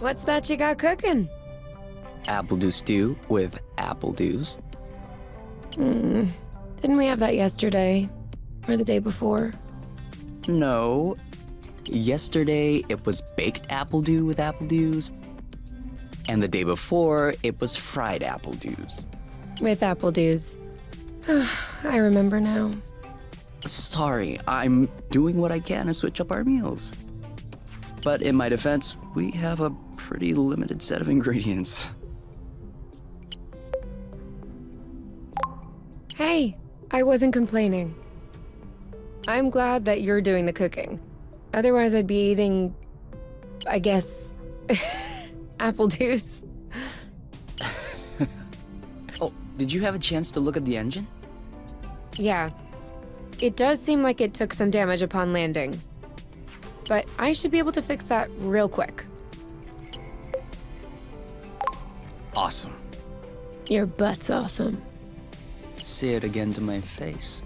What's that you got cooking? Apple dew stew with apple dews. Didn't we have that yesterday? Or the day before? No. Yesterday, it was baked apple dew with apple dews. And the day before, it was fried apple dews. With apple dews. I remember now. Sorry, I'm doing what I can to switch up our meals. But in my defense, we have a pretty limited set of ingredients. Hey, I wasn't complaining. I'm glad that you're doing the cooking. Otherwise, I'd be eating, I guess, apple juice. Oh, did you have a chance to look at the engine? Yeah. It does seem like it took some damage upon landing. But I should be able to fix that real quick. Awesome. Your butt's awesome. Say it again to my face.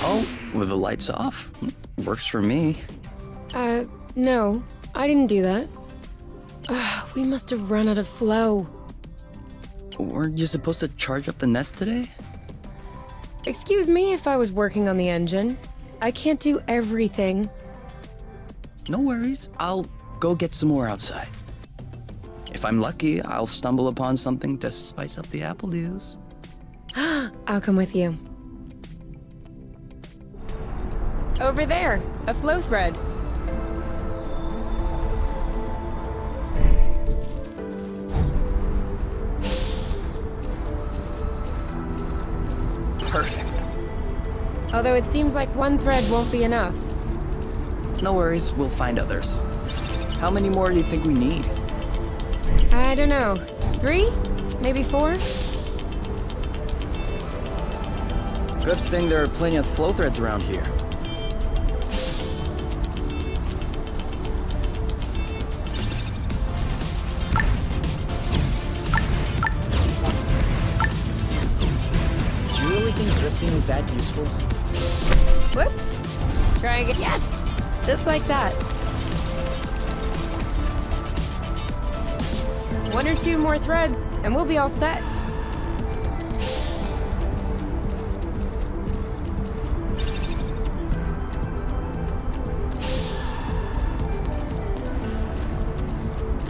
Oh, with the lights off? Works for me. No, I didn't do that. We must have run out of flow. Weren't you supposed to charge up the nest today? Excuse me if I was working on the engine. I can't do everything. No worries, I'll go get some more outside. If I'm lucky, I'll stumble upon something to spice up the apple dews. I'll come with you. Over there, a flow thread. Perfect. Although it seems like one thread won't be enough. No worries, we'll find others. How many more do you think we need? I don't know. 3? Maybe 4? Good thing there are plenty of flow threads around here. Do you really think drifting is that useful? Whoops. Try again. Yes! Just like that. 1 or 2 more threads, and we'll be all set.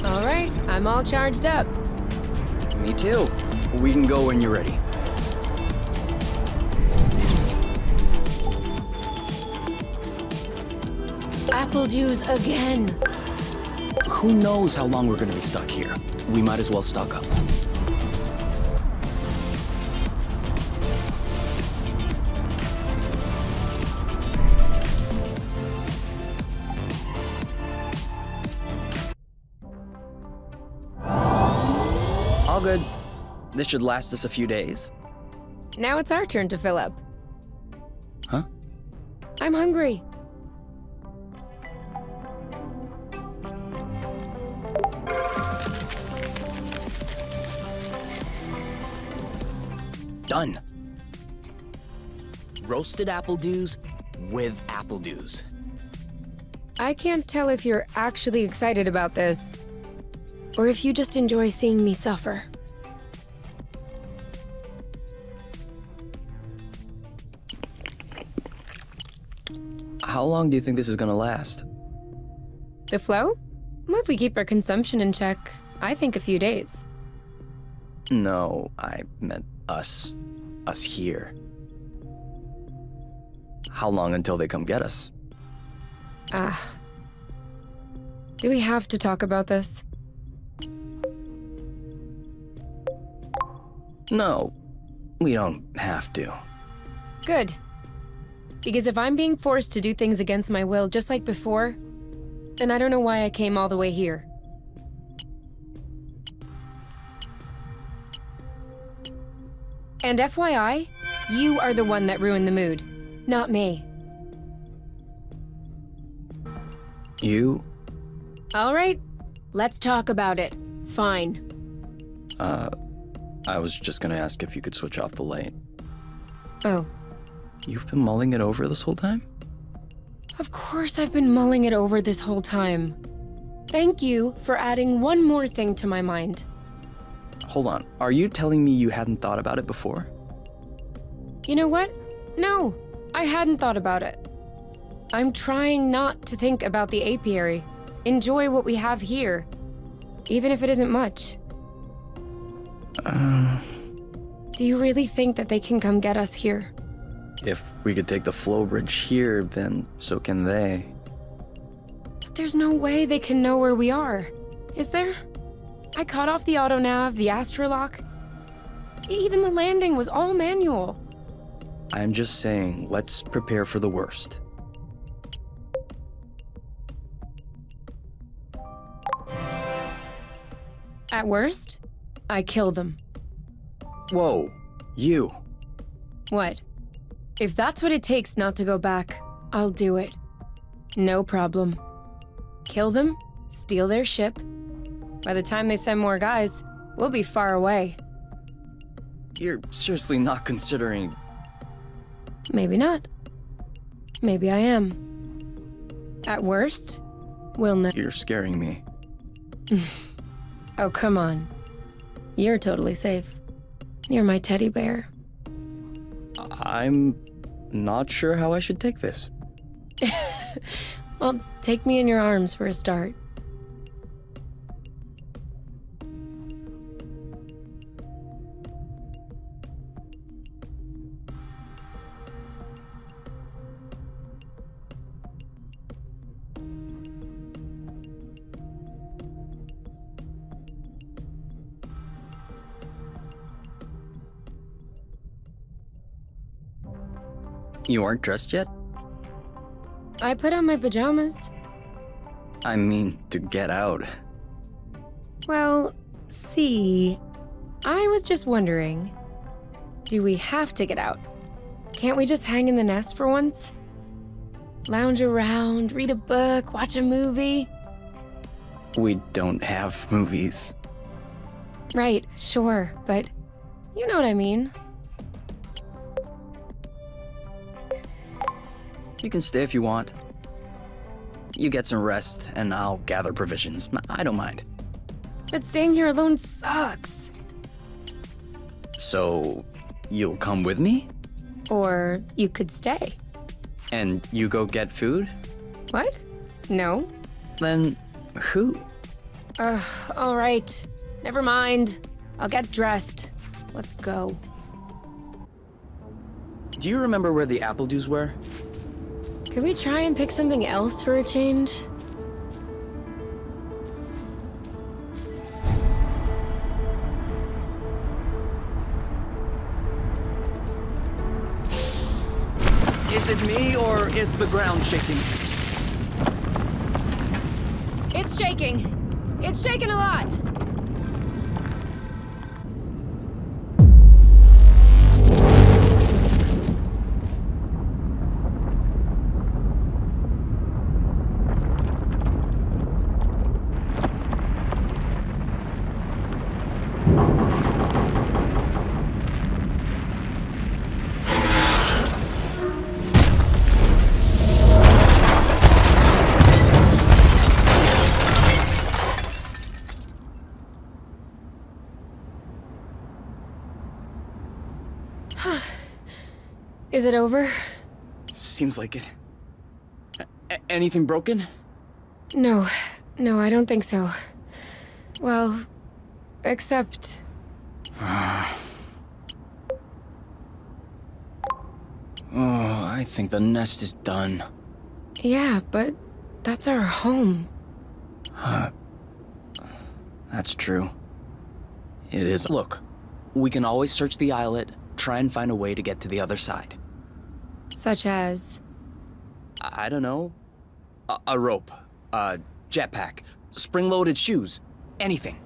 All right, I'm all charged up. Me too. We can go when you're ready. Apple juice again. Who knows how long we're gonna be stuck here? We might as well stock up. All good. This should last us a few days. Now it's our turn to fill up. Huh? I'm hungry. Done. Roasted apple dews with apple dews. I can't tell if you're actually excited about this, or if you just enjoy seeing me suffer. How long do you think this is gonna last? The flow? Well, if we keep our consumption in check, I think a few days. No, I meant us. Us here. How long until they come get us? Do we have to talk about this? No, we don't have to. Good. Because if I'm being forced to do things against my will just like before, then I don't know why I came all the way here. And FYI, you are the one that ruined the mood, not me. You? All right, Let's talk about it. Fine. I was just gonna ask if you could switch off the light. Oh. You've been mulling it over this whole time? Of course I've been mulling it over this whole time. Thank you for adding one more thing to my mind. Hold on, are you telling me you hadn't thought about it before? You know what? No, I hadn't thought about it. I'm trying not to think about the apiary. Enjoy what we have here, even if it isn't much. Do you really think that they can come get us here? If we could take the flow bridge here, then so can they. But there's no way they can know where we are, is there? I cut off the autonav, the astrolock. Even the landing was all manual. I'm just saying, let's prepare for the worst. At worst, I kill them. Whoa, you. What? If that's what it takes not to go back, I'll do it. No problem. Kill them, steal their ship. By the time they send more guys, we'll be far away. You're seriously not considering... Maybe not. Maybe I am. At worst, we'll know. You're scaring me. Oh, come on. You're totally safe. You're my teddy bear. I'm not sure how I should take this. Well, take me in your arms for a start. You aren't dressed yet? I put on my pajamas. I mean, to get out. Well, see, I was just wondering, do we have to get out? Can't we just hang in the nest for once? Lounge around, read a book, watch a movie? We don't have movies. Right, sure, but you know what I mean. You can stay if you want. You get some rest, and I'll gather provisions. I don't mind. But staying here alone sucks. So, you'll come with me? Or you could stay. And you go get food? What? No. Then, who? All right. Never mind. I'll get dressed. Let's go. Do you remember where the apple dews were? Could we try and pick something else for a change? Is it me, or is the ground shaking? It's shaking. It's shaking a lot. Is it over? Seems like it. Anything broken? No, I don't think so. Well, except... Oh, I think the nest is done. Yeah, but that's our home. That's true. It is. Look, we can always search the islet, try and find a way to get to the other side. Such as... I don't know. A rope, a jetpack, spring-loaded shoes, anything.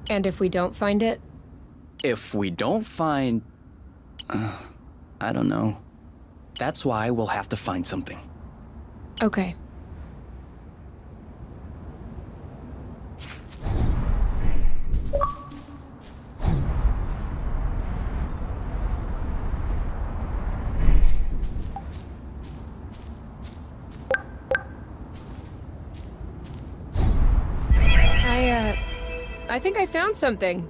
And if we don't find it? If we don't find... I don't know. That's why we'll have to find something. Okay. I think I found something.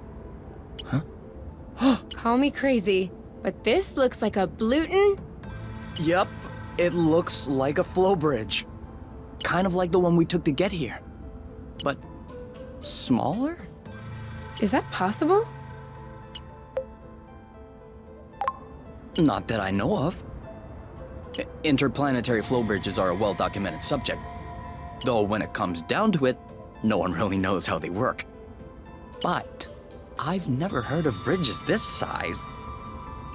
Huh? Call me crazy, but this looks like a Bluton. Yep, it looks like a flow bridge. Kind of like the one we took to get here. But smaller? Is that possible? Not that I know of. Interplanetary flow bridges are a well-documented subject. Though when it comes down to it, no one really knows how they work. But I've never heard of bridges this size.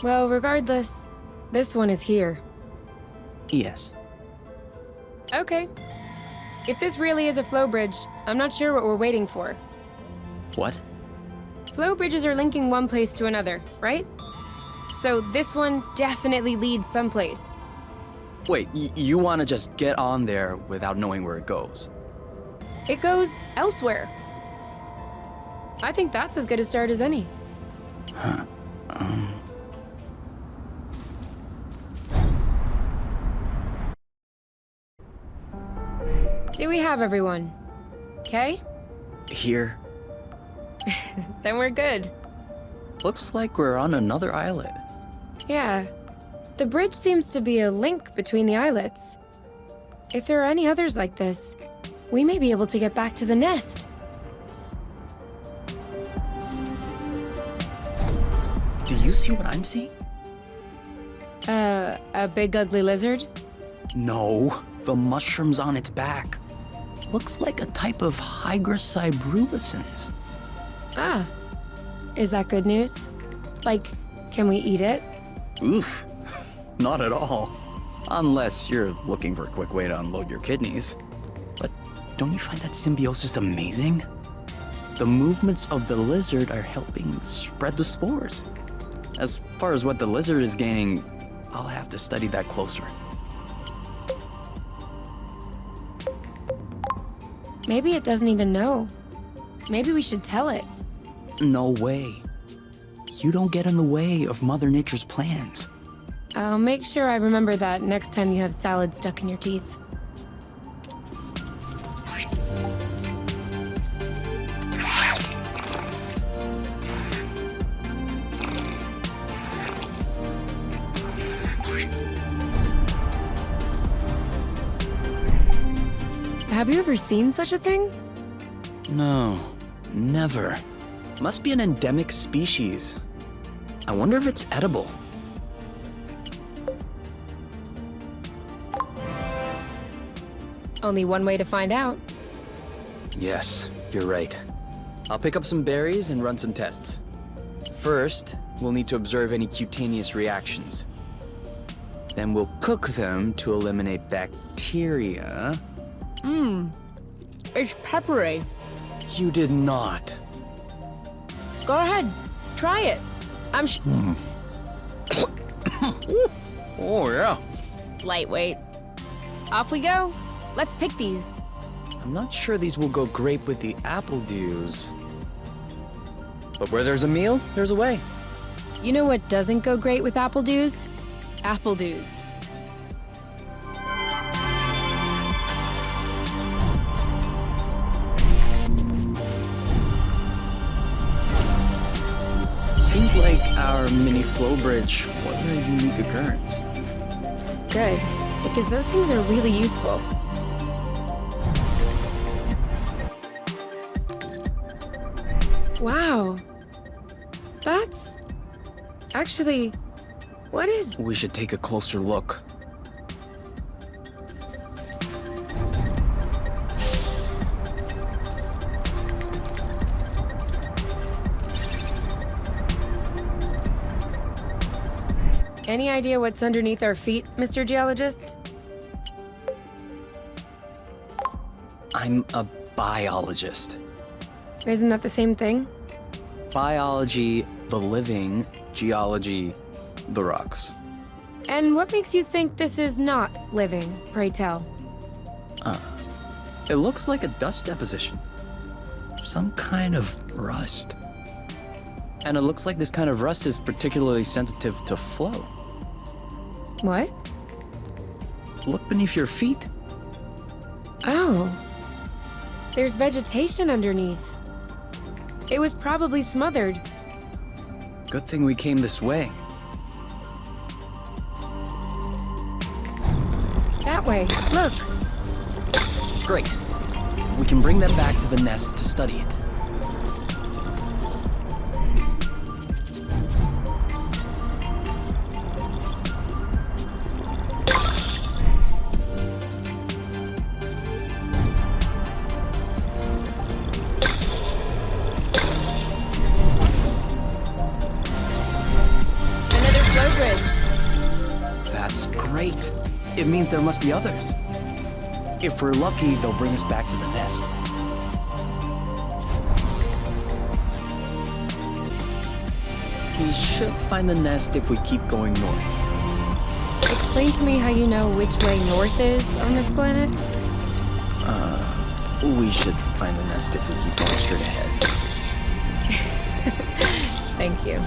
Well, regardless, this one is here. Yes. Okay. If this really is a flow bridge, I'm not sure what we're waiting for. What? Flow bridges are linking one place to another, right? So this one definitely leads someplace. Wait, you want to just get on there without knowing where it goes? It goes elsewhere. I think that's as good a start as any. Huh. Do we have everyone? Okay? Here. Then we're good. Looks like we're on another islet. Yeah. The bridge seems to be a link between the islets. If there are any others like this, we may be able to get back to the nest. Do you see what I'm seeing? A big ugly lizard? No, the mushrooms on its back. Looks like a type of hygroscybrubescens. Ah. Is that good news? Like, can we eat it? Oof, not at all. Unless you're looking for a quick way to unload your kidneys. But don't you find that symbiosis amazing? The movements of the lizard are helping spread the spores. As far as what the lizard is gaining, I'll have to study that closer. Maybe it doesn't even know. Maybe we should tell it. No way. You don't get in the way of Mother Nature's plans. I'll make sure I remember that next time you have salad stuck in your teeth. Have you ever seen such a thing? No, never. Must be an endemic species. I wonder if it's edible. Only one way to find out. Yes, you're right. I'll pick up some berries and run some tests. First, we'll need to observe any cutaneous reactions. Then we'll cook them to eliminate bacteria. It's peppery. You did not. Go ahead, try it. Oh, yeah. Lightweight. Off we go. Let's pick these. I'm not sure these will go great with the apple dews. But where there's a meal, there's a way. You know what doesn't go great with apple dews? Apple dews. Seems like our mini flow bridge wasn't a unique occurrence. Good, because those things are really useful. Wow. That's... Actually, what is... We should take a closer look. Any idea what's underneath our feet, Mr. Geologist? I'm a biologist. Isn't that the same thing? Biology, the living, geology, the rocks. And what makes you think this is not living, pray tell? It looks like a dust deposition. Some kind of rust. And it looks like this kind of rust is particularly sensitive to flow. What? Look beneath your feet. Oh. There's vegetation underneath. It was probably smothered. Good thing we came this way. That way, look. Great. We can bring them back to the nest to study it. Another flow bridge. That's great. It means there must be others. If we're lucky, they'll bring us back to the nest. We should find the nest if we keep going north. Explain to me how you know which way north is on this planet. We should find the nest if we keep going straight ahead. Thank you.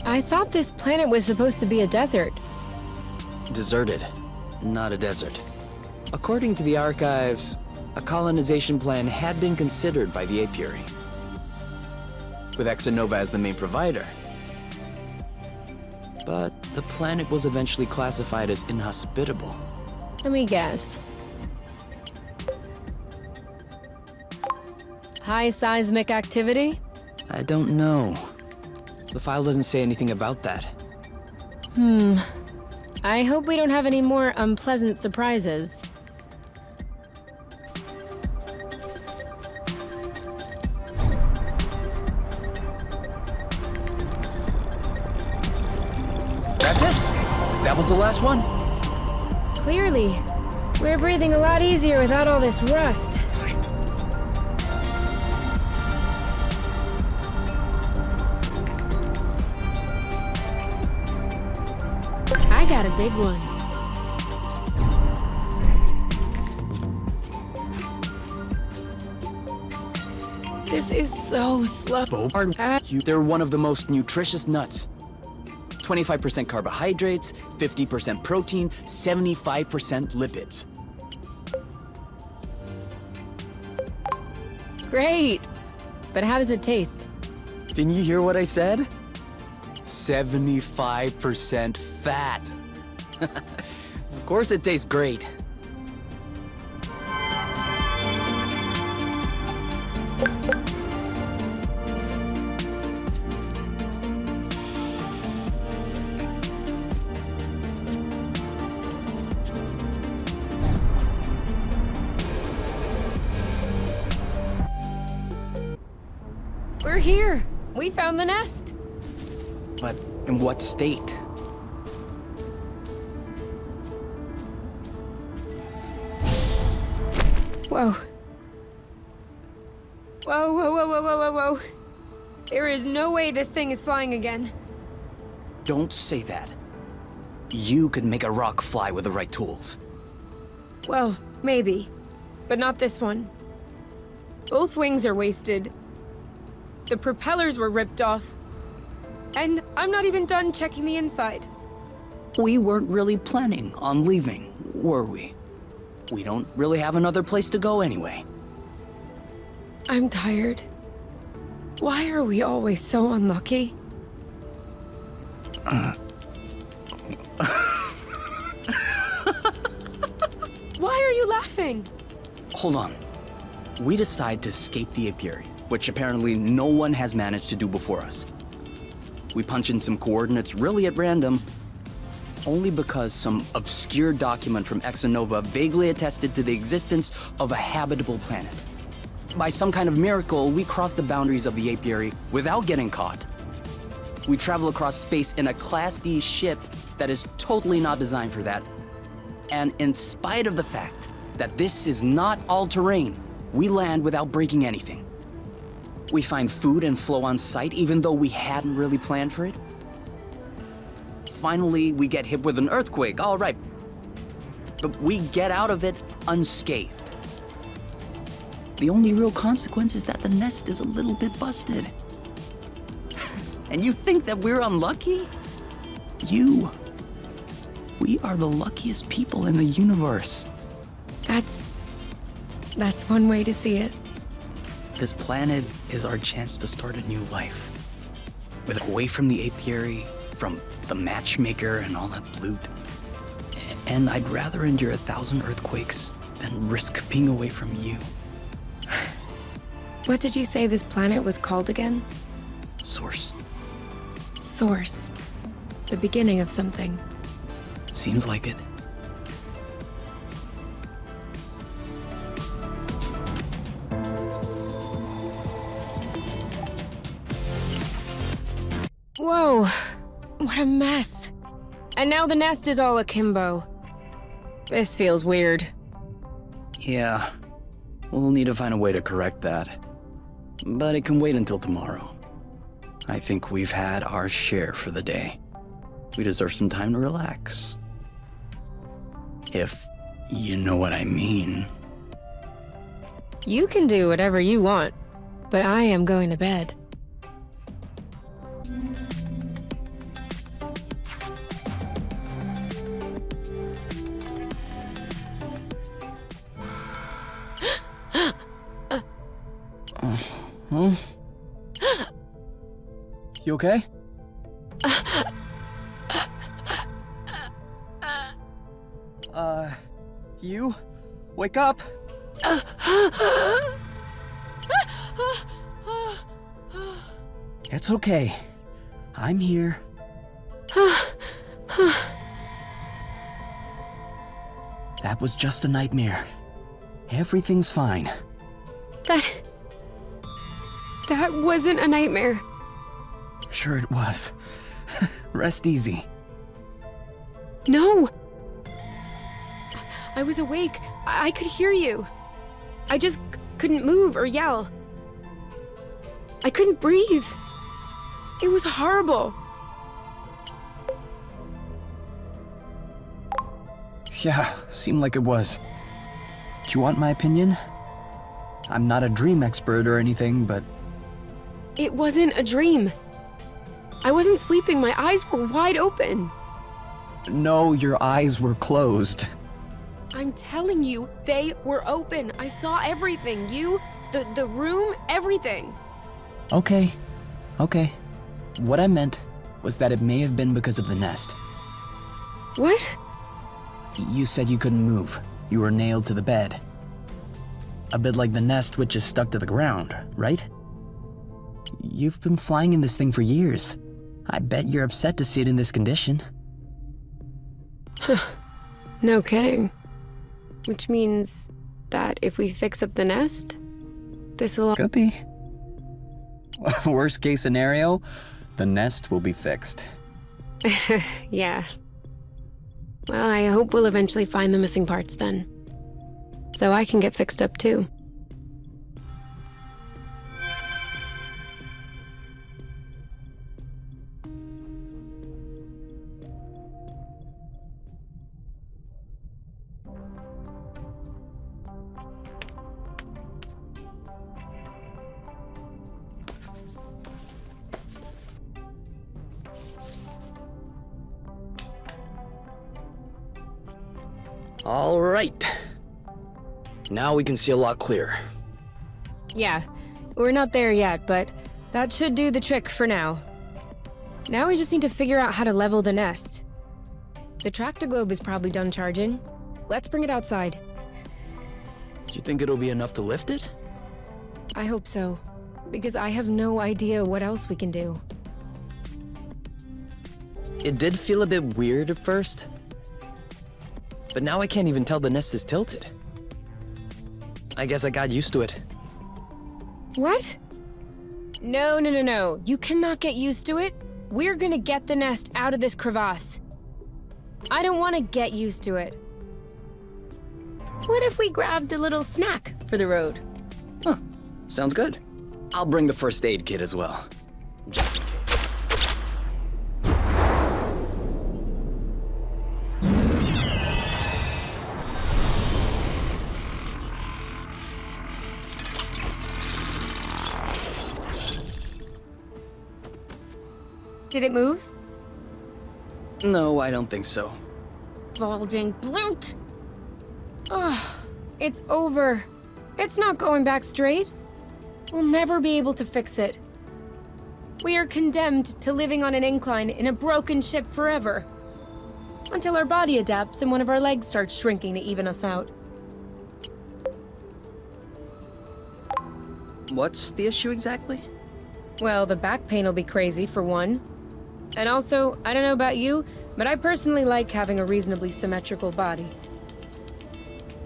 I thought this planet was supposed to be a desert. Deserted, not a desert. According to the archives, a colonization plan had been considered by the apiary, with Exonova as the main provider. But the planet was eventually classified as inhospitable. Let me guess. High seismic activity? I don't know. The file doesn't say anything about that. I hope we don't have any more unpleasant surprises. That's it! That was the last one. Clearly, we're breathing a lot easier without all this rust. I got a big one. This is so slow. They're one of the most nutritious nuts. 25% carbohydrates, 50% protein, 75% lipids. Great. But how does it taste? Didn't you hear what I said? 75% fat. Of course it tastes great. We're here. We found the nest. But in what state? Whoa. Whoa, whoa, whoa, whoa, whoa, whoa, whoa. There is no way this thing is flying again. Don't say that. You could make a rock fly with the right tools. Well, maybe. But not this one. Both wings are wasted. The propellers were ripped off. And I'm not even done checking the inside. We weren't really planning on leaving, were we? We don't really have another place to go anyway. I'm tired. Why are we always so unlucky? Why are you laughing? Hold on. We decide to escape the apiary, which apparently no one has managed to do before us. We punch in some coordinates really at random, only because some obscure document from Exonova vaguely attested to the existence of a habitable planet. By some kind of miracle, we cross the boundaries of the apiary without getting caught. We travel across space in a Class D ship that is totally not designed for that. And in spite of the fact that this is not all-terrain, we land without breaking anything. We find food and flow on site even though we hadn't really planned for it. finally we get hit with an earthquake, all right. But we get out of it unscathed. The only real consequence is that the nest is a little bit busted. And you think that we're unlucky? We are the luckiest people in the universe. That's one way to see it. This planet is our chance to start a new life. Away from the apiary, from the matchmaker and all that loot. And I'd rather endure 1,000 earthquakes than risk being away from you. What did you say this planet was called again? Source. Source. The beginning of something. Seems like it. Whoa, what a mess. And now the nest is all akimbo. This feels weird. Yeah, we'll need to find a way to correct that. But it can wait until tomorrow. I think we've had our share for the day. We deserve some time to relax. If you know what I mean. You can do whatever you want, but I am going to bed. You okay? You? Wake up! It's okay. I'm here. That was just a nightmare. Everything's fine. That wasn't a nightmare. Sure it was. Rest easy. No! I was awake. I could hear you. I just couldn't move or yell. I couldn't breathe. It was horrible. Yeah, seemed like it was. Do you want my opinion? I'm not a dream expert or anything, but... It wasn't a dream. I wasn't sleeping. My eyes were wide open. No, your eyes were closed. I'm telling you, they were open. I saw everything. You, the room, everything. Okay. What I meant was that it may have been because of the nest. What? You said you couldn't move. You were nailed to the bed. A bit like the nest which is stuck to the ground, right? You've been flying in this thing for years. I bet you're upset to see it in this condition. No kidding. Which means that if we fix up the nest, this'll... Could be. Worst case scenario, the nest will be fixed. Yeah. Well, I hope we'll eventually find the missing parts then. So I can get fixed up too. All right. Now we can see a lot clearer. Yeah, we're not there yet, but that should do the trick for now. Now we just need to figure out how to level the nest. The tractor globe is probably done charging. Let's bring it outside. Do you think it'll be enough to lift it? I hope so, because I have no idea what else we can do. It did feel a bit weird at first. But now I can't even tell the nest is tilted. I guess I got used to it. What? No. You cannot get used to it. We're gonna get the nest out of this crevasse. I don't want to get used to it. What if we grabbed a little snack for the road? Huh. Sounds good. I'll bring the first aid kit as well. Just in case. Did it move? No, I don't think so. Balding bloot! Oh, it's over. It's not going back straight. We'll never be able to fix it. We are condemned to living on an incline in a broken ship forever. Until our body adapts and one of our legs starts shrinking to even us out. What's the issue exactly? Well, the back pain will be crazy, for one. And also, I don't know about you, but I personally like having a reasonably symmetrical body.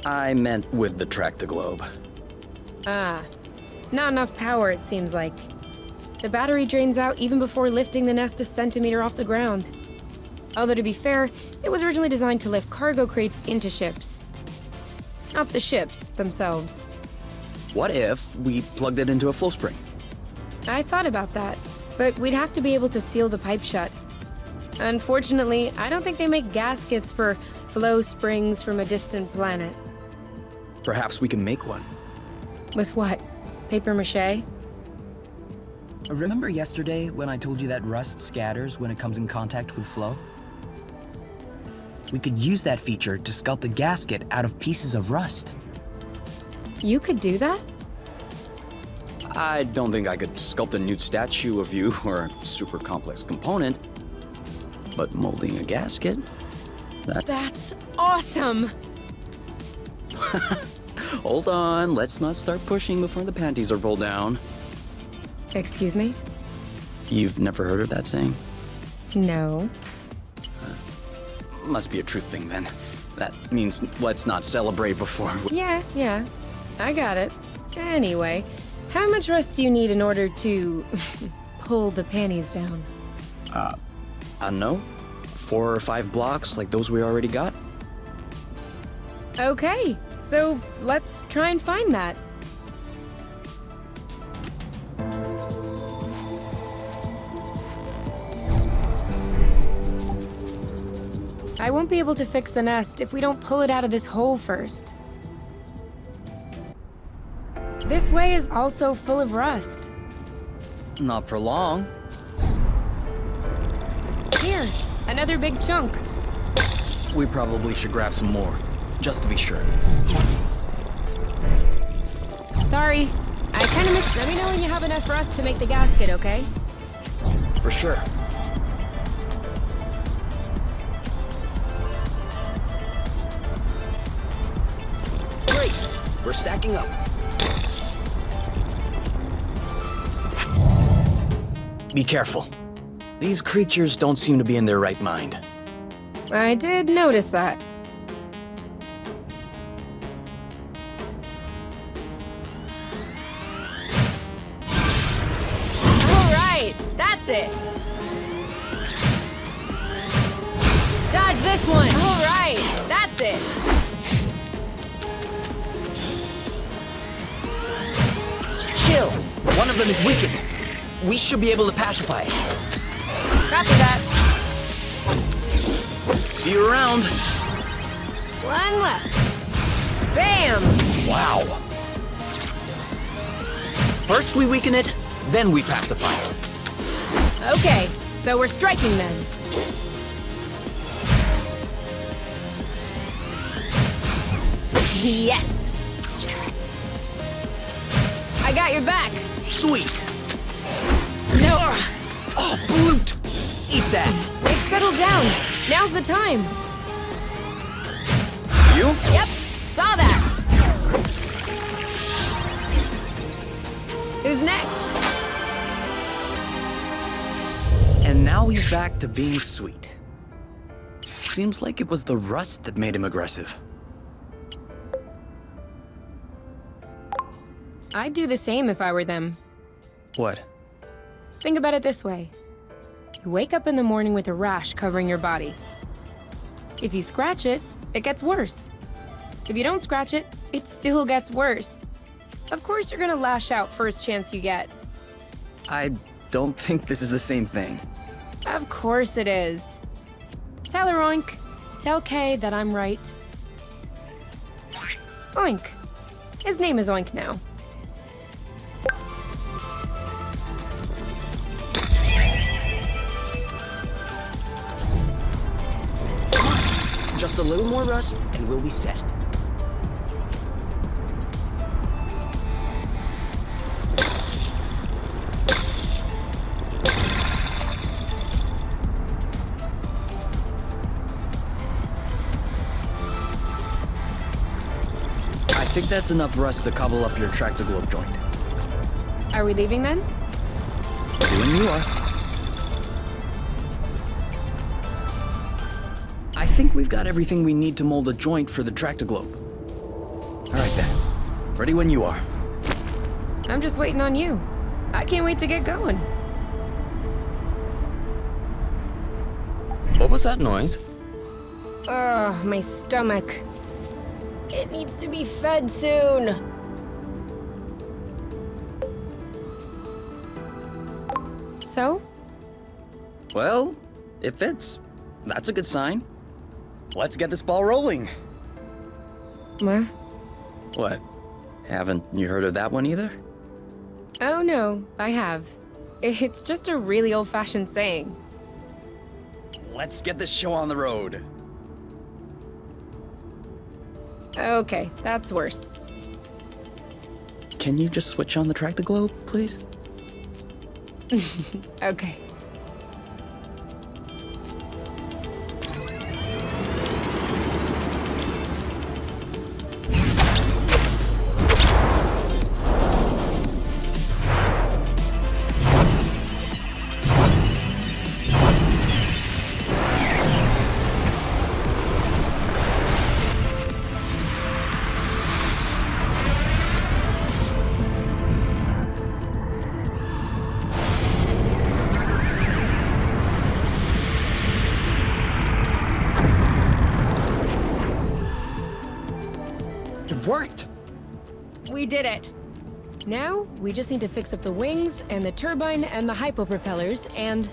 I meant with the track the globe. Ah. Not enough power, it seems like. The battery drains out even before lifting the nest a centimeter off the ground. Although, to be fair, it was originally designed to lift cargo crates into ships. Not the ships themselves. What if we plugged it into a flow spring? I thought about that, but we'd have to be able to seal the pipe shut. Unfortunately, I don't think they make gaskets for flow springs from a distant planet. Perhaps we can make one. With what? Paper mache? Remember yesterday when I told you that rust scatters when it comes in contact with flow? We could use that feature to sculpt a gasket out of pieces of rust. You could do that? I don't think I could sculpt a nude statue of you or a super complex component, but molding a gasket? That's awesome! Hold on, let's not start pushing before the panties are pulled down. Excuse me? You've never heard of that saying? No. Must be a truth thing then. That means let's not celebrate before Yeah. I got it. Anyway, how much rust do you need in order to pull the panties down? I don't know. 4 or 5 blocks like those we already got? Okay, so let's try and find that. I won't be able to fix the nest if we don't pull it out of this hole first. This way is also full of rust. Not for long. Here, another big chunk. We probably should grab some more, just to be sure. Sorry, I kind of missed. Let me know when you have enough rust to make the gasket, okay? For sure. Great! We're stacking up. Be careful. These creatures don't seem to be in their right mind. I did notice that. All right, that's it. Dodge this one. All right, that's it. Chill! One of them is weakened. We should be able to pacify it. Copy that. See you around. One left. Bam! Wow. First we weaken it, then we pacify it. Okay, so we're striking then. Yes! I got your back. Sweet. No. Oh, bloot! Eat that. It's settled down. Now's the time. You? Yep, saw that. Who's next? And now he's back to being sweet. Seems like it was the rust that made him aggressive. I'd do the same if I were them. What? Think about it this way. You wake up in the morning with a rash covering your body. If you scratch it, it gets worse. If you don't scratch it, it still gets worse. Of course you're gonna lash out first chance you get. I don't think this is the same thing. Of course it is. Tell her Oink. Tell Kay that I'm right. Oink. His name is Oink now. Just a little more rust, and we'll be set. I think that's enough rust to cobble up your Tractoglobe joint. Are we leaving then? Ready when you are. I think we've got everything we need to mold a joint for the Tractoglobe. All right then. Ready when you are. I'm just waiting on you. I can't wait to get going. What was that noise? Ugh, my stomach. It needs to be fed soon. So? Well, it fits. That's a good sign. Let's get this ball rolling. What? What? Haven't you heard of that one either? Oh no, I have. It's just a really old-fashioned saying. Let's get this show on the road. Okay, that's worse. Can you just switch on the Tractoglobe, please? Okay. It worked! We did it. Now, we just need to fix up the wings and the turbine and the hypopropellers and...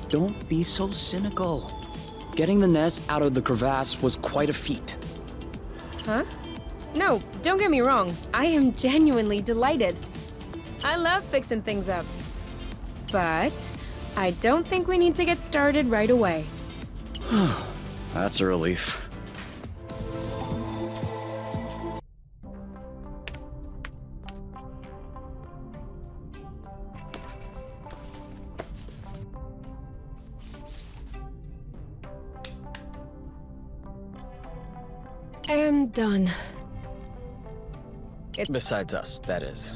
Don't be so cynical. Getting the nest out of the crevasse was quite a feat. Huh? No, don't get me wrong. I am genuinely delighted. I love fixing things up. But I don't think we need to get started right away. That's a relief. And done. Besides us, that is.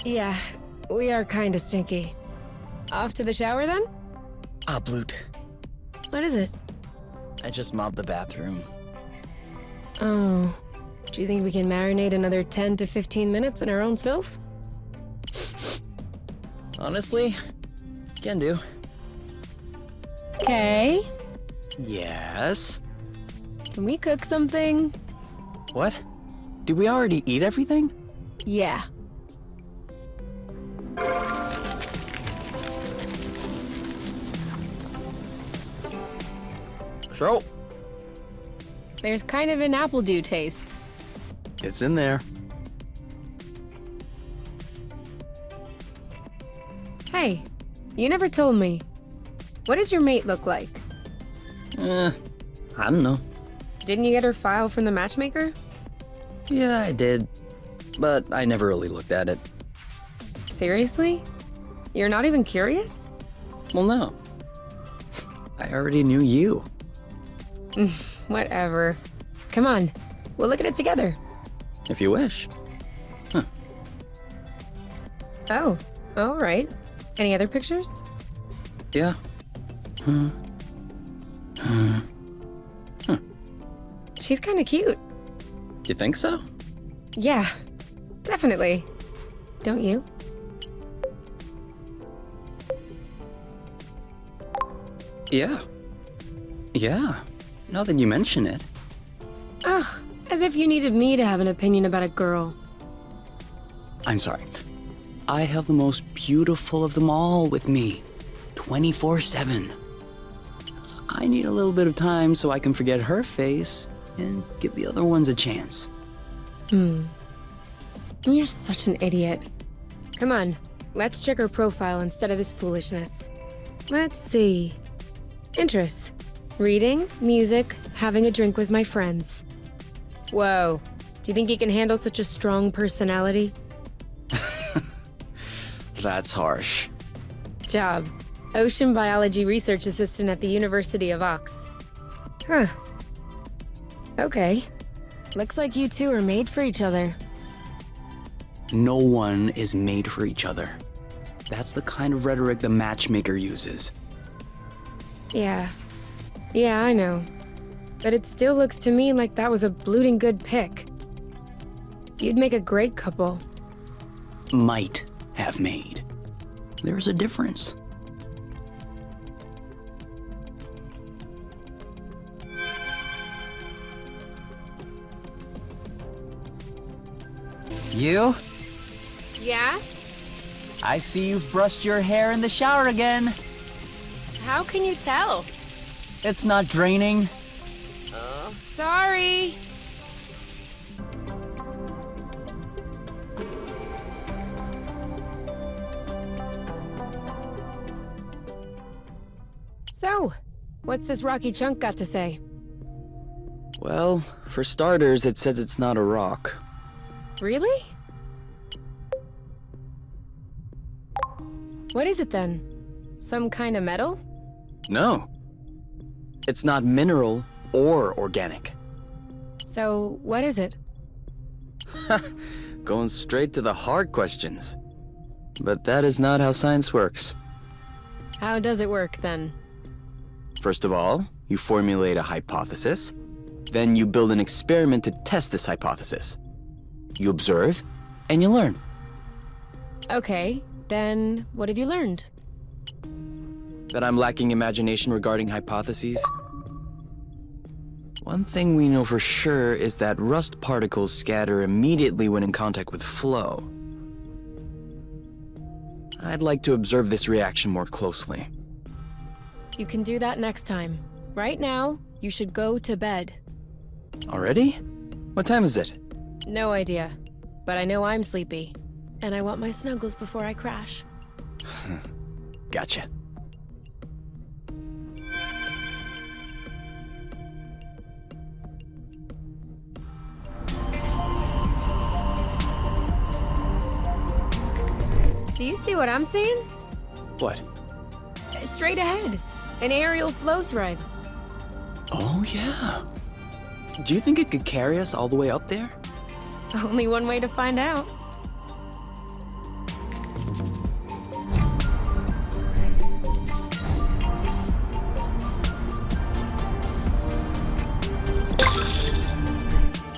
Yeah, we are kinda stinky. Off to the shower then? Ah, Bloot. What is it? I just mopped the bathroom. Oh. Do you think we can marinate another 10 to 15 minutes in our own filth? Honestly, can do. Okay. Yes? Can we cook something? What? Did we already eat everything? Yeah. So, There's kind of an apple dew taste. it's in there. Hey, you never told me. What did your mate look like? I don't know. Didn't you get her file from the matchmaker? Yeah, I did. But I never really looked at it. Seriously? You're not even curious? Well, no. I already knew you. Whatever. Come on, we'll look at it together. If you wish. Oh, all right. Any other pictures? Yeah. She's kind of cute. You think so? Yeah, definitely. Don't you? Yeah. Yeah. Now that you mention it. Ugh, as if you needed me to have an opinion about a girl. I'm sorry. I have the most beautiful of them all with me. 24/7. I need a little bit of time so I can forget her face and give the other ones a chance. You're such an idiot. Come on, let's check her profile instead of this foolishness. Let's see. Interests. Reading, music, having a drink with my friends. Whoa. Do you think he can handle such a strong personality? That's harsh. Job. Ocean biology research assistant at the University of Ox. Huh. Okay. Looks like you two are made for each other. No one is made for each other. That's the kind of rhetoric the matchmaker uses. Yeah. Yeah, I know. But it still looks to me like that was a blooting good pick. You'd make a great couple. Might have made. There's a difference. You? Yeah? I see you've brushed your hair in the shower again. How can you tell? It's not draining. Sorry. So, what's this rocky chunk got to say? Well, for starters, it says it's not a rock. Really? What is it then? Some kind of metal? No. It's not mineral or organic. So, what is it? Going straight to the hard questions. But that is not how science works. How does it work then? First of all, you formulate a hypothesis. Then you build an experiment to test this hypothesis. You observe, and you learn. Okay, then what have you learned? That I'm lacking imagination regarding hypotheses? One thing we know for sure is that rust particles scatter immediately when in contact with flow. I'd like to observe this reaction more closely. You can do that next time. Right now, you should go to bed. Already? What time is it? No idea, but I know I'm sleepy, and I want my snuggles before I crash. Gotcha. Do you see what I'm seeing? What? It's straight ahead. An aerial flow thread. Oh, yeah. Do you think it could carry us all the way up there? Only one way to find out.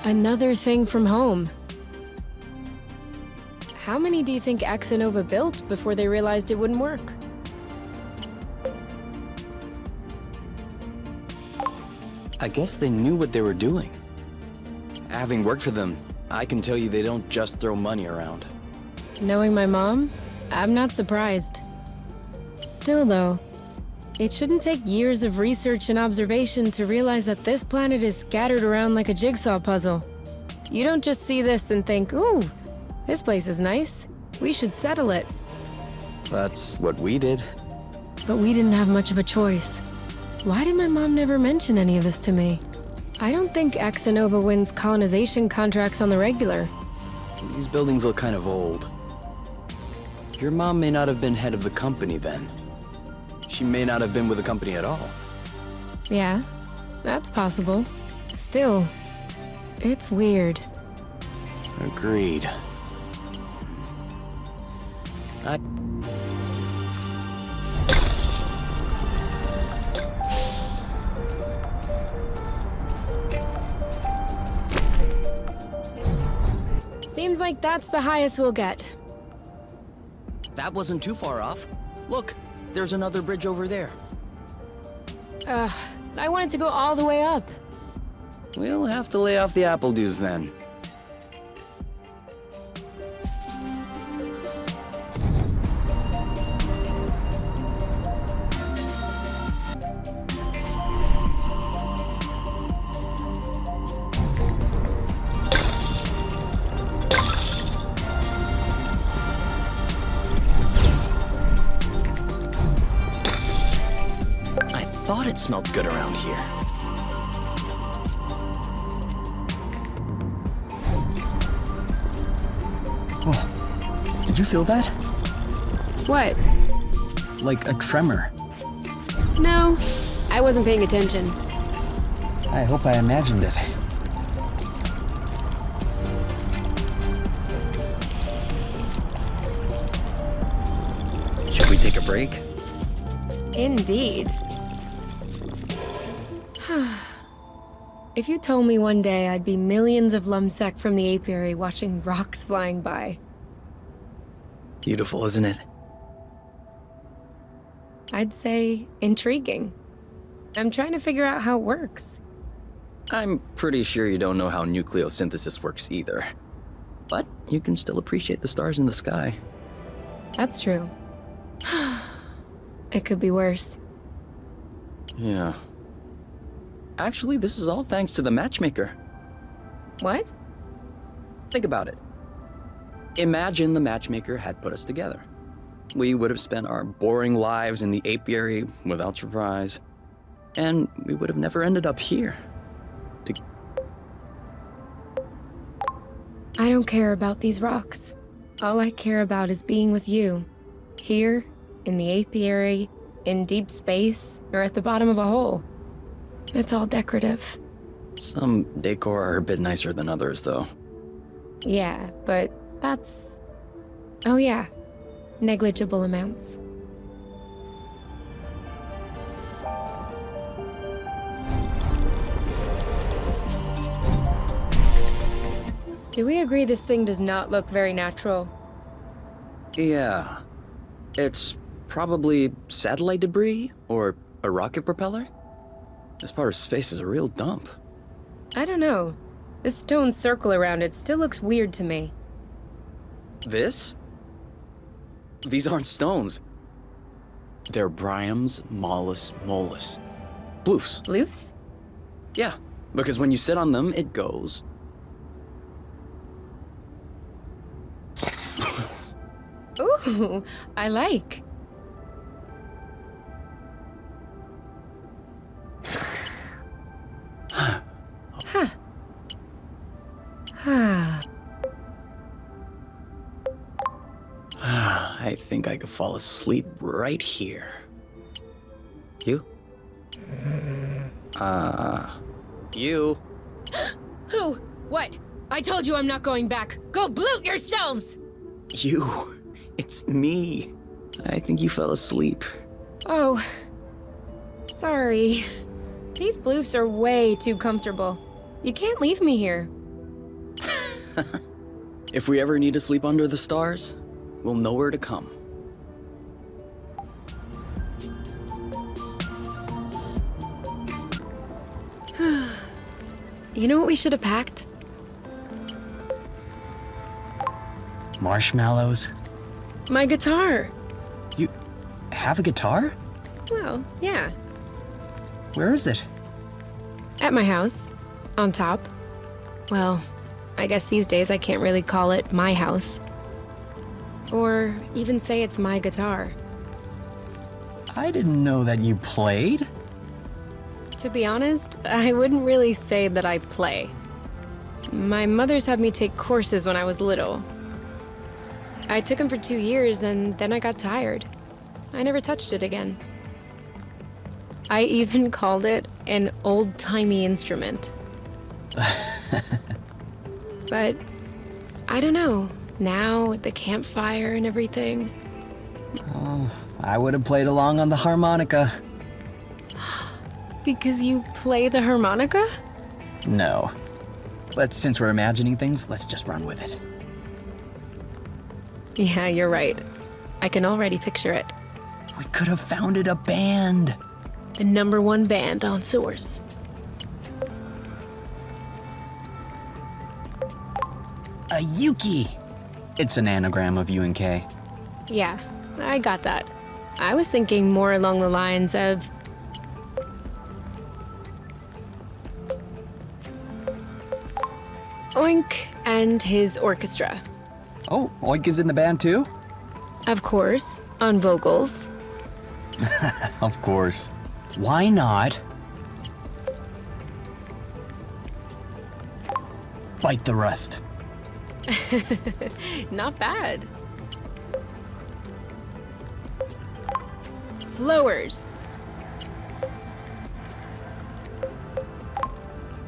Another thing from home. How many do you think Axonova built before they realized it wouldn't work? I guess they knew what they were doing. Having worked for them, I can tell you they don't just throw money around. Knowing my mom, I'm not surprised. Still though, it shouldn't take years of research and observation to realize that this planet is scattered around like a jigsaw puzzle. You don't just see this and think, ooh, this place is nice. We should settle it. That's what we did. But we didn't have much of a choice. Why did my mom never mention any of this to me? I don't think Axonova wins colonization contracts on the regular. These buildings look kind of old. Your mom may not have been head of the company then. She may not have been with the company at all. Yeah, that's possible. Still, it's weird. Agreed. Seems like that's the highest we'll get. That wasn't too far off. Look, there's another bridge over there. I wanted to go all the way up. We'll have to lay off the apple dues then. thought it smelled good around here. Whoa. Did you feel that? What? Like a tremor. No, I wasn't paying attention. I hope I imagined it. Should we take a break? Indeed. If you told me one day I'd be millions of lumsec from the apiary watching rocks flying by, Beautiful, isn't it? I'd say intriguing. I'm trying to figure out how it works. I'm pretty sure you don't know how nucleosynthesis works either. But you can still appreciate the stars in the sky. That's true. It could be worse. Yeah. Actually, this is all thanks to the matchmaker. What? Think about it. Imagine the matchmaker had put us together. We would have spent our boring lives in the apiary without surprise, and we would have never ended up here. I don't care about these rocks. All I care about is being with you. Here, in the apiary, in deep space, or at the bottom of a hole. It's all decorative. Some decor are a bit nicer than others, though. Yeah, but that's... Oh yeah, negligible amounts. Do we agree this thing does not look very natural? Yeah. It's probably satellite debris or a rocket propeller. This part of space is a real dump. I don't know. This stone circle around it still looks weird to me. This? These aren't stones. They're Bryams mollis mollis. Bloofs. Bloofs? Yeah, because when you sit on them, it goes. Ooh, I like. Huh. I think I could fall asleep right here. You? You? Who? What? I told you I'm not going back. Go bloot yourselves! You. It's me. I think you fell asleep. Oh. Sorry. These bloofs are way too comfortable. You can't leave me here. If we ever need to sleep under the stars, we'll know where to come. You know what we should have packed? Marshmallows? My guitar. You have a guitar? Well, yeah. Where is it? At my house. On top. Well, I guess these days I can't really call it my house. Or even say it's my guitar. I didn't know that you played. To be honest, I wouldn't really say that I play. My mother's had me take courses when I was little. I took them for 2 years and then I got tired. I never touched it again. I even called it an old-timey instrument. But I don't know. Now, with the campfire and everything. Oh, I would have played along on the harmonica. Because you play the harmonica? No. But since we're imagining things, let's just run with it. Yeah, you're right. I can already picture it. We could have founded a band. The #1 band on Source. A Yuki. It's an anagram of UNK. Yeah, I got that. I was thinking more along the lines of... Oink and his orchestra. Oh, Oink is in the band too? Of course, on vocals. Of course. Why not bite the rust? Not bad. Flowers.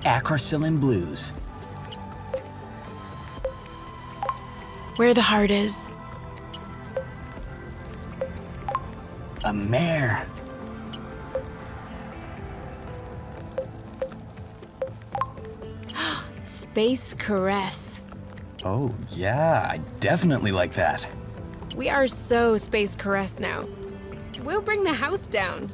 Acrocillin blues. Where the heart is. A mare. Space caress. Oh, yeah, I definitely like that. We are so space caress now. We'll bring the house down.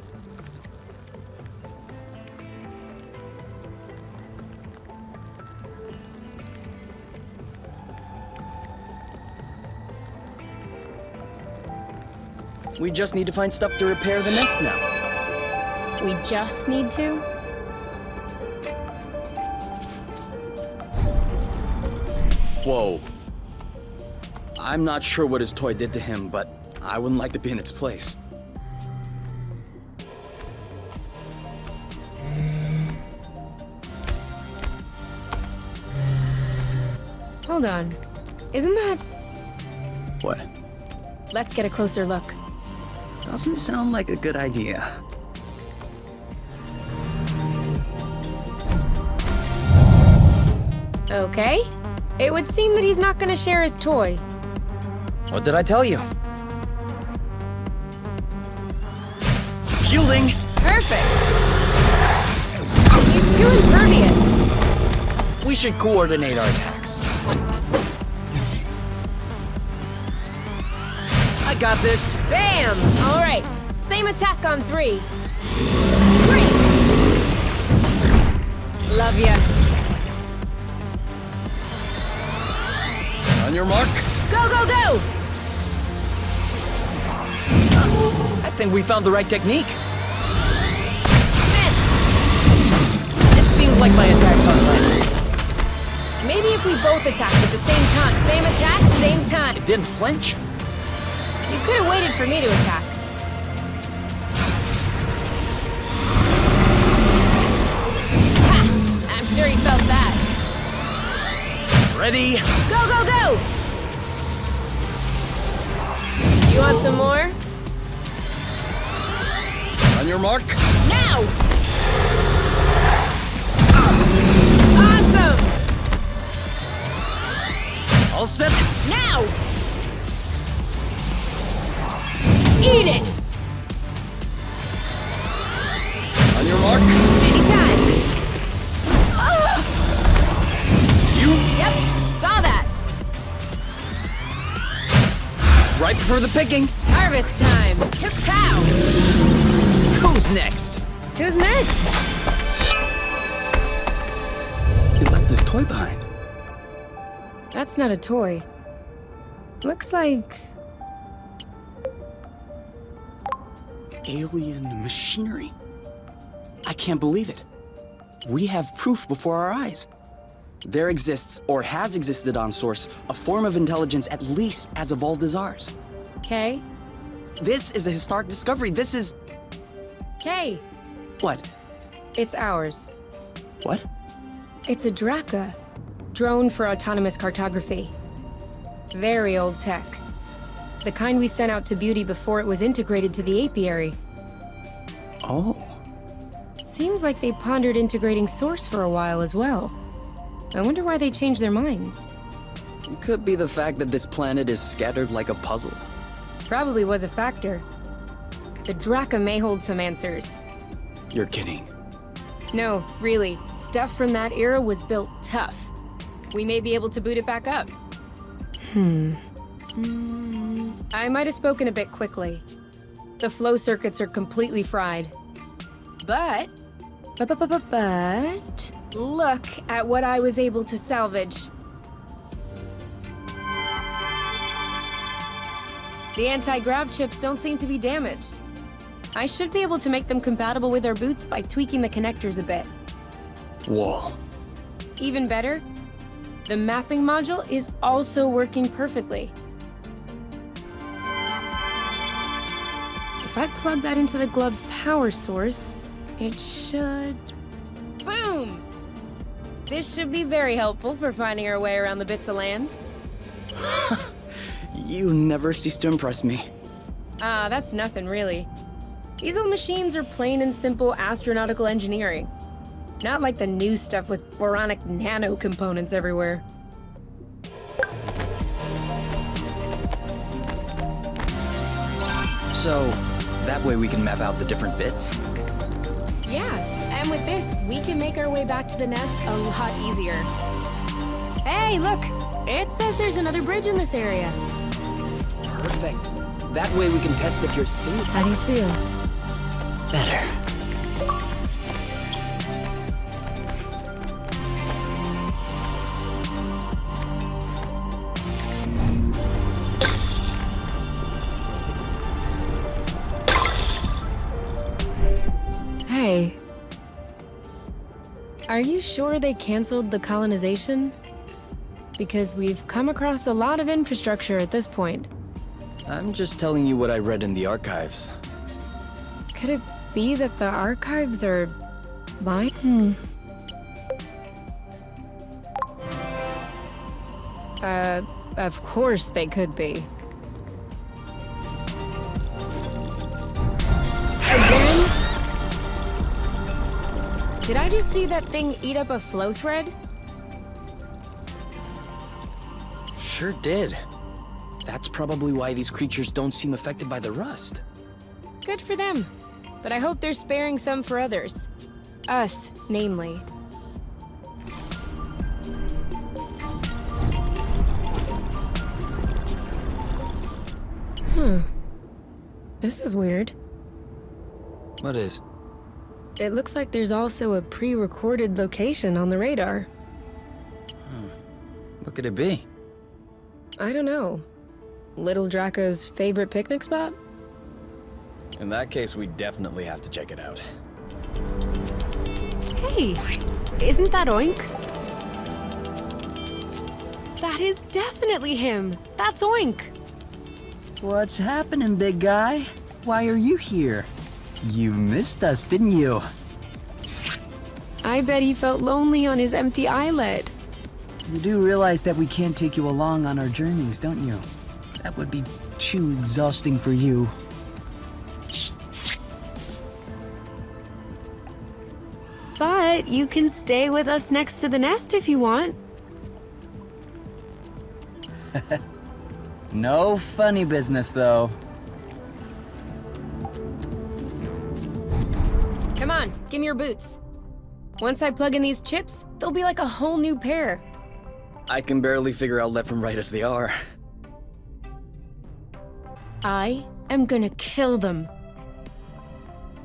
We just need to find stuff to repair the nest now. We just need to? Whoa. I'm not sure what his toy did to him, but I wouldn't like to be in its place. Hold on. Isn't that... What? Let's get a closer look. Doesn't sound like a good idea. Okay. It would seem that he's not gonna share his toy. What did I tell you? Shielding! Perfect! He's too impervious. We should coordinate our attacks. I got this. Bam! All right. Same attack on 3. 3! Love ya. On your mark. Go, go, go! I think we found the right technique. Missed! It seems like my attacks aren't landing. Maybe if we both attacked at the same time. Same attack, same time. It didn't flinch. You could have waited for me to attack. Ha! I'm sure he felt that. Ready? Go, go, go! You want some more? On your mark. Now! Awesome! All set. Now! Eat it! On your mark. Anytime. You. Yep, saw that. It's ripe for the picking. Harvest time. Kapow! Who's next? Who's next? He left his toy behind. That's not a toy. Looks like... Alien machinery. I can't believe it. We have proof before our eyes. There exists, or has existed on Source, a form of intelligence at least as evolved as ours. Kay? This is a historic discovery. This is... Kay! What? It's ours. What? It's a Draca. Drone for autonomous cartography. Very old tech. The kind we sent out to Beauty before it was integrated to the apiary. Oh. Seems like they pondered integrating Source for a while as well. I wonder why they changed their minds. It could be the fact that this planet is scattered like a puzzle. Probably was a factor. The Draca may hold some answers. You're kidding. No, really. Stuff from that era was built tough. We may be able to boot it back up. I might have spoken a bit quickly. The flow circuits are completely fried. But look at what I was able to salvage. The anti-grav chips don't seem to be damaged. I should be able to make them compatible with our boots by tweaking the connectors a bit. Whoa. Even better, the mapping module is also working perfectly. If I plug that into the glove's power source, It should... Boom! This should be very helpful for finding our way around the bits of land. You never cease to impress me. Ah, that's nothing really. These old machines are plain and simple astronautical engineering. Not like the new stuff with boronic nano components everywhere. So, that way we can map out the different bits? Yeah, and with this, we can make our way back to the nest a lot easier. Hey, look! It says there's another bridge in this area. Perfect. That way we can test if you're through. How do you feel? Better. Hey. Are you sure they canceled the colonization? Because we've come across a lot of infrastructure at this point. I'm just telling you what I read in the archives. Could it be that the archives are lying? Of course they could be. Again? Did I just see that thing eat up a flow thread? Sure did. That's probably why these creatures don't seem affected by the rust. Good for them. But I hope they're sparing some for others. Us, namely. This is weird. What is? It looks like there's also a pre-recorded location on the radar. What could it be? I don't know. Little Draco's favorite picnic spot? In that case, we definitely have to check it out. Hey, isn't that Oink? That is definitely him. That's Oink. What's happening, big guy? Why are you here? You missed us, didn't you? I bet he felt lonely on his empty islet. You do realize that we can't take you along on our journeys, don't you? That would be too exhausting for you. But you can stay with us next to the nest if you want. No funny business, though. Come on, give me your boots. Once I plug in these chips, they'll be like a whole new pair. I can barely figure out left from right as they are. I am gonna kill them.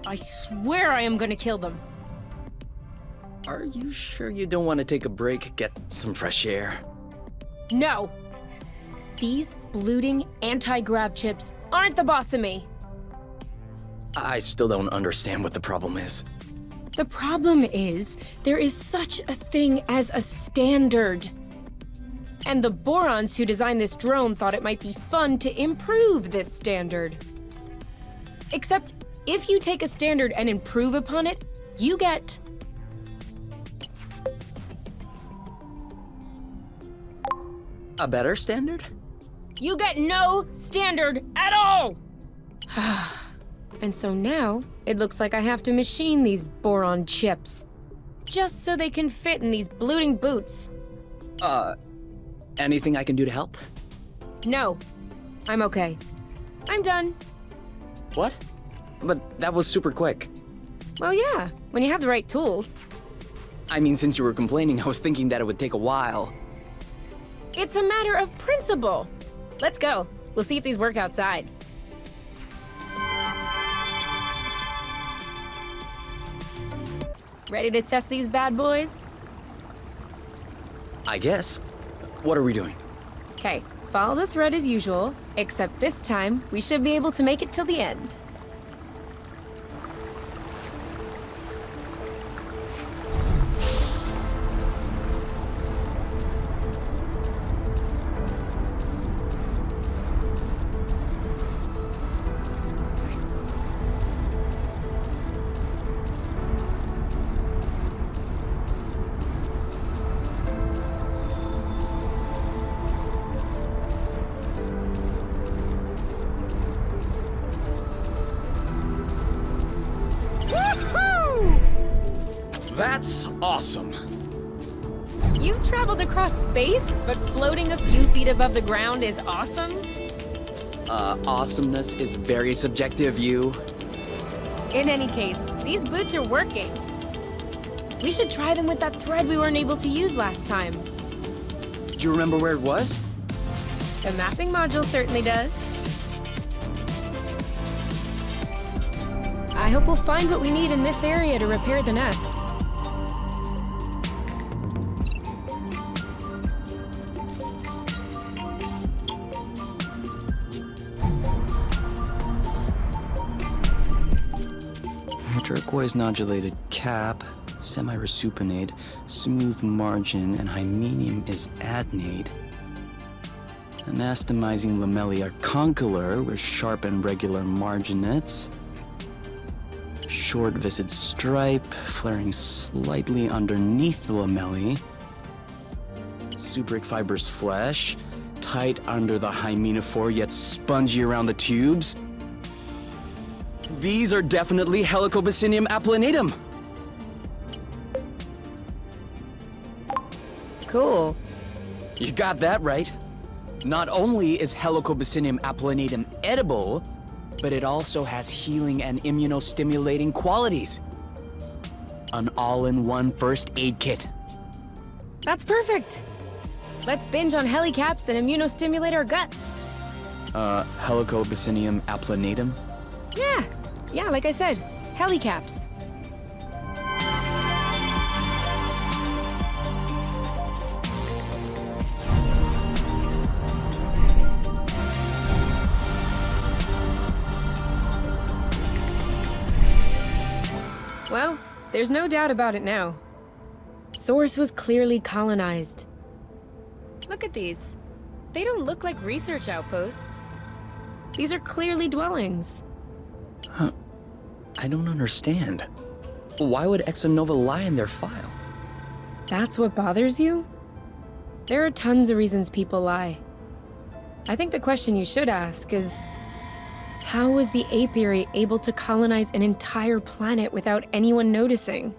I swear I am gonna kill them. Are you sure you don't want to take a break, get some fresh air? No! These looting anti-grav chips aren't the boss of me. I still don't understand what the problem is. The problem is, there is such a thing as a standard. And the Borons who designed this drone thought it might be fun to improve this standard. Except, if you take a standard and improve upon it, you get... A better standard? You get no standard at all! And so now, it looks like I have to machine these boron chips. Just so they can fit in these blooting boots. Anything I can do to help? No, I'm okay. I'm done. What? But that was super quick. Well, yeah, when you have the right tools. I mean, since you were complaining, I was thinking that it would take a while. It's a matter of principle. Let's go. We'll see if these work outside. Ready to test these bad boys? I guess. What are we doing? Okay, follow the thread as usual, except this time, we should be able to make it till the end. That's awesome. You've traveled across space, but floating a few feet above the ground is awesome? Awesomeness is very subjective, you. In any case, these boots are working. We should try them with that thread we weren't able to use last time. Do you remember where it was? The mapping module certainly does. I hope we'll find what we need in this area to repair the nest. Turquoise nodulated cap, semi-resupinate, smooth margin, and hymenum is adnate. Anastomizing lamellae are condylar with sharp and regular marginettes. Short viscid stripe, flaring slightly underneath the lamellae. Subric fibrous flesh, tight under the hymenophore yet spongy around the tubes. These are definitely Helicobacinium applanatum. Cool. You got that right. Not only is Helicobacinium applanatum edible, but it also has healing and immunostimulating qualities. An all-in-one first aid kit. That's perfect. Let's binge on helicaps and immunostimulate our guts. Helicobacinium applanatum? Yeah, like I said, helicaps. Well, there's no doubt about it now. Source was clearly colonized. Look at these. They don't look like research outposts. These are clearly dwellings. I don't understand. Why would Exonova lie in their file? That's what bothers you? There are tons of reasons people lie. I think the question you should ask is, how was the apiary able to colonize an entire planet without anyone noticing?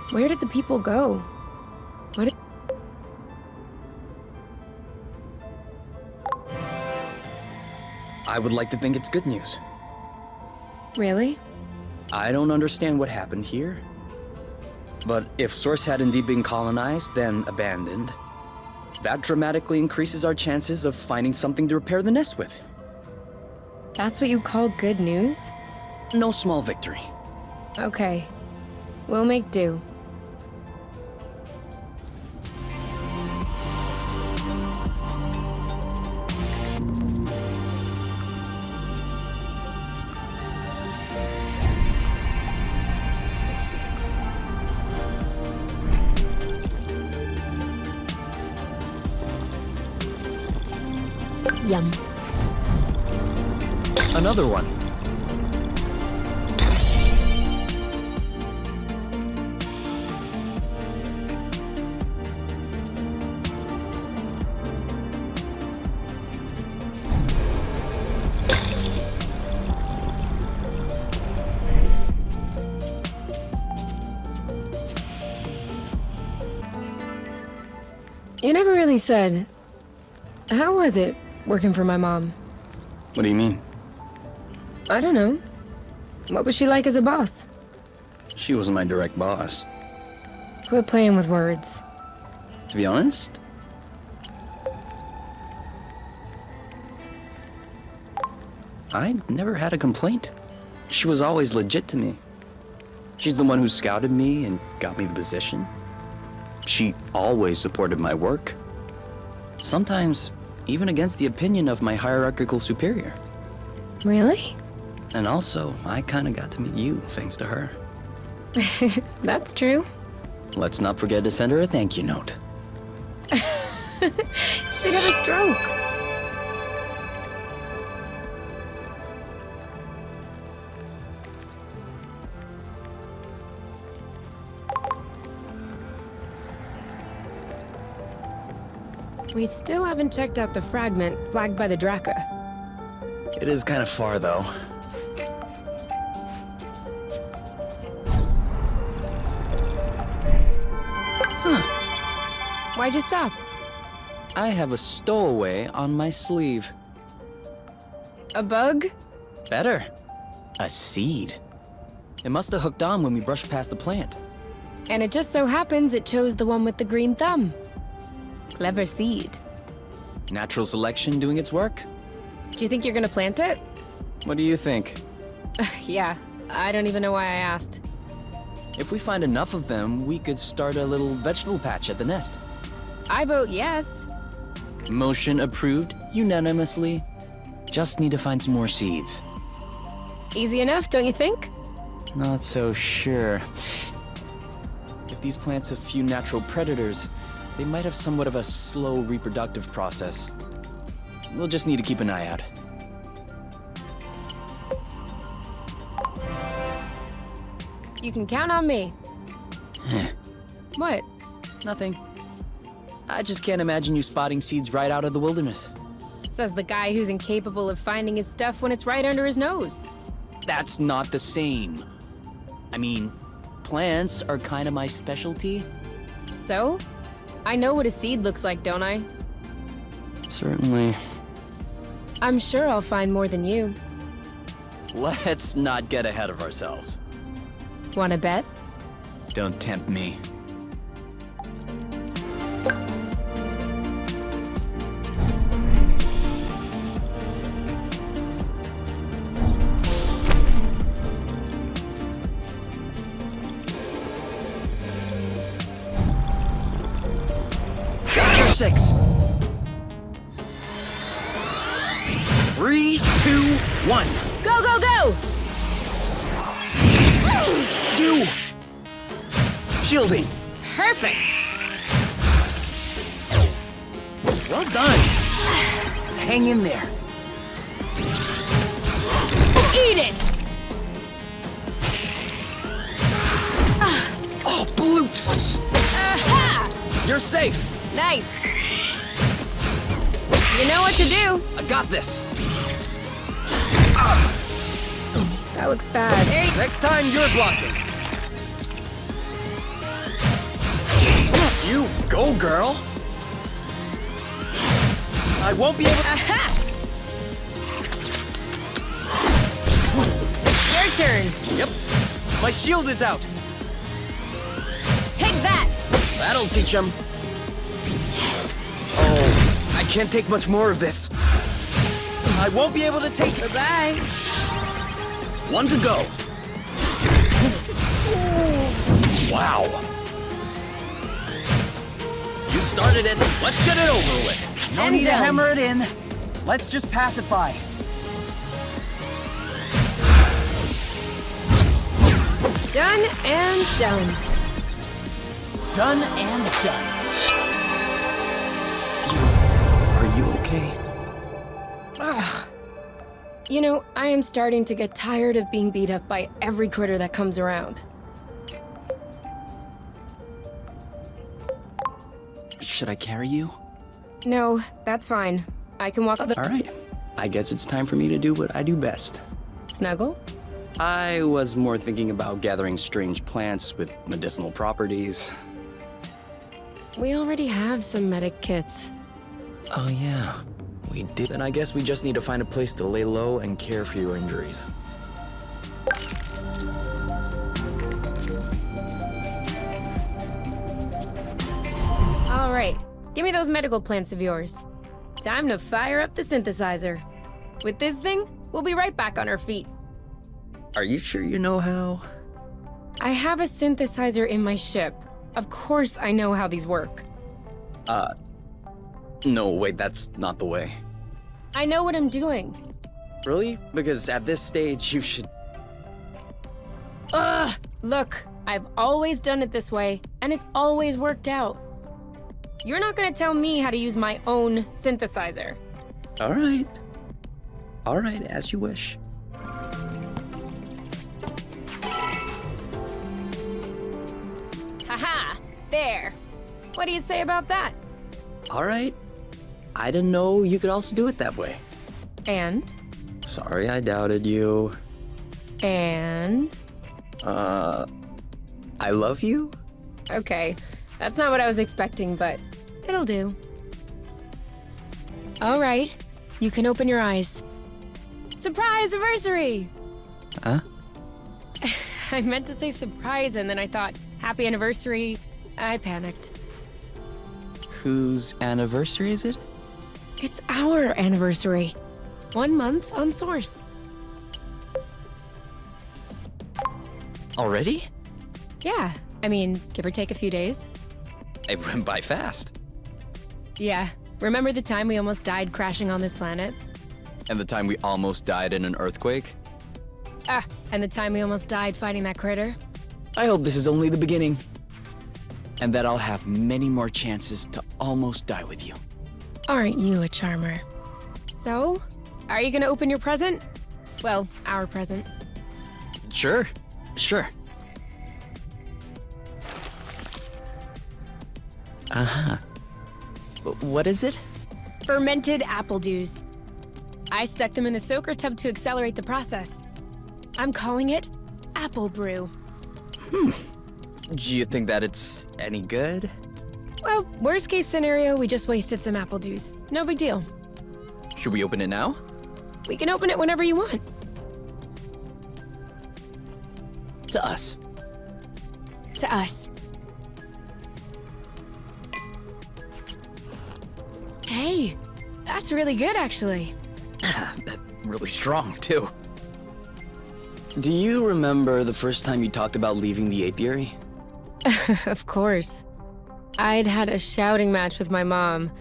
Where did the people go? I would like to think it's good news. Really? I don't understand what happened here. But if Source had indeed been colonized, then abandoned, that dramatically increases our chances of finding something to repair the nest with. That's what you call good news? No small victory. Okay. We'll make do. Yum. Another one. You never really said, how was it working for my mom? What do you mean? I don't know. What was she like as a boss? She wasn't my direct boss. Quit playing with words. To be honest, I never had a complaint. She was always legit to me. She's the one who scouted me and got me the position. She always supported my work. Sometimes even against the opinion of my hierarchical superior. Really? And also, I kinda got to meet you thanks to her. That's true. Let's not forget to send her a thank you note. She'd have a stroke. We still haven't checked out the fragment flagged by the Draka. It is kind of far, though. Why'd you stop? I have a stowaway on my sleeve. A bug? Better. A seed. It must have hooked on when we brushed past the plant. And it just so happens it chose the one with the green thumb. Clever seed. Natural selection doing its work? Do you think you're gonna plant it? What do you think? Yeah, I don't even know why I asked. If we find enough of them, we could start a little vegetable patch at the nest. I vote yes. Motion approved unanimously. Just need to find some more seeds. Easy enough, don't you think? Not so sure. If these plants have few natural predators, they might have somewhat of a slow reproductive process. We'll just need to keep an eye out. You can count on me. What? Nothing. I just can't imagine you spotting seeds right out of the wilderness. Says the guy who's incapable of finding his stuff when it's right under his nose. That's not the same. I mean, plants are kind of my specialty. So? I know what a seed looks like, don't I? Certainly. I'm sure I'll find more than you. Let's not get ahead of ourselves. Wanna bet? Don't tempt me. Chapter 6. 3, 2, 1. Go, go, go! You! Shielding! Perfect! Well done! Hang in there. Eat it! Oh, Bloot! Aha! You're safe! Nice! You know what to do. I got this! That looks bad. Next time, you're blocking. You go, girl! I won't be able to... Aha! Your turn. Yep. My shield is out. Take that. That'll teach him. Oh, I can't take much more of this. I won't be able to take... Bye-bye. One to go. Wow. You started it. Let's get it over with. No And need to done. hammer it in. Let's just pacify. Done and done. Done and done. Are you okay? Ugh. You know, I am starting to get tired of being beat up by every critter that comes around. Should I carry you? No, that's fine. I can walk the... All right. I guess it's time for me to do what I do best. Snuggle? I was more thinking about gathering strange plants with medicinal properties. We already have some medic kits. Oh, yeah. We did. Then I guess we just need to find a place to lay low and care for your injuries. All right, give me those medical plants of yours. Time to fire up the synthesizer. With this thing, we'll be right back on our feet. Are you sure you know how? I have a synthesizer in my ship. Of course I know how these work. No, wait, that's not the way. I know what I'm doing. Really? Because at this stage, you should... Ugh! Look, I've always done it this way, and it's always worked out. You're not gonna tell me how to use my own synthesizer. All right. All right, as you wish. Haha! There! What do you say about that? All right. I didn't know you could also do it that way. And? Sorry, I doubted you. And? I love you? Okay, that's not what I was expecting, but It'll do. All right, you can open your eyes. Surprise anniversary! Huh? I meant to say surprise, and then I thought, happy anniversary. I panicked. Whose anniversary is it? It's our anniversary. 1 month on Source. Already? Yeah, I mean, give or take a few days. It went by fast. Yeah, remember the time we almost died crashing on this planet? And the time we almost died in an earthquake? Ah, and the time we almost died fighting that critter? I hope this is only the beginning. And that I'll have many more chances to almost die with you. Aren't you a charmer? So, are you gonna open your present? Well, our present. Sure. Uh-huh. What is it? Fermented apple juice. I stuck them in the soaker tub to accelerate the process. I'm calling it apple brew. Do you think that it's any good? Well, worst case scenario, we just wasted some apple juice. No big deal. Should we open it now? We can open it whenever you want. To us. To us. Hey, that's really good, actually. That's really strong, too. Do you remember the first time you talked about leaving the apiary? Of course. I'd had a shouting match with my mom.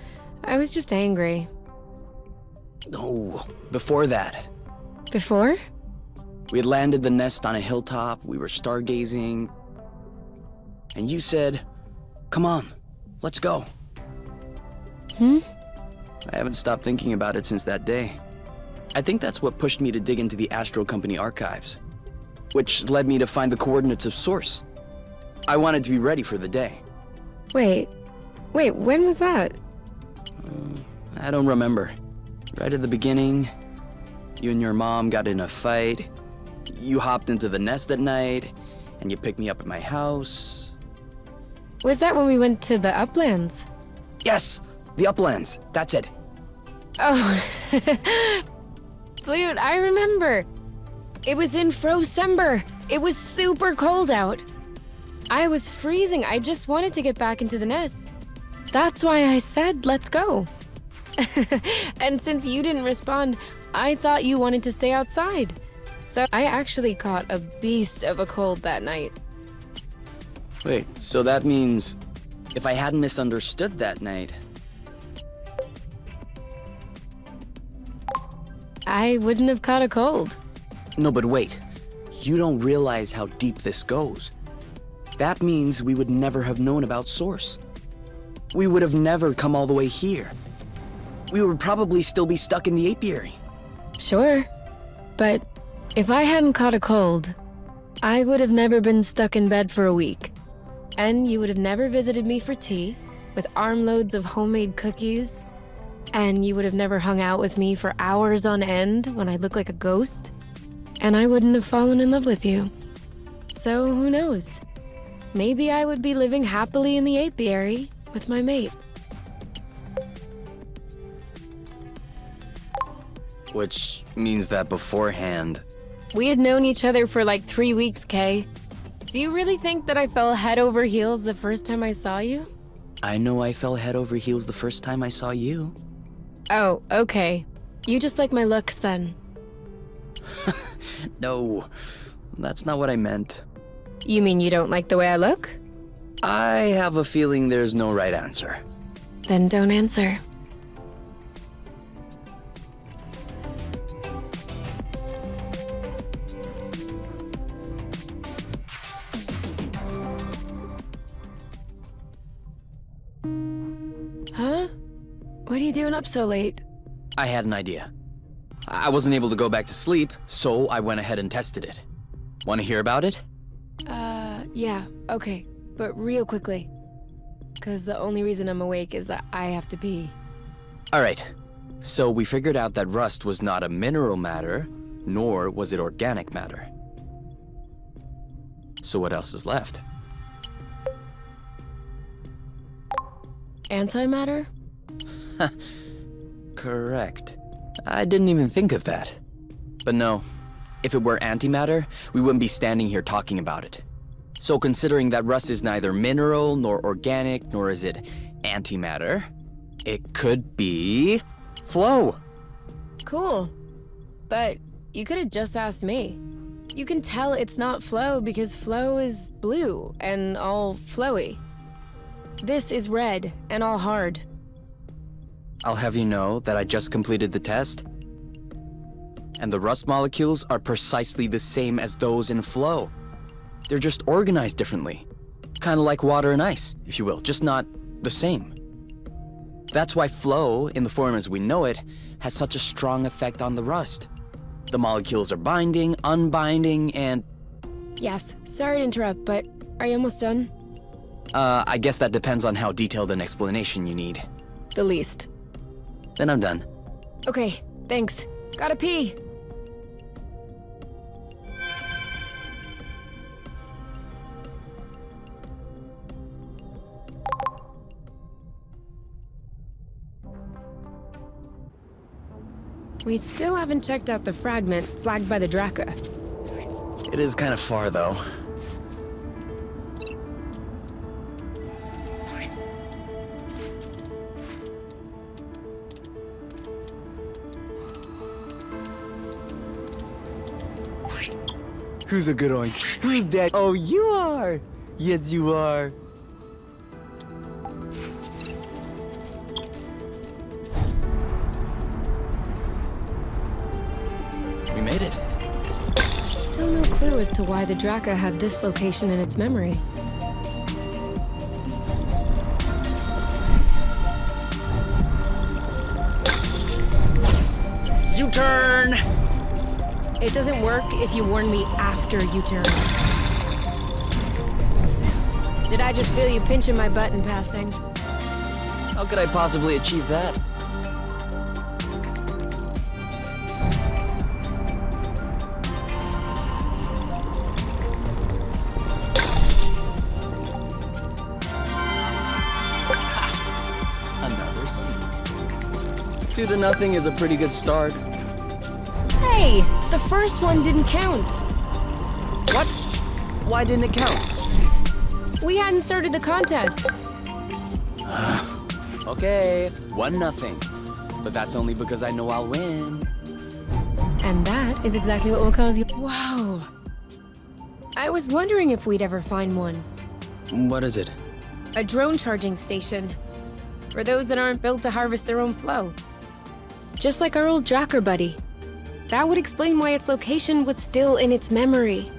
I was just angry. Oh, before that. Before? We had landed the nest on a hilltop, we were stargazing, and you said, "Come on, let's go." I haven't stopped thinking about it since that day. I think that's what pushed me to dig into the Astro Company archives, which led me to find the coordinates of Source. I wanted to be ready for the day. Wait, when was that? I don't remember. Right at the beginning, you and your mom got in a fight. You hopped into the nest at night, and you picked me up at my house. Was that when we went to the uplands? Yes, the uplands, that's it. Oh, dude, I remember. It was in Frocember. It was super cold out. I was freezing. I just wanted to get back into the nest. That's why I said, let's go. And since you didn't respond, I thought you wanted to stay outside. So I actually caught a beast of a cold that night. Wait, so that means if I hadn't misunderstood that night, I wouldn't have caught a cold. No, but wait. You don't realize how deep this goes. That means we would never have known about Source. We would have never come all the way here. We would probably still be stuck in the apiary. Sure, but if I hadn't caught a cold, I would have never been stuck in bed for a week. And you would have never visited me for tea with armloads of homemade cookies. And you would have never hung out with me for hours on end when I look like a ghost. And I wouldn't have fallen in love with you. So who knows? Maybe I would be living happily in the apiary with my mate. Which means that beforehand, We had known each other for like 3 weeks, Kay. Do you really think that I fell head over heels the first time I saw you? I know I fell head over heels the first time I saw you. Oh, okay. You just like my looks then. No, that's not what I meant. You mean you don't like the way I look? I have a feeling there's no right answer. Then don't answer. Huh? What are you doing up so late? I had an idea. I wasn't able to go back to sleep, so I went ahead and tested it. Want to hear about it? Yeah, okay. But real quickly. 'Cause the only reason I'm awake is that I have to pee. Alright, so we figured out that rust was not a mineral matter, nor was it organic matter. So what else is left? Antimatter? Correct. I didn't even think of that. But no, if it were antimatter, we wouldn't be standing here talking about it. So considering that rust is neither mineral, nor organic, nor is it antimatter, it could be flow. Cool. But you could have just asked me. You can tell it's not flow because flow is blue and all flowy. This is red and all hard. I'll have you know that I just completed the test, and the rust molecules are precisely the same as those in flow. They're just organized differently. Kind of like water and ice, if you will, just not the same. That's why flow, in the form as we know it, has such a strong effect on the rust. The molecules are binding, unbinding, and... Yes, sorry to interrupt, but are you almost done? I guess that depends on how detailed an explanation you need. The least. Then I'm done. Okay, thanks. Gotta pee. We still haven't checked out the fragment flagged by the Draka. It is kind of far, though. Who's a good oink? Who's that? Oh, you are! Yes, you are. We made it. Still no clue as to why the Draka had this location in its memory. U-turn! It doesn't work if you warn me after you turn. Did I just feel you pinching my butt in passing? How could I possibly achieve that? Another seed. 2-0 is a pretty good start. Hey, the first one didn't count. What? Why didn't it count? We hadn't started the contest. Okay, 1-0. But that's only because I know I'll win. And that is exactly what will cause you. Wow. I was wondering if we'd ever find one. What is it? A drone charging station. For those that aren't built to harvest their own flow. Just like our old Dracker buddy. That would explain why its location was still in its memory.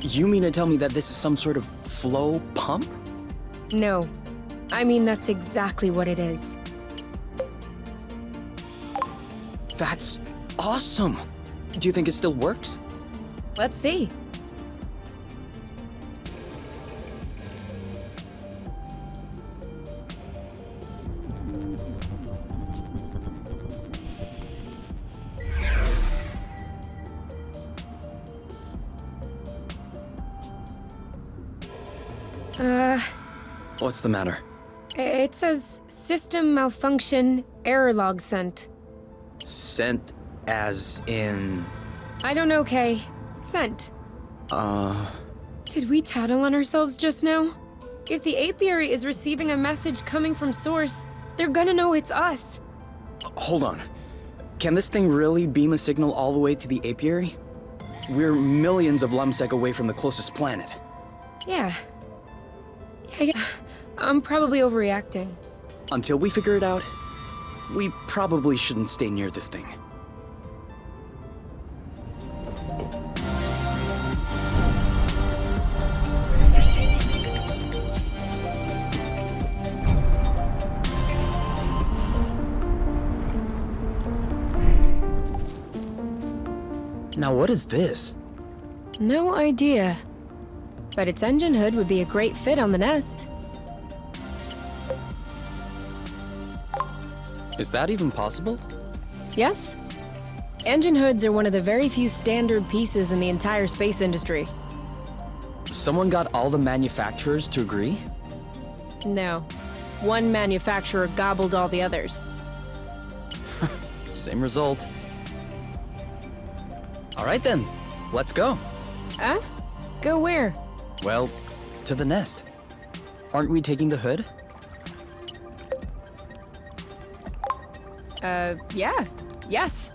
You mean to tell me that this is some sort of flow pump? No. I mean, that's exactly what it is. That's awesome! Do you think it still works? Let's see. What's the matter? It says system malfunction, error log sent. Sent as in... I don't know, Kay. Sent. Did we tattle on ourselves just now? If the apiary is receiving a message coming from source, they're gonna know it's us. Hold on. Can this thing really beam a signal all the way to the apiary? We're millions of lumsec away from the closest planet. Yeah. I'm probably overreacting. Until we figure it out, we probably shouldn't stay near this thing. Now what is this? No idea. But its engine hood would be a great fit on the nest. Is that even possible? Yes? Engine hoods are one of the very few standard pieces in the entire space industry. Someone got all the manufacturers to agree? No. one manufacturer gobbled all the others. Same result. All right then, let's go. Go where? Well, to the nest. Aren't we taking the hood? Yeah. Yes.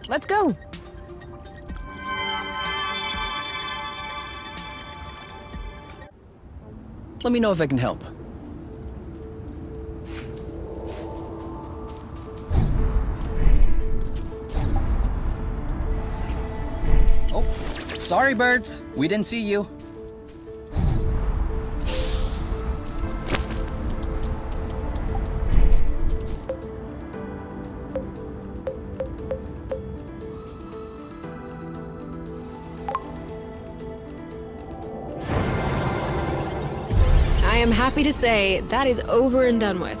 Let's go. Let me know if I can help. Oh, sorry, birds. We didn't see you. I am happy to say that is over and done with.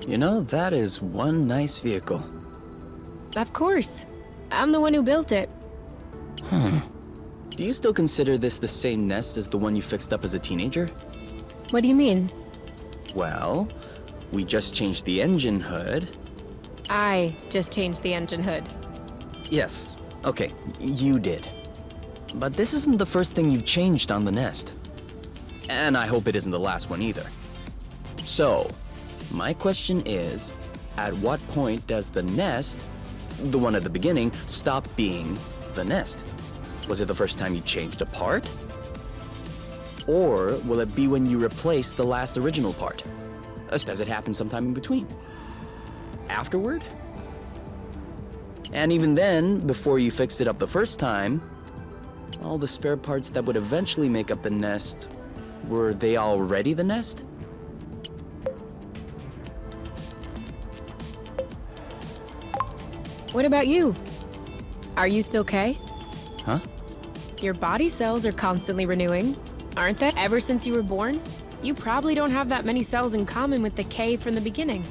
You know, that is one nice vehicle. Of course. I'm the one who built it. Do you still consider this the same nest as the one you fixed up as a teenager? What do you mean? Well, we just changed the engine hood. I just changed the engine hood. Yes, okay, you did. But this isn't the first thing you've changed on the nest. And I hope it isn't the last one either. So, my question is, at what point does the nest, the one at the beginning, stop being the nest? Was it the first time you changed a part? Or will it be when you replace the last original part? Does it happen sometime in between? Afterward? And even then, before you fixed it up the first time, all the spare parts that would eventually make up the nest, were they already the nest? What about you? Are you still K? Huh? Your body cells are constantly renewing, aren't they? Ever since you were born, you probably don't have that many cells in common with the K from the beginning.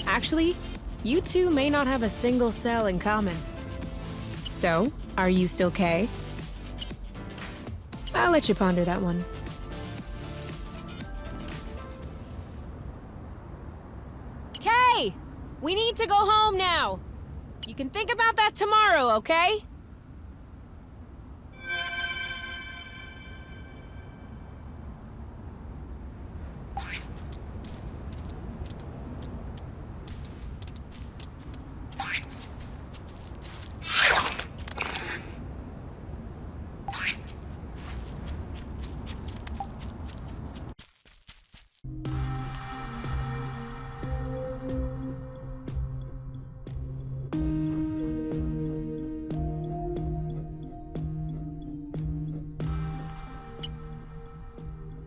Actually, you two may not have a single cell in common. So, are you still K? I'll let you ponder that one. K! We need to go home now! You can think about that tomorrow, okay?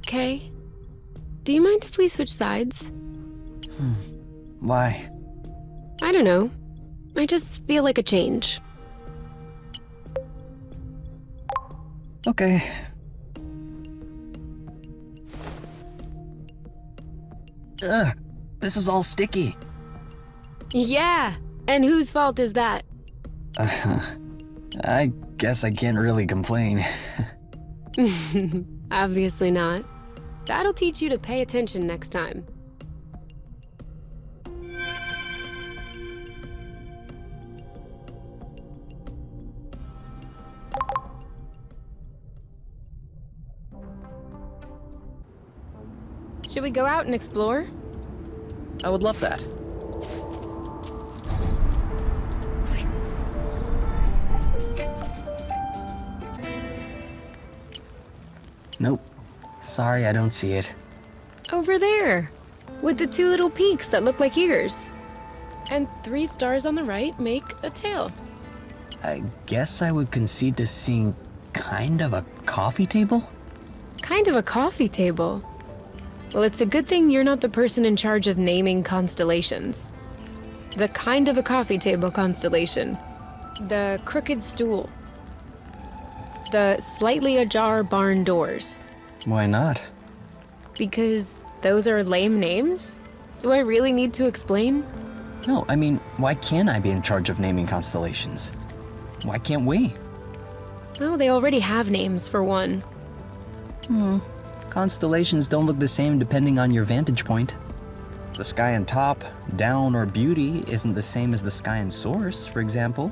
Okay. Do you mind if we switch sides? Why? I don't know. I just feel like a change. Okay. Ugh, this is all sticky. Yeah, and whose fault is that? I guess I can't really complain. Obviously not. That'll teach you to pay attention next time. Should we go out and explore? I would love that. Nope. Sorry, I don't see it. Over there, with the two little peaks that look like ears. And 3 stars on the right make a tail. I guess I would concede to seeing kind of a coffee table? Kind of a coffee table. Well, it's a good thing you're not the person in charge of naming constellations. The kind of a coffee table constellation. The crooked stool. The slightly ajar barn doors. Why not? Because those are lame names? Do I really need to explain? No, I mean, why can't I be in charge of naming constellations? Why can't we? Well, they already have names for one. Constellations don't look the same depending on your vantage point. The sky on top, down, or beauty isn't the same as the sky in source, for example.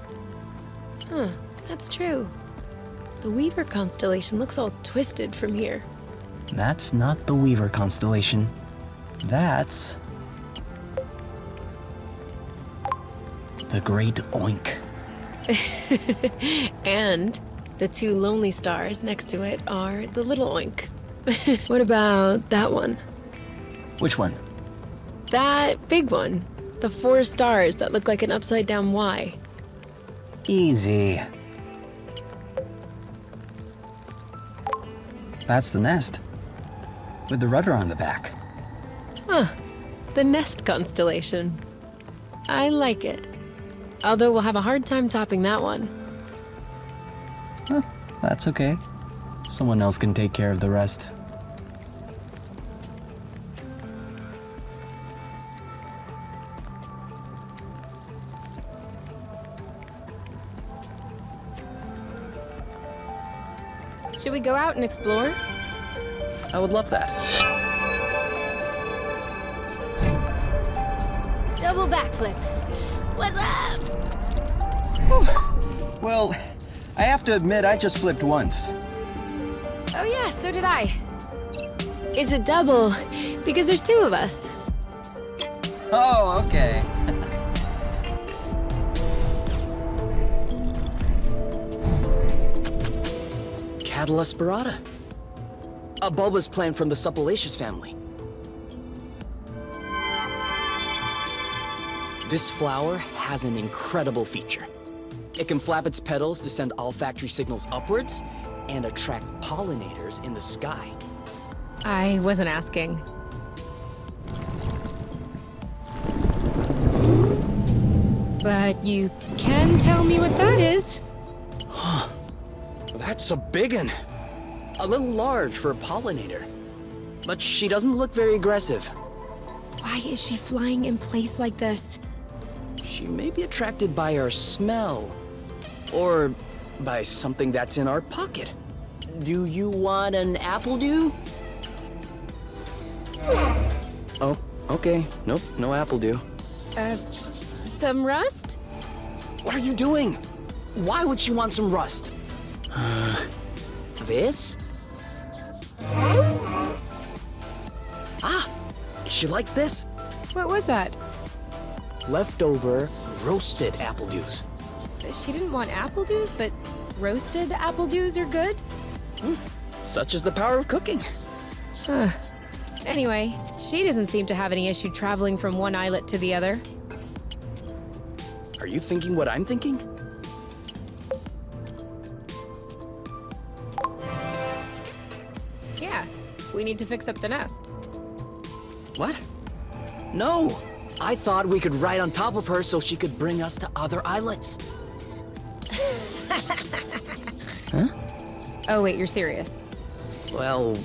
Huh, that's true. The Weaver constellation looks all twisted from here. That's not the Weaver constellation. That's the Great Oink. And the two lonely stars next to it are the Little Oink. What about that one? Which one? That big one. The 4 stars that look like an upside-down Y. Easy. That's the nest, with the rudder on the back. Huh. The Nest constellation. I like it. Although we'll have a hard time topping that one. Huh, that's okay. Someone else can take care of the rest. Should we go out and explore? I would love that. Double backflip. What's up? Well, I have to admit I just flipped once. Oh yeah, so did I. It's a double because there's 2 of us. Oh, okay. Catala spirata. A bulbous plant from the suppilaceous family. This flower has an incredible feature. It can flap its petals to send olfactory signals upwards and attract pollinators in the sky. I wasn't asking. But you can tell me what that is. That's a biggin'. A little large for a pollinator. But she doesn't look very aggressive. Why is she flying in place like this? She may be attracted by our smell. Or by something that's in our pocket. Do you want an apple dew? Oh, okay. Nope, no apple dew. Some rust? What are you doing? Why would she want some rust? This? Ah, she likes this. What was that? Leftover roasted apple dews. She didn't want apple dews, but roasted apple dews are good? Such is the power of cooking. Huh. Anyway, she doesn't seem to have any issue traveling from one islet to the other. Are you thinking what I'm thinking? Yeah, we need to fix up the nest. What? No! I thought we could ride on top of her so she could bring us to other islets. Huh? Oh wait, you're serious. Well,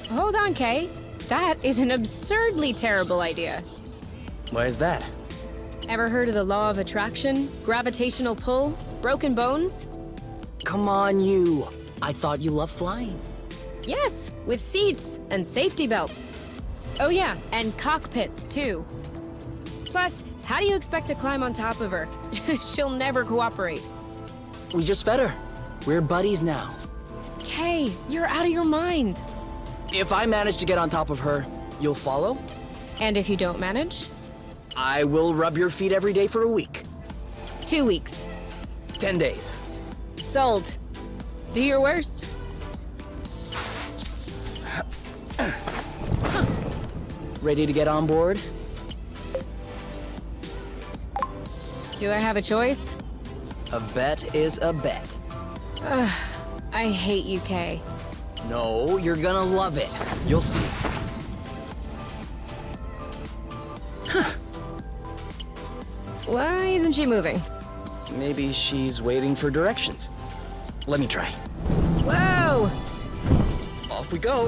Hold on, Kay. That is an absurdly terrible idea. why is that? Ever heard of the law of attraction? Gravitational pull? Broken bones? Come on, you. I thought you loved flying. Yes, with seats and safety belts. Oh yeah, and cockpits too. Plus, how do you expect to climb on top of her? She'll never cooperate. We just fed her. We're buddies now. Kay, you're out of your mind. If I manage to get on top of her, you'll follow? And if you don't manage? I will rub your feet every day for a week. 2 weeks. 10 days. Sold. Do your worst. Ready to get on board? Do I have a choice? A bet is a bet. I hate you, Kay. No, you're gonna love it. You'll see. Why isn't she moving? Maybe she's waiting for directions. Let me try. Whoa! Off we go.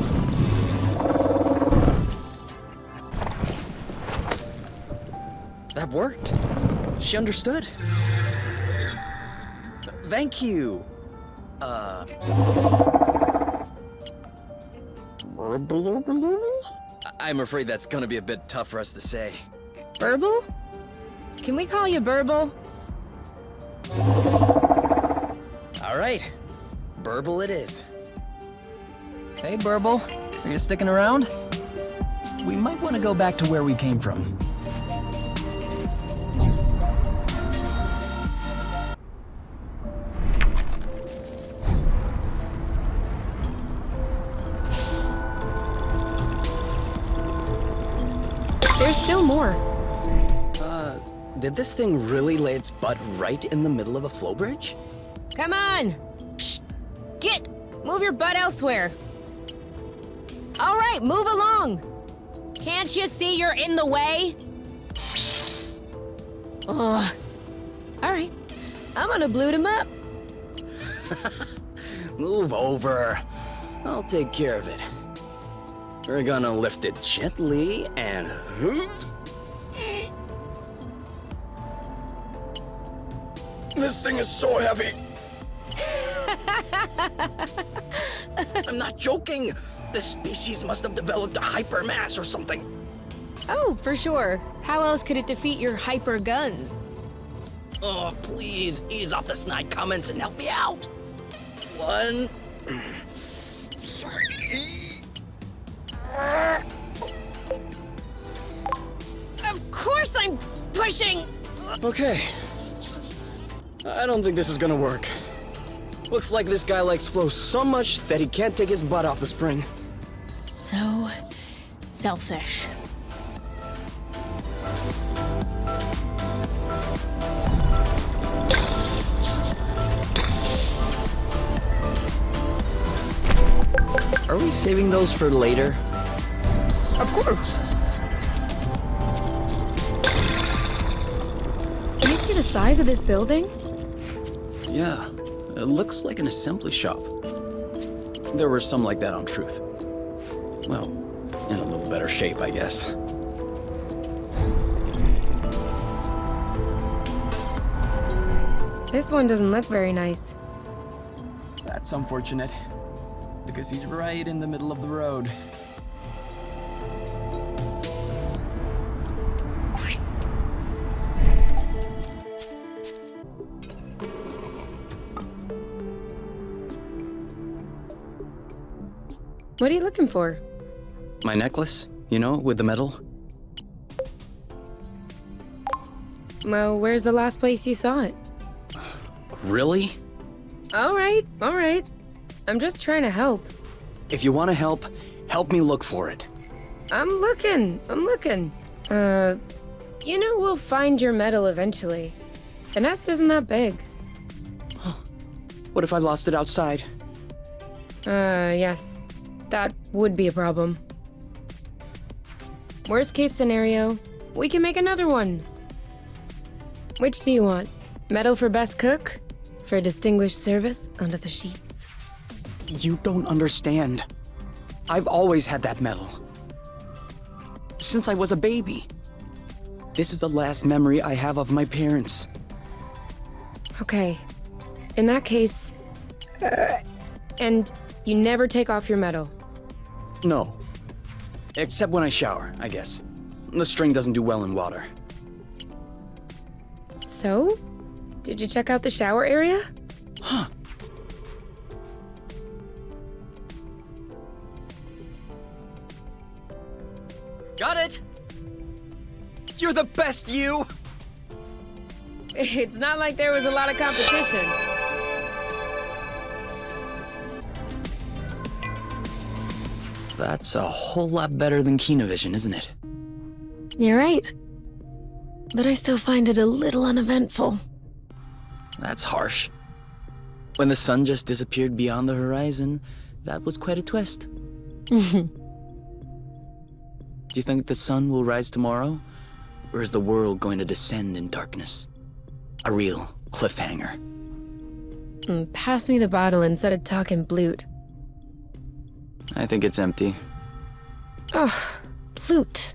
That worked. She understood. Thank you. I'm afraid that's gonna be a bit tough for us to say. Burble? Can we call you Burble? All right, Burble it is. Hey, Burble. Are you sticking around? We might want to go back to where we came from. There's still more. Did this thing really lay its butt right in the middle of a flow bridge? Come on! Psst! Get! Move your butt elsewhere. All right, move along. Can't you see you're in the way? Ugh. All right, I'm gonna blute him up. Move over. I'll take care of it. We're gonna lift it gently and... This thing is so heavy. I'm not joking. This species must have developed a hypermass or something. Oh, for sure. How else could it defeat your hyper guns? Oh, please ease off the snide comments and help me out. 1, 3. Of course I'm pushing! Okay. I don't think this is gonna work. Looks like this guy likes flow so much that he can't take his butt off the spring. So selfish. Are we saving those for later? Of course. Can you see the size of this building? Yeah, it looks like an assembly shop. There were some like that on Truth. Well, in a little better shape, I guess. This one doesn't look very nice. That's unfortunate, because he's right in the middle of the road. What are you looking for? My necklace, you know, with the medal. Well, where's the last place you saw it? Really? All right. I'm just trying to help. If you want to help, help me look for it. I'm looking. We'll find your medal eventually. The nest isn't that big. What if I lost it outside? Yes. That would be a problem. Worst case scenario, we can make another one. Which do you want? Medal for best cook? For distinguished service under the sheets? You don't understand. I've always had that medal. Since I was a baby. This is the last memory I have of my parents. Okay. In that case, and you never take off your medal. No. Except when I shower, I guess. The string doesn't do well in water. So? Did you check out the shower area? Huh. Got it! You're the best, you! It's not like there was a lot of competition. That's a whole lot better than Kinovision, isn't it? You're right. But I still find it a little uneventful. That's harsh. When the sun just disappeared beyond the horizon, that was quite a twist. Do you think the sun will rise tomorrow? Or is the world going to descend in darkness? A real cliffhanger. Pass me the bottle instead of talking blute. I think it's empty. Oh, blute.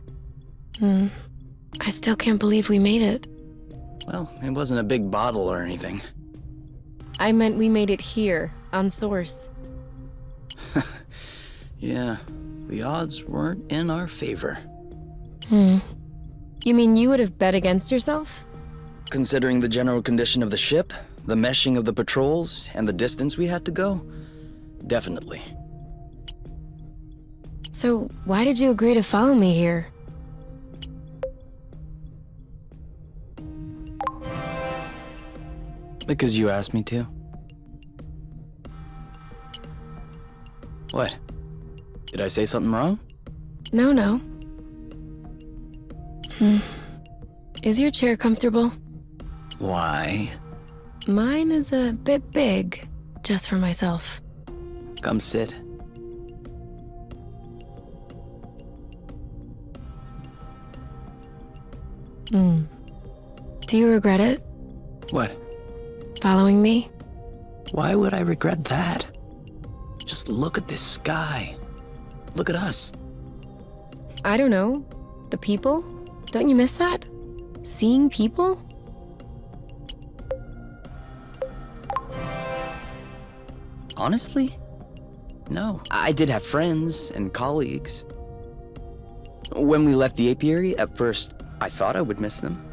I still can't believe we made it. Well, it wasn't a big bottle or anything. I meant we made it here, on source. Yeah, the odds weren't in our favor. You mean you would have bet against yourself? Considering the general condition of the ship, the meshing of the patrols, and the distance we had to go, definitely. So why did you agree to follow me here? Because you asked me to. What? Did I say something wrong? No. Is your chair comfortable? Why? Mine is a bit big, just for myself. Come sit. Do you regret it, What? following me? Why would I regret that? Just look at this sky. Look at us. I don't know. The people? Don't you miss that? Seeing people? Honestly? No. I did have friends and colleagues. When we left the apiary, at first, I thought I would miss them.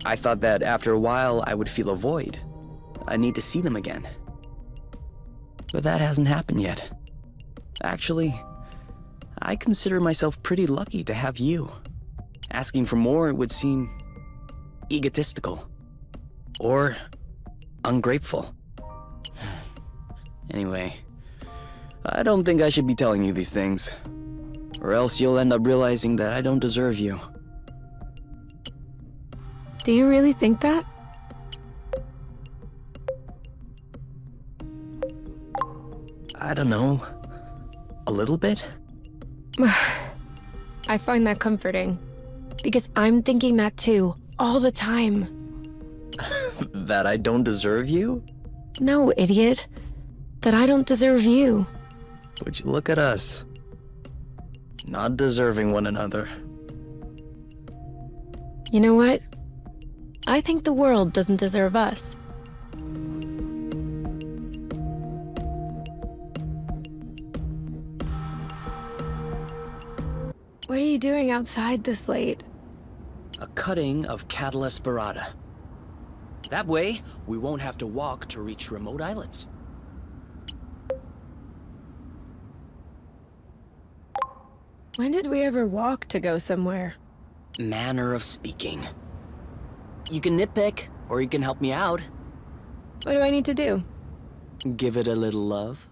I thought that after a while, I would feel a void. I need to see them again. But that hasn't happened yet. Actually, I consider myself pretty lucky to have you. Asking for more would seem egotistical. Or ungrateful. Anyway, I don't think I should be telling you these things. Or else you'll end up realizing that I don't deserve you. Do you really think that? I don't know. A little bit? I find that comforting. Because I'm thinking that too, all the time. That I don't deserve you? No, idiot. That I don't deserve you. Would you look at us? Not deserving one another. You know what? I think the world doesn't deserve us. What are you doing outside this late? A cutting of Catala spirata. That way, we won't have to walk to reach remote islets. When did we ever walk to go somewhere? Manner of speaking. You can nitpick, or you can help me out. What do I need to do? Give it a little love.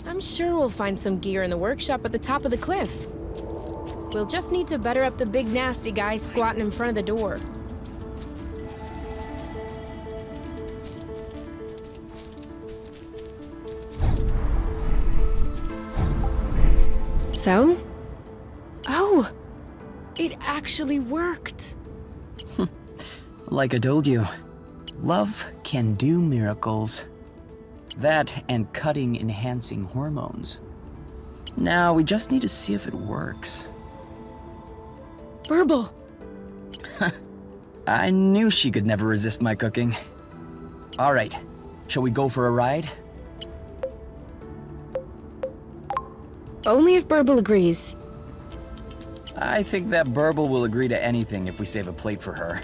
I'm sure we'll find some gear in the workshop at the top of the cliff. We'll just need to better up the big nasty guy squatting in front of the door. So? Oh! It actually worked! Like I told you, love can do miracles. That and cutting enhancing hormones. Now we just need to see if it works. Burble! I knew she could never resist my cooking. All right, shall we go for a ride? Only if Burble agrees. I think that Burble will agree to anything if we save a plate for her.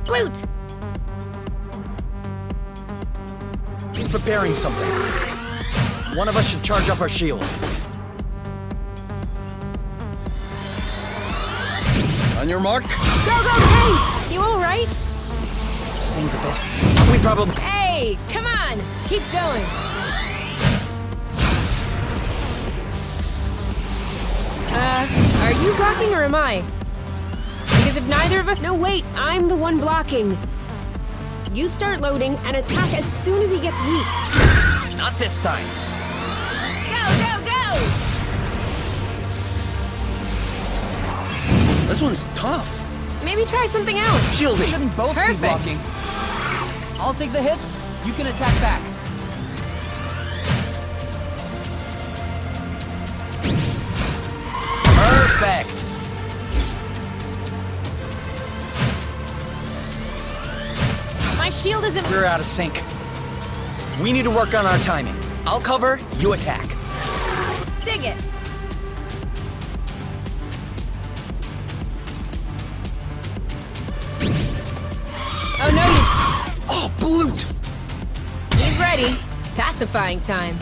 Glute! He's preparing something. One of us should charge up our shield. On your mark. Go, go, hey! You alright? Stings a bit. We probably... Hey, come on! Keep going! Are you blocking or am I? Because if neither of us... No, wait, I'm the one blocking. You start loading and attack as soon as he gets weak. Not this time. Go, go, go! This one's tough. Maybe try something else. Shield me! Shouldn't both be Perfect. blocking. I'll take the hits, you can attack back. Perfect! My shield isn't. We're out of sync. We need to work on our timing. I'll cover, you attack. Dig it. Oh no, you. Oh, Bloot! He's ready. Pacifying time.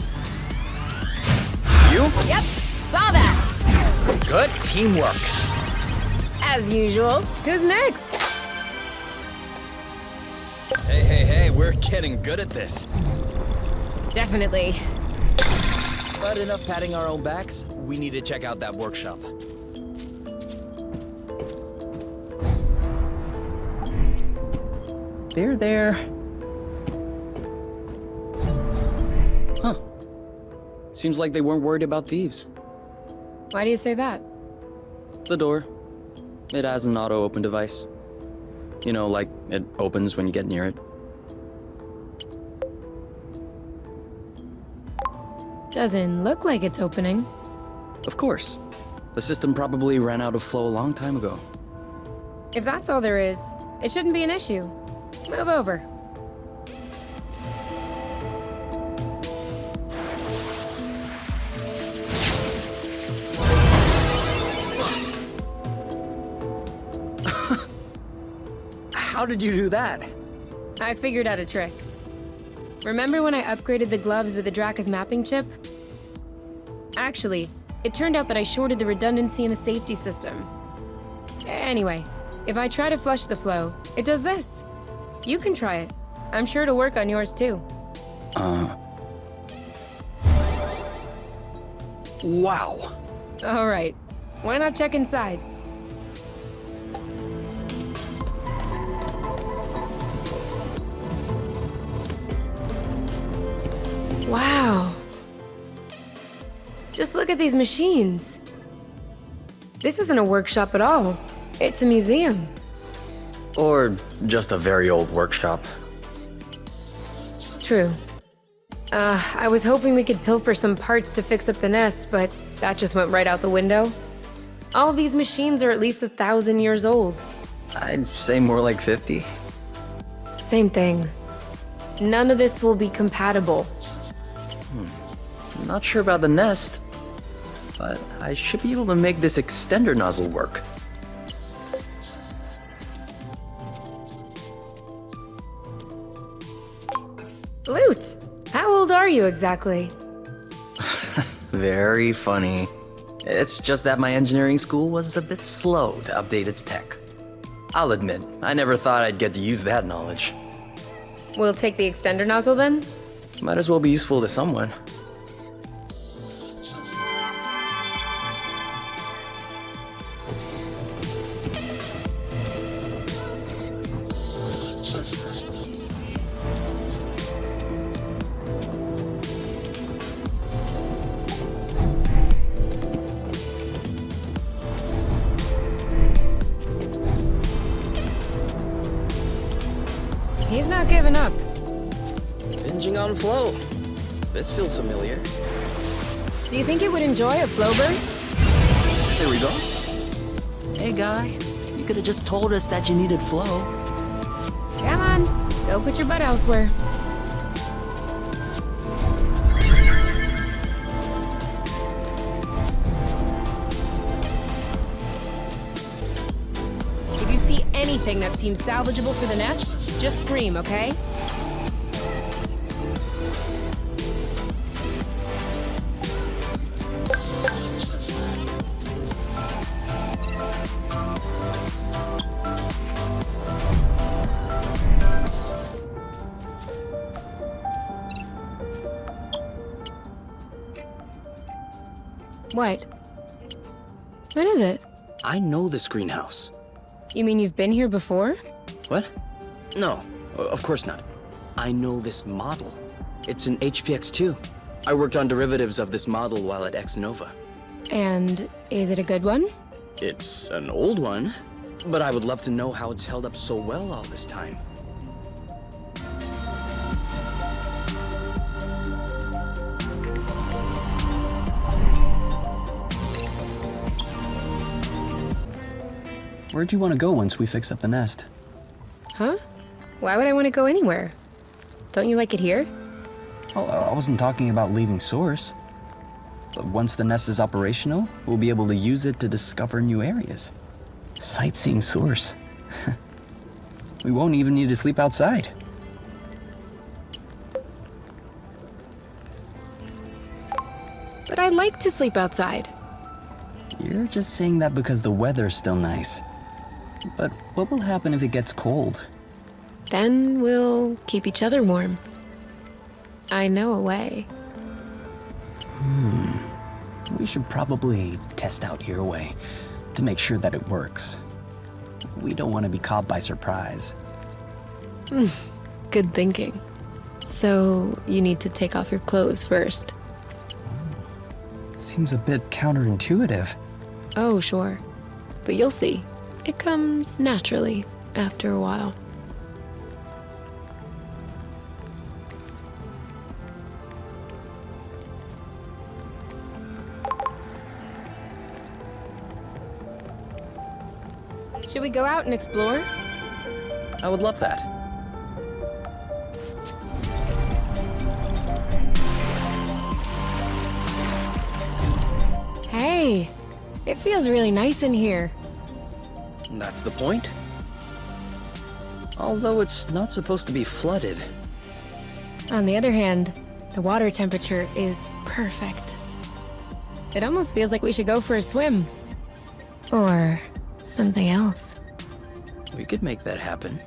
You? Yep, saw that. Good teamwork. As usual. Who's next? Hey, we're getting good at this. Definitely. But enough patting our own backs, we need to check out that workshop. There. Huh. Seems like they weren't worried about thieves. Why do you say that? The door. It has an auto-open device. You know, like it opens when you get near it. Doesn't look like it's opening. Of course. The system probably ran out of flow a long time ago. If that's all there is, it shouldn't be an issue. Move over. How did you do that? I figured out a trick. Remember when I upgraded the gloves with the Draka's mapping chip? Actually, it turned out that I shorted the redundancy in the safety system. Anyway, if I try to flush the flow, it does this. You can try it. I'm sure it'll work on yours too. Wow. All right, why not check inside? Wow. Just look at these machines. This isn't a workshop at all. It's a museum. Or just a very old workshop. True. I was hoping we could pilfer some parts to fix up the nest, but that just went right out the window. All these machines are at least 1,000 years old. I'd say more like 50. Same thing. None of this will be compatible. I'm not sure about the nest, but I should be able to make this extender nozzle work. Loot! How old are you exactly? Very funny. It's just that my engineering school was a bit slow to update its tech. I'll admit, I never thought I'd get to use that knowledge. We'll take the extender nozzle then? Might as well be useful to someone. He's not giving up. Binging on flow. This feels familiar. Do you think it would enjoy a flow burst? Here we go. Hey, guy. You could have just told us that you needed flow. Come on, go put your butt elsewhere. If you see anything that seems salvageable for the nest, just scream, okay? What? What is it? I know this greenhouse. You mean you've been here before? What? No, of course not. I know this model. It's an HPX2. I worked on derivatives of this model while at X Nova. And is it a good one? It's an old one, But I would love to know how it's held up so well all this time. Where'd you want to go once we fix up the nest? Huh? Why would I want to go anywhere? Don't you like it here? Oh, I wasn't talking about leaving Source. But once the nest is operational, we'll be able to use it to discover new areas. Sightseeing Source. We won't even need to sleep outside. But I like to sleep outside. You're just saying that because the weather's still nice. But what will happen if it gets cold? Then we'll keep each other warm. I know a way. We should probably test out your way to make sure that it works. We don't want to be caught by surprise. Good thinking. So you need to take off your clothes first. Seems a bit counterintuitive. Oh, sure. But you'll see. It comes naturally after a while. Should we go out and explore? I would love that. Hey, it feels really nice in here. That's the point. Although it's not supposed to be flooded. On the other hand, the water temperature is perfect. It almost feels like we should go for a swim. Or something else. We could make that happen.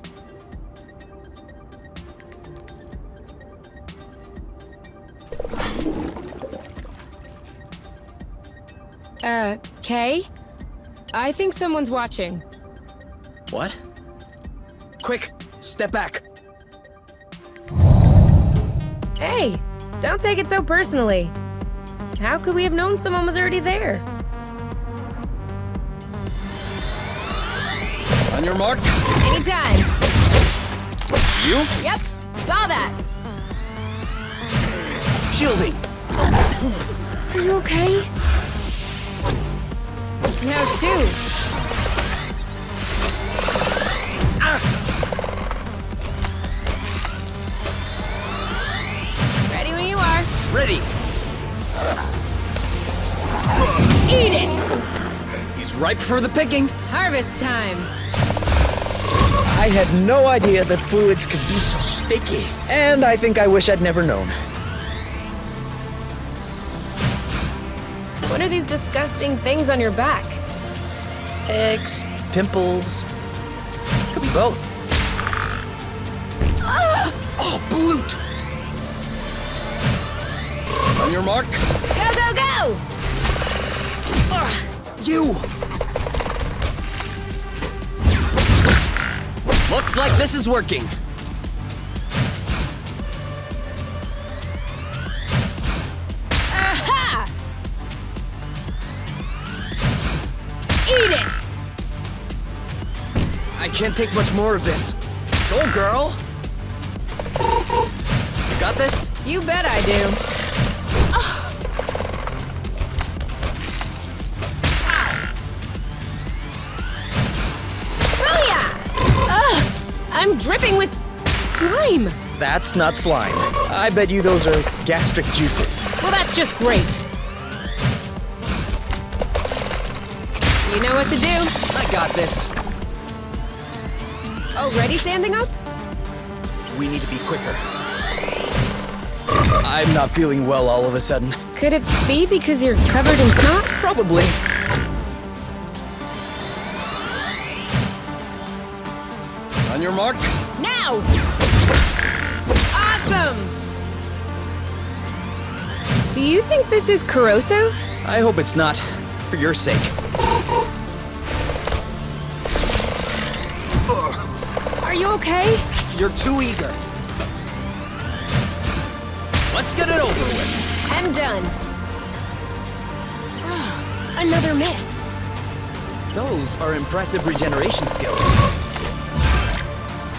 Kay? I think someone's watching. What? Quick, step back. Hey, don't take it so personally. How could we have known someone was already there? On your mark. Anytime. You? Yep, saw that. Shielding. Are you okay? Now shoot. Ready when you are. Ready. Eat it! He's ripe for the picking. Harvest time. I had no idea that fluids could be so sticky. And I think I wish I'd never known. What are these disgusting things on your back? Eggs, pimples. Could be both. Oh, bloot! On your mark. Go, go, go! You! Looks like this is working. Aha! Eat it! I can't take much more of this. Go, girl! You got this? You bet I do. I'm dripping with slime. That's not slime. I bet you those are gastric juices. Well, that's just great. You know what to do. I got this. Already standing up? We need to be quicker. I'm not feeling well all of a sudden. Could it be because you're covered in snot? Probably. On your mark. Now! Awesome! Do you think this is corrosive? I hope it's not, for your sake. Are you okay? You're too eager. Let's get it over with. I'm done. Another miss. Those are impressive regeneration skills.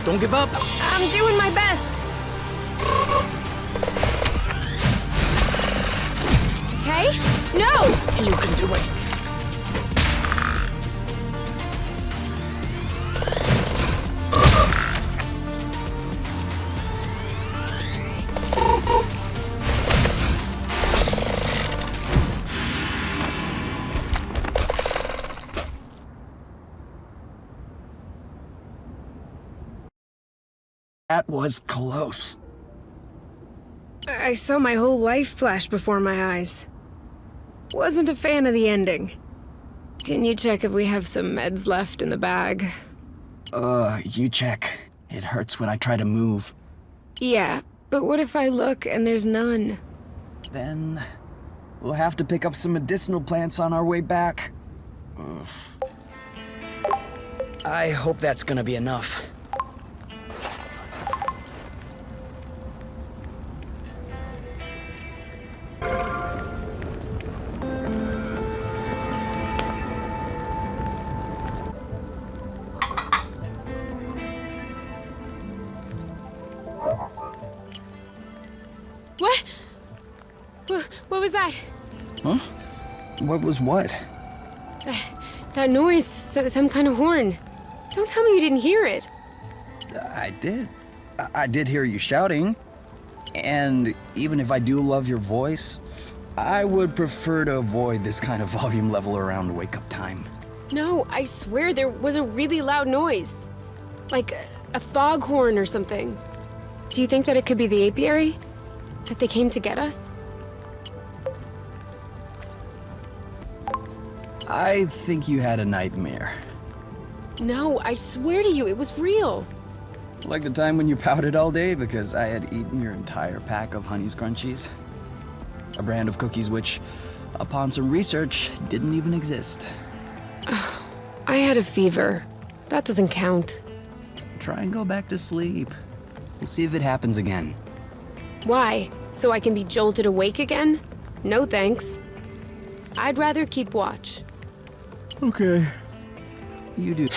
Don't give up. I'm doing my best. Okay? No! You can do it. That was close. I saw my whole life flash before my eyes. Wasn't a fan of the ending. Can you check if we have some meds left in the bag? You check. It hurts when I try to move. Yeah, but what if I look and there's none? Then we'll have to pick up some medicinal plants on our way back. I hope that's gonna be enough. What was that? Huh? What was what? That noise, some kind of horn. Don't tell me you didn't hear it. I did. I did hear you shouting. And even if I do love your voice, I would prefer to avoid this kind of volume level around wake-up time. No, I swear there was a really loud noise. Like a foghorn or something. Do you think that it could be the apiary? That they came to get us? I think you had a nightmare. No, I swear to you, it was real. Like the time when you pouted all day because I had eaten your entire pack of Honey Scrunchies? A brand of cookies which, upon some research, didn't even exist. I had a fever. That doesn't count. Try and go back to sleep. We'll see if it happens again. Why? So I can be jolted awake again? No thanks. I'd rather keep watch. Okay. You do.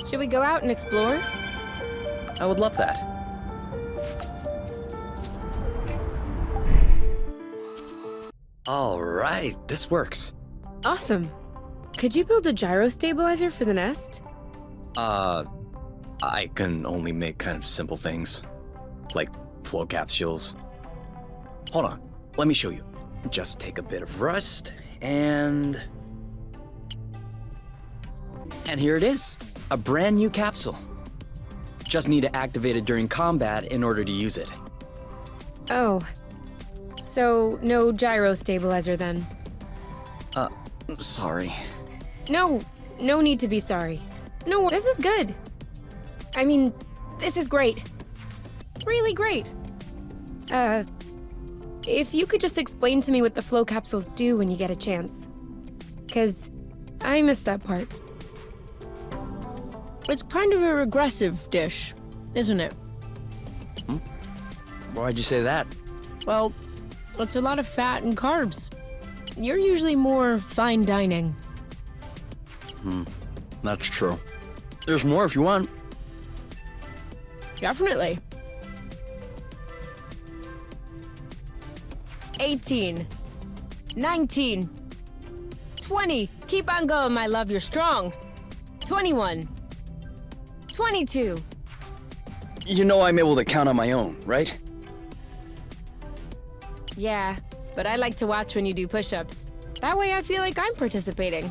Should we go out and explore? I would love that. All right, this works. Awesome. Could you build a gyro stabilizer for the nest? I can only make kind of simple things, like flow capsules. Hold on, let me show you. Just take a bit of rust, and here it is, a brand new capsule. Just need to activate it during combat in order to use it. Oh. So, no gyro stabilizer then? Sorry. No need to be sorry. No, this is good. I mean, this is great. Really great. If you could just explain to me what the flow capsules do when you get a chance. 'Cause I missed that part. It's kind of a regressive dish, isn't it? Why'd you say that? Well, it's a lot of fat and carbs. You're usually more fine dining. That's true. There's more if you want. Definitely. 18. 19. 20. Keep on going, my love, you're strong. 21. 22. You know I'm able to count on my own, right? Yeah, but I like to watch when you do push-ups. That way I feel like I'm participating.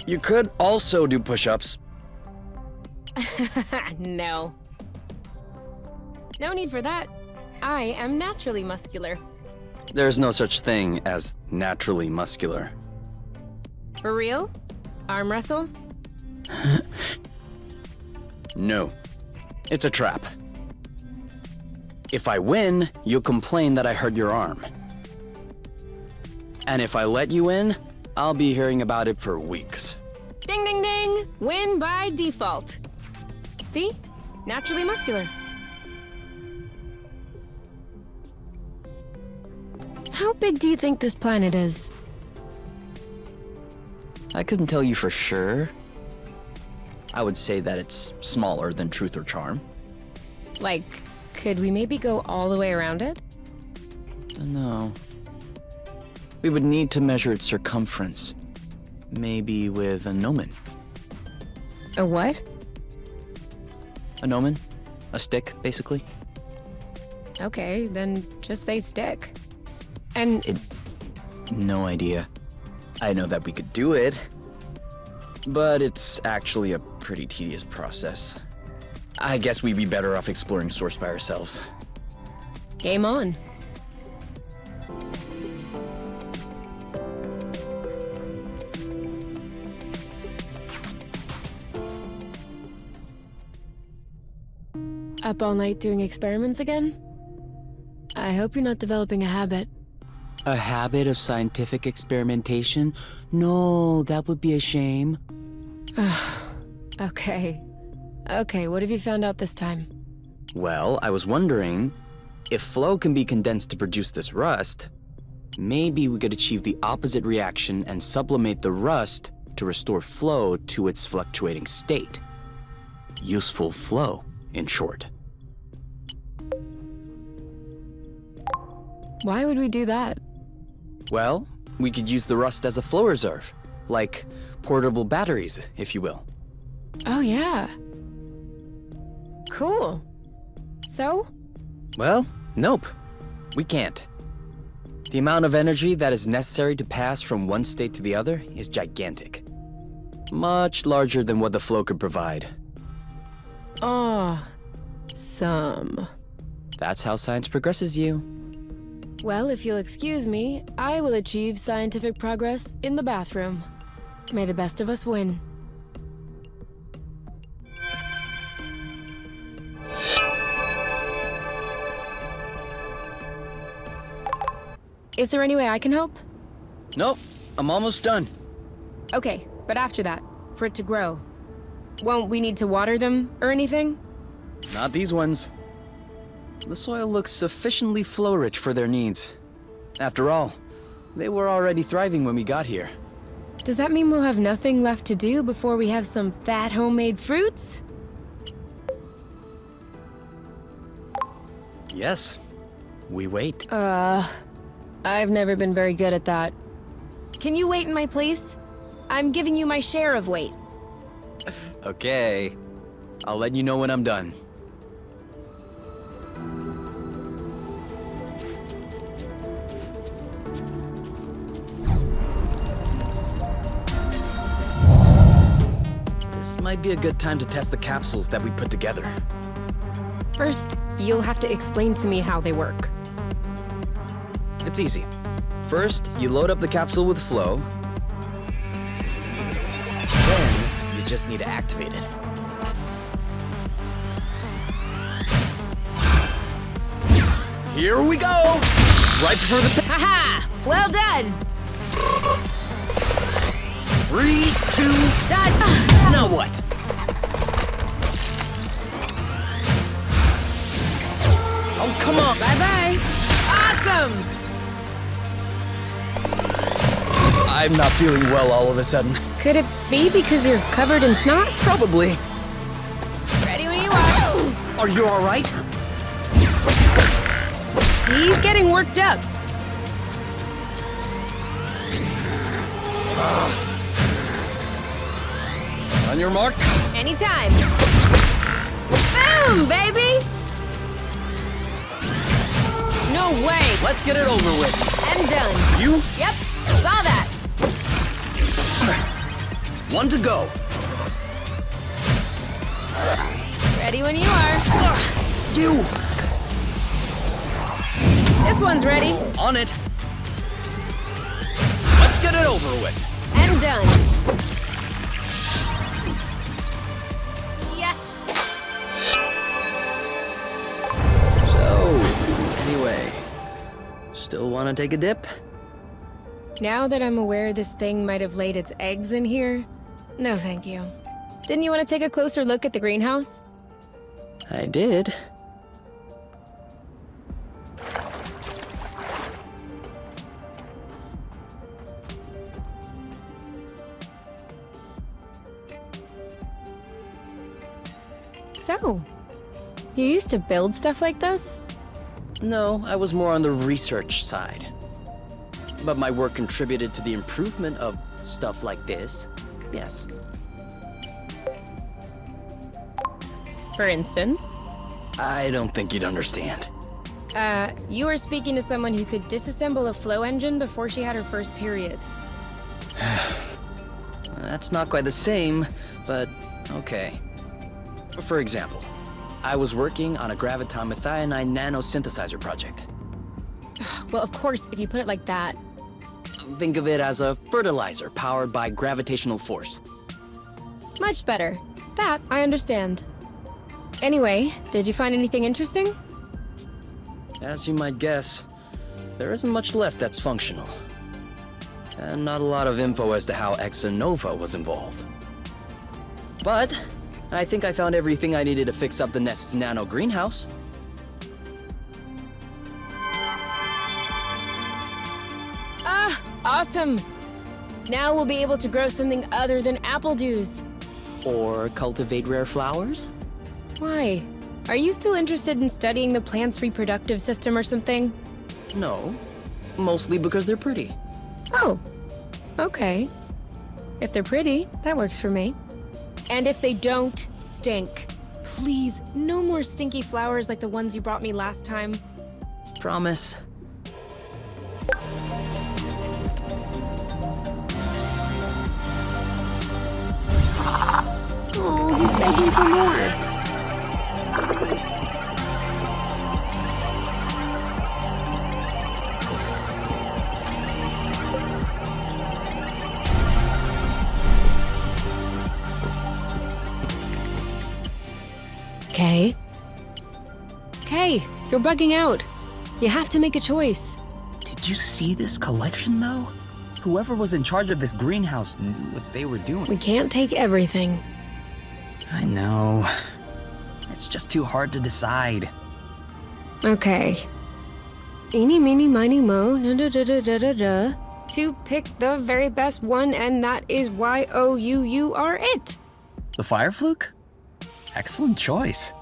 You could also do push-ups. No. No need for that. I am naturally muscular. There's no such thing as naturally muscular. For real? Arm wrestle? No. It's a trap. If I win, you'll complain that I hurt your arm. And if I let you in, I'll be hearing about it for weeks. Ding, ding, ding! Win by default. See? Naturally muscular. How big do you think this planet is? I couldn't tell you for sure. I would say that it's smaller than Truth or Charm. Like, could we maybe go all the way around it? Dunno. We would need to measure its circumference. Maybe with a gnomon. A what? A gnomon? A stick, basically. Okay, then just say stick. And No idea. I know that we could do it, but it's actually a pretty tedious process. I guess we'd be better off exploring Source by ourselves. game on. Up all night doing experiments again? I hope you're not developing a habit. A habit of scientific experimentation? No, that would be a shame. Okay. Okay, what have you found out this time? Well, I was wondering, if flow can be condensed to produce this rust, maybe we could achieve the opposite reaction and sublimate the rust to restore flow to its fluctuating state. Useful flow, in short. Why would we do that? Well, we could use the rust as a flow reserve, like portable batteries, if you will. Oh yeah. Cool. So? Well, nope. We can't. The amount of energy that is necessary to pass from one state to the other is gigantic. Much larger than what the flow could provide. Awesome. That's how science progresses you. Well, if you'll excuse me, I will achieve scientific progress in the bathroom. May the best of us win. Is there any way I can help? Nope, I'm almost done. Okay, but after that, for it to grow. Won't we need to water them or anything? Not these ones. The soil looks sufficiently flow-rich for their needs. After all, they were already thriving when we got here. Does that mean we'll have nothing left to do before we have some fat homemade fruits? Yes, we wait. I've never been very good at that. Can you wait in my place? I'm giving you my share of weight. Okay, I'll let you know when I'm done. This might be a good time to test the capsules that we put together. First, you'll have to explain to me how they work. It's easy. First, you load up the capsule with flow. Then, you just need to activate it. Here we go! It's right before the... Haha! Well done! 3, 2... Dodge! Now what? Oh, come on! Bye-bye! Awesome! I'm not feeling well all of a sudden. Could it be because you're covered in snot? Probably. Ready when you are. Are you all right? He's getting worked up. On your mark. Anytime. Boom, baby! No way! Let's get it over with. And done. You? Yep, saw that. 1 to go. Ready when you are. You! This one's ready. On it. Let's get it over with. And done. Yes! So, anyway, still want to take a dip? Now that I'm aware this thing might have laid its eggs in here, no thank you. Didn't you want to take a closer look at the greenhouse? I did. So, you used to build stuff like this? No, I was more on the research side. But my work contributed to the improvement of stuff like this. Yes. For instance? I don't think you'd understand. You were speaking to someone who could disassemble a flow engine before she had her first period. That's not quite the same, but okay. For example, I was working on a graviton methionine nanosynthesizer project. Well, of course, if you put it like that. Think of it as a fertilizer powered by gravitational force. Much better. That I understand. Anyway, did you find anything interesting? As you might guess, there isn't much left that's functional. And not a lot of info as to how Exonova was involved. But I think I found everything I needed to fix up the nest's nano greenhouse. Ah, awesome! Now we'll be able to grow something other than apple dews. Or cultivate rare flowers? Why? Are you still interested in studying the plant's reproductive system or something? No, mostly because they're pretty. Oh, okay. If they're pretty, that works for me. And if they don't stink. Please, no more stinky flowers like the ones you brought me last time. Promise. Oh, he's begging for more. Okay. Okay, you're bugging out. You have to make a choice. Did you see this collection, though? Whoever was in charge of this greenhouse knew what they were doing. We can't take everything. I know. It's just too hard to decide. Okay. Eeny, meeny, miny, mo, da-da-da-da-da-da. To pick the very best one, and that is Y-O-U-U are it. The fire fluke? Excellent choice.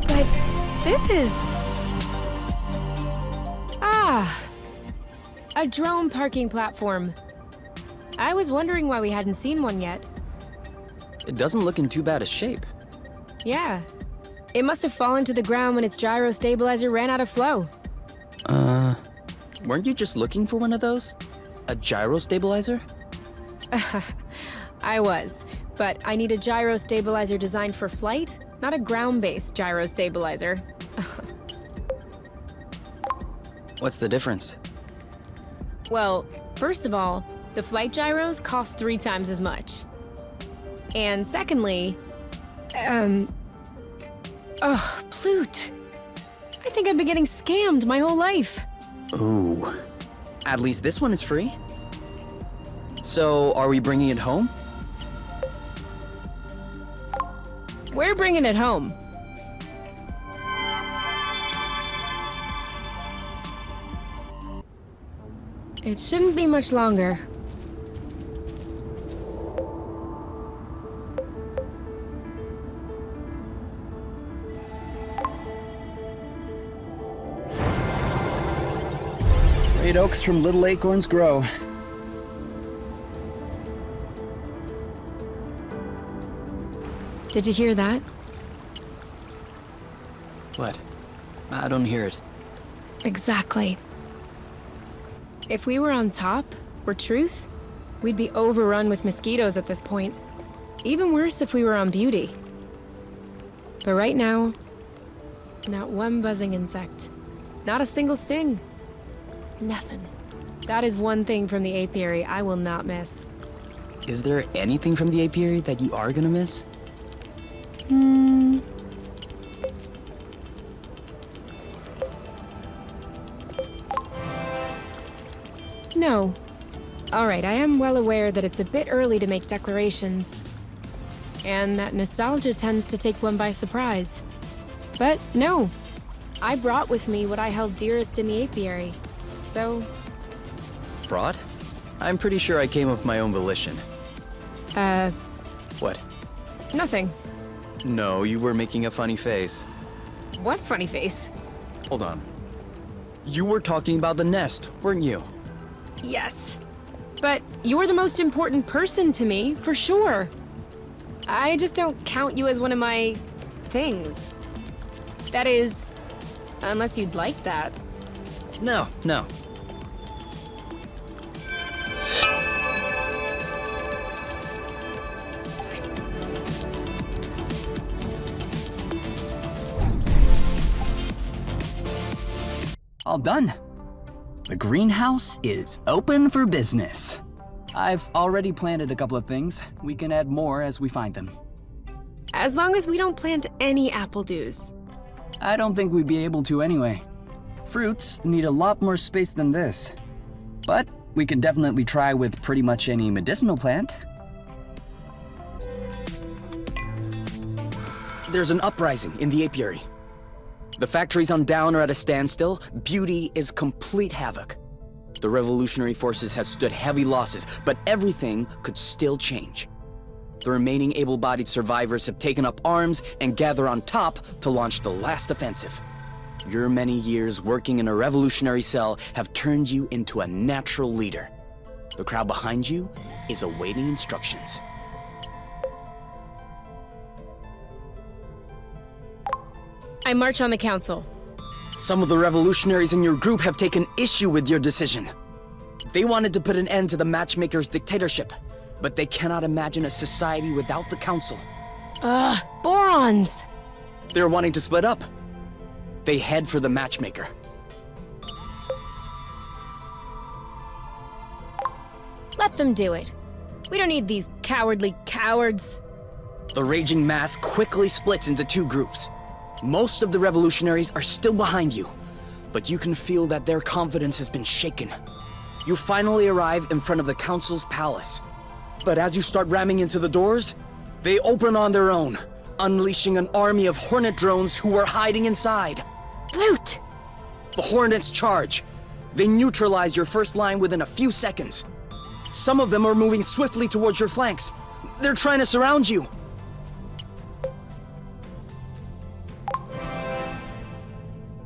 But this is... a drone parking platform. I was wondering why we hadn't seen one yet. It doesn't look in too bad a shape. Yeah. It must have fallen to the ground when its gyro stabilizer ran out of flow. Weren't you just looking for one of those? A gyro stabilizer? I was, but I need a gyro stabilizer designed for flight, not a ground-based gyro stabilizer. What's the difference? Well, first of all, the flight gyros cost 3 times as much. And secondly, Plute. I think I've been getting scammed my whole life. Ooh. At least this one is free. So, are we bringing it home? We're bringing it home. It shouldn't be much longer. Great oaks from little acorns grow. Did you hear that? What? I don't hear it. Exactly. If we were on top, or truth, we'd be overrun with mosquitoes at this point. Even worse if we were on beauty. But right now, not one buzzing insect. Not a single sting. Nothing. That is one thing from the apiary I will not miss. Is there anything from the apiary that you are gonna miss? No. All right, I am well aware that it's a bit early to make declarations, and that nostalgia tends to take one by surprise. But no, I brought with me what I held dearest in the apiary, so... Brought? I'm pretty sure I came of my own volition. What? Nothing. No, you were making a funny face. What funny face? Hold on. You were talking about the nest, weren't you? Yes. But you're the most important person to me, for sure. I just don't count you as one of my... things. That is... unless you'd like that. No. All done. The greenhouse is open for business. I've already planted a couple of things. We can add more as we find them. As long as we don't plant any apple dews. I don't think we'd be able to anyway. Fruits need a lot more space than this. But we can definitely try with pretty much any medicinal plant. There's an uprising in the apiary. The factories on down are at a standstill. Beauty is complete havoc. The revolutionary forces have stood heavy losses, but everything could still change. The remaining able-bodied survivors have taken up arms and gather on top to launch the last offensive. Your many years working in a revolutionary cell have turned you into a natural leader. The crowd behind you is awaiting instructions. I march on the council. Some of the revolutionaries in your group have taken issue with your decision. They wanted to put an end to the matchmaker's dictatorship, but they cannot imagine a society without the council. Borons! They're wanting to split up. They head for the matchmaker. Let them do it. We don't need these cowardly cowards. The raging mass quickly splits into two groups. Most of the revolutionaries are still behind you, but you can feel that their confidence has been shaken. You finally arrive in front of the council's palace. But as you start ramming into the doors, they open on their own, unleashing an army of hornet drones who are hiding inside. Loot! The hornets charge. They neutralize your first line within a few seconds. Some of them are moving swiftly towards your flanks. They're trying to surround you.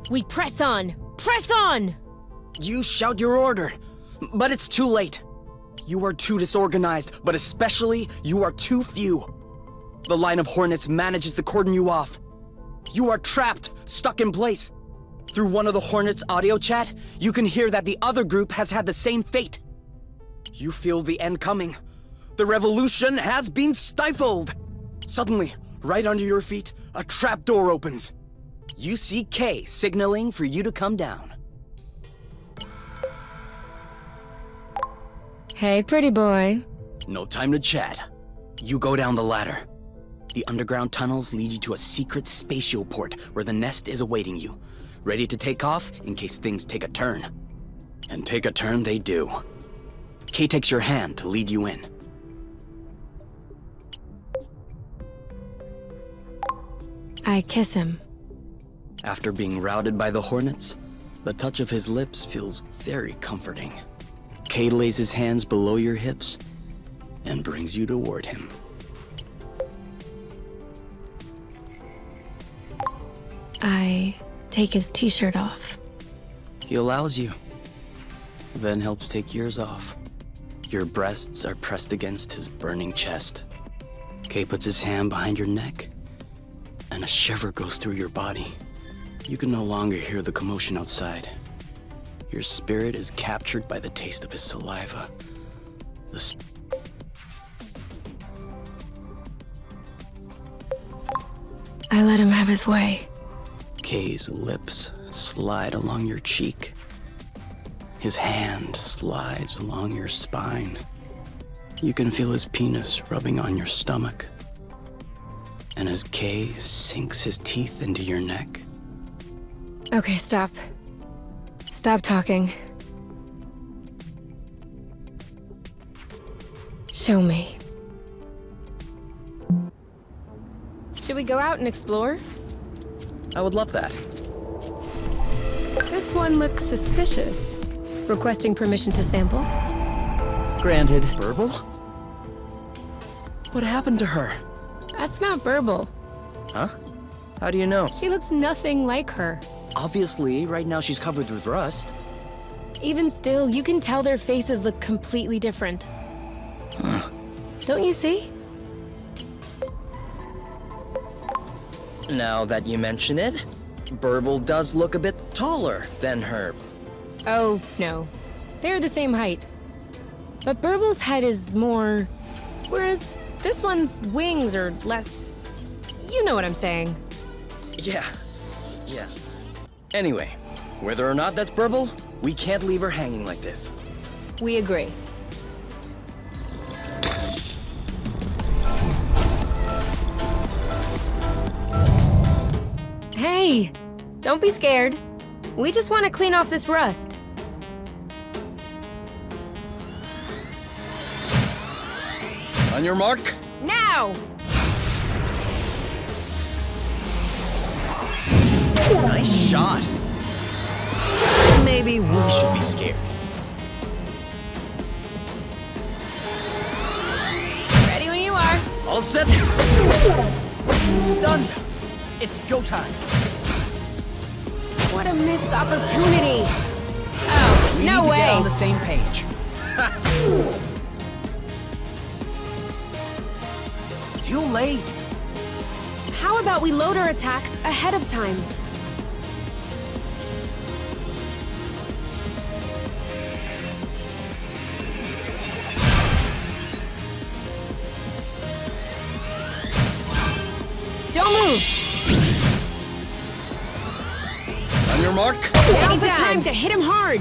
We press on! Press on! You shout your order, but it's too late. You are too disorganized, but especially, you are too few. The line of hornets manages to cordon you off. You are trapped, stuck in place. Through one of the hornets' audio chat, you can hear that the other group has had the same fate. You feel the end coming. The revolution has been stifled. Suddenly, right under your feet, a trap door opens. You see Kay signaling for you to come down. Hey, pretty boy. No time to chat. You go down the ladder. The underground tunnels lead you to a secret spatial port where the nest is awaiting you, ready to take off in case things take a turn. And take a turn they do. Kay takes your hand to lead you in. I kiss him. After being routed by the hornets, the touch of his lips feels very comforting. Kay lays his hands below your hips and brings you toward him. I take his t-shirt off. He allows you, then helps take yours off. Your breasts are pressed against his burning chest. Kay puts his hand behind your neck, and a shiver goes through your body. You can no longer hear the commotion outside. Your spirit is captured by the taste of his saliva. I let him have his way. Kay's lips slide along your cheek. His hand slides along your spine. You can feel his penis rubbing on your stomach. And as K sinks his teeth into your neck. Okay, stop. Stop talking. Show me. Should we go out and explore? I would love that. This one looks suspicious. Requesting permission to sample? Granted. Burble? What happened to her? That's not Burble. Huh? How do you know? She looks nothing like her. Obviously, right now she's covered with rust. Even still, you can tell their faces look completely different. Don't you see? Now that you mention it, Burble does look a bit taller than her. Oh, no. They're the same height. But Burble's head is more... Whereas this one's wings are less... You know what I'm saying. Yeah. Anyway, whether or not that's Burble, we can't leave her hanging like this. We agree. Hey! Don't be scared. We just want to clean off this rust. On your mark. Now! Nice shot. Maybe we should be scared. Ready when you are. All set. Stunned! It's go time. What a missed opportunity. Oh, We no need to way. get on the same page. Too late. How about we load our attacks ahead of time? Don't move! On your mark. Now's the time to hit him hard!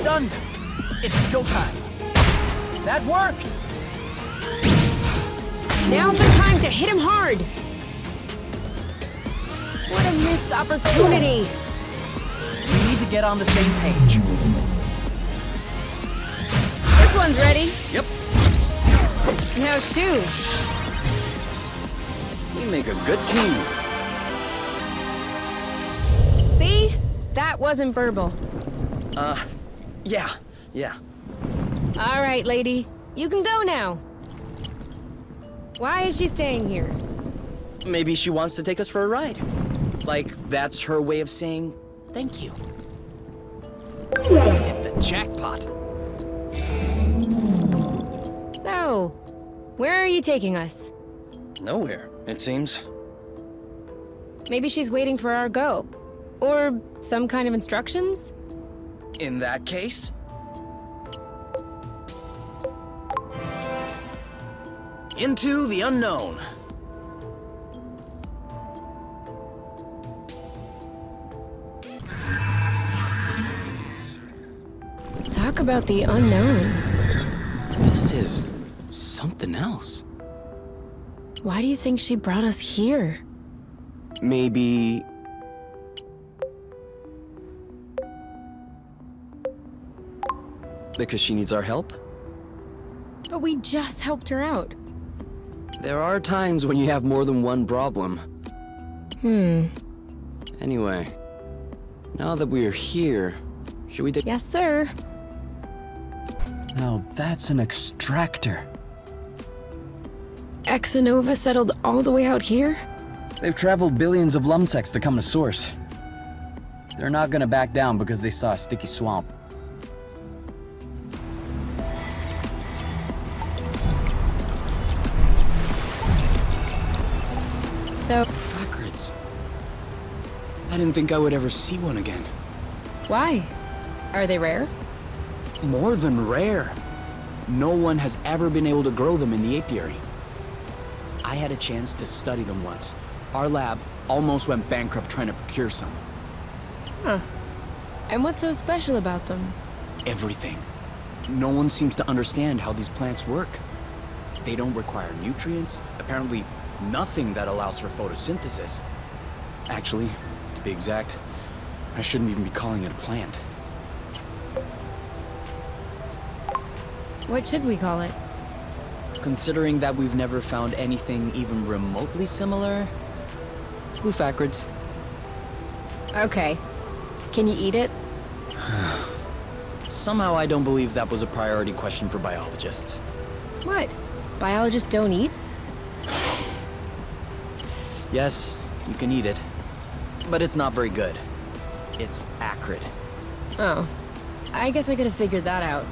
Stunned! It's go time. That worked! Now's the time to hit him hard! What a missed opportunity! We need to get on the same page. This one's ready. Yep. Now shoot. We make a good team. See? That wasn't Burble. Yeah. All right, lady. You can go now. Why is she staying here? Maybe she wants to take us for a ride. Like, that's her way of saying thank you. Hit the jackpot. So, where are you taking us? Nowhere, it seems. Maybe she's waiting for our go. Or some kind of instructions? In that case, into the unknown. Talk about the unknown. This is something else. Why do you think she brought us here? Maybe... Because she needs our help? But we just helped her out. There are times when you have more than one problem. Anyway, now that we're here, should we Yes, sir. Now that's an extractor. Exanova settled all the way out here? They've traveled billions of lumsects to come to Source. They're not gonna back down because they saw a sticky swamp. So, Fuckrids. I didn't think I would ever see one again. why? Are they rare? More than rare. No one has ever been able to grow them in the apiary. I had a chance to study them once. Our lab almost went bankrupt trying to procure some. Huh. And what's so special about them? Everything. No one seems to understand how these plants work. They don't require nutrients, apparently nothing that allows for photosynthesis. Actually, to be exact, I shouldn't even be calling it a plant. What should we call it? Considering that we've never found anything even remotely similar, glufacrids. Okay. Can you eat it? Somehow I don't believe that was a priority question for biologists. What? Biologists don't eat? Yes, you can eat it, but it's not very good. It's acrid. Oh. I guess I could have figured that out.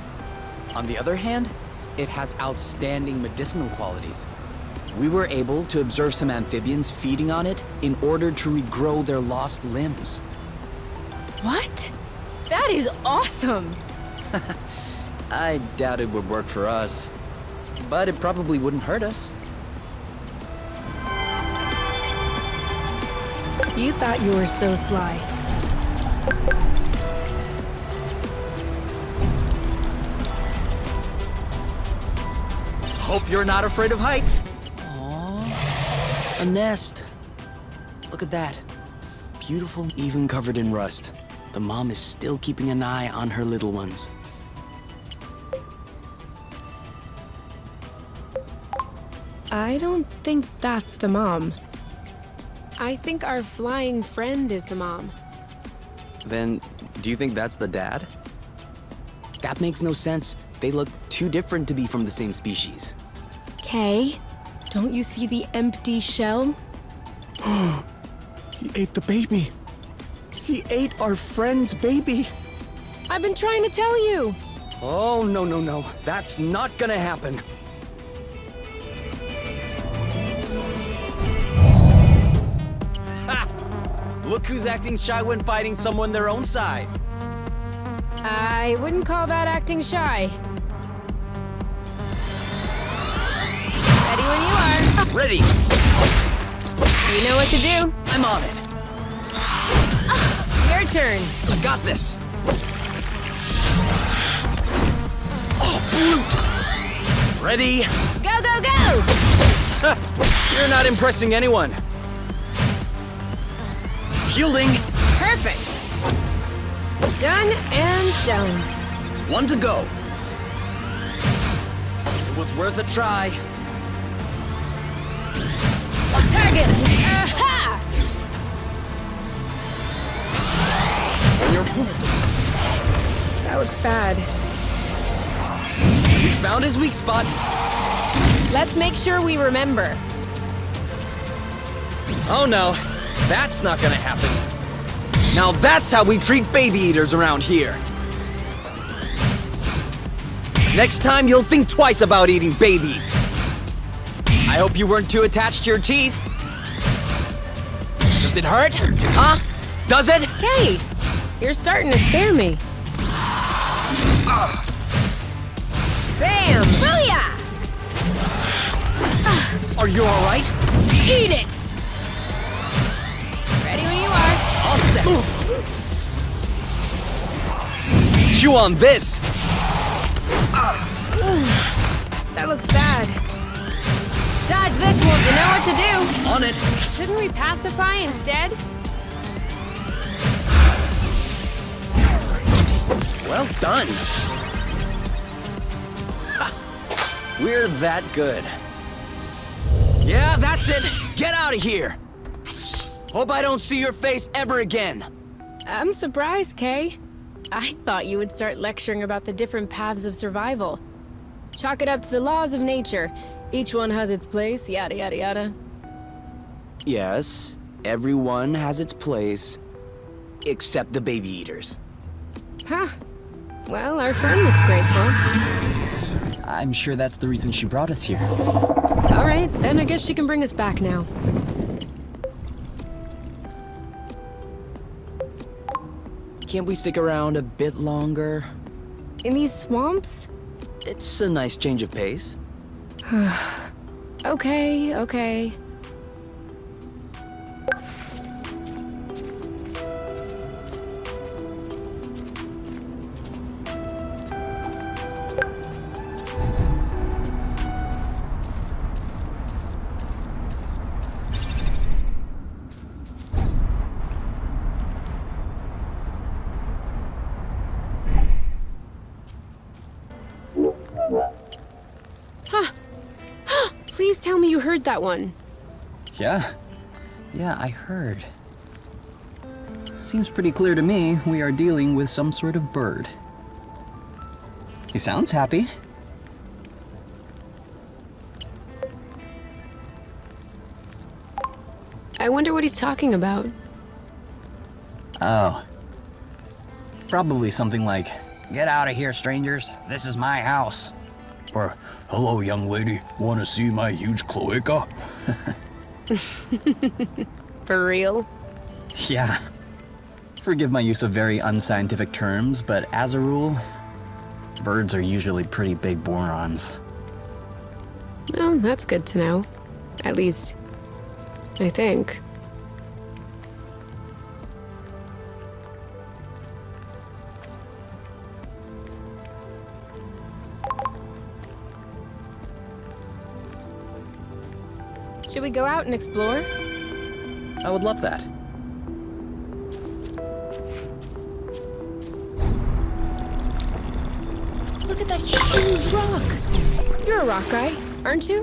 On the other hand, it has outstanding medicinal qualities. We were able to observe some amphibians feeding on it in order to regrow their lost limbs. What? That is awesome! I doubt it would work for us, but it probably wouldn't hurt us. You thought you were so sly. Hope you're not afraid of heights. Aww, a nest. Look at that. Beautiful, even covered in rust. The mom is still keeping an eye on her little ones. I don't think that's the mom. I think our flying friend is the mom. Then, do you think that's the dad? That makes no sense. They look too different to be from the same species. Kay, don't you see the empty shell? He ate the baby. He ate our friend's baby. I've been trying to tell you. Oh, no, no, no. That's not gonna happen. Ha! Look who's acting shy when fighting someone their own size. I wouldn't call that acting shy. Ready when you are. Ready. You know what to do. I'm on it. Your turn. I got this. Oh, brute. Ready? Go, go, go! You're not impressing anyone. Shielding. Perfect. Done and done. One to go. It was worth a try. Target. Aha! That looks bad. We found his weak spot. Let's make sure we remember. Oh no, that's not gonna happen. Now that's how we treat baby eaters around here. Next time you'll think twice about eating babies. I hope you weren't too attached to your teeth. Does it hurt? Huh? Does it? Hey, you're starting to scare me. Bam! Booyah! Are you all right? Eat it! Ready when you are. All set. Chew on this. That looks bad. Dodge this one. You know what to do. On it. Shouldn't we pacify instead? Well done. Ha! We're that good. Yeah, that's it. Get out of here. Hope I don't see your face ever again. I'm surprised, Kay. I thought you would start lecturing about the different paths of survival. Chalk it up to the laws of nature. Each one has its place, yada yada yada. Yes, everyone has its place, except the baby eaters. Huh. Well, our friend looks grateful. I'm sure that's the reason she brought us here. All right, then I guess she can bring us back now. Can't we stick around a bit longer? In these swamps? It's a nice change of pace. Okay, okay. tell me you heard that one. Yeah. Yeah, I heard. Seems pretty clear to me we are dealing with some sort of bird. He sounds happy. I wonder what he's talking about. Oh. Probably something like, "Get out of here, strangers. This is my house." Or, "Hello, young lady. Want to see my huge cloaca?" For real? Yeah. Forgive my use of very unscientific terms, but as a rule, birds are usually pretty big morons. Well, that's good to know. At least, I think. Should we go out and explore? I would love that. Look at that huge rock! You're a rock guy, aren't you?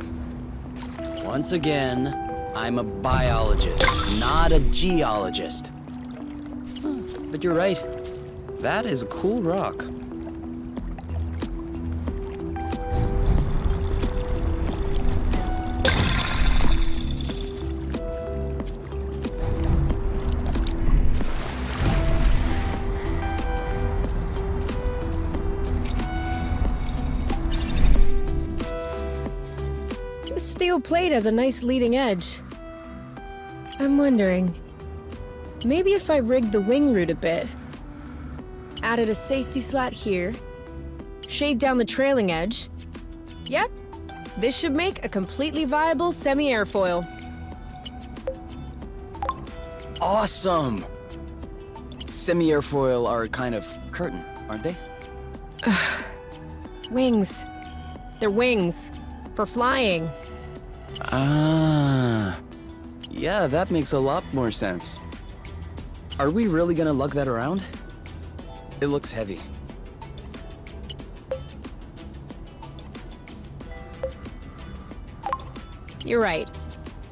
Once again, I'm a biologist, not a geologist. Huh, but you're right. That is a cool rock. Steel plate has a nice leading edge. I'm wondering, maybe if I rigged the wing root a bit, added a safety slat here, shaved down the trailing edge. Yep, this should make a completely viable semi-airfoil. Awesome! Semi-airfoil are a kind of curtain, aren't they? Wings. They're wings. For flying. Ah. Yeah, that makes a lot more sense. Are we really gonna lug that around? It looks heavy. You're right.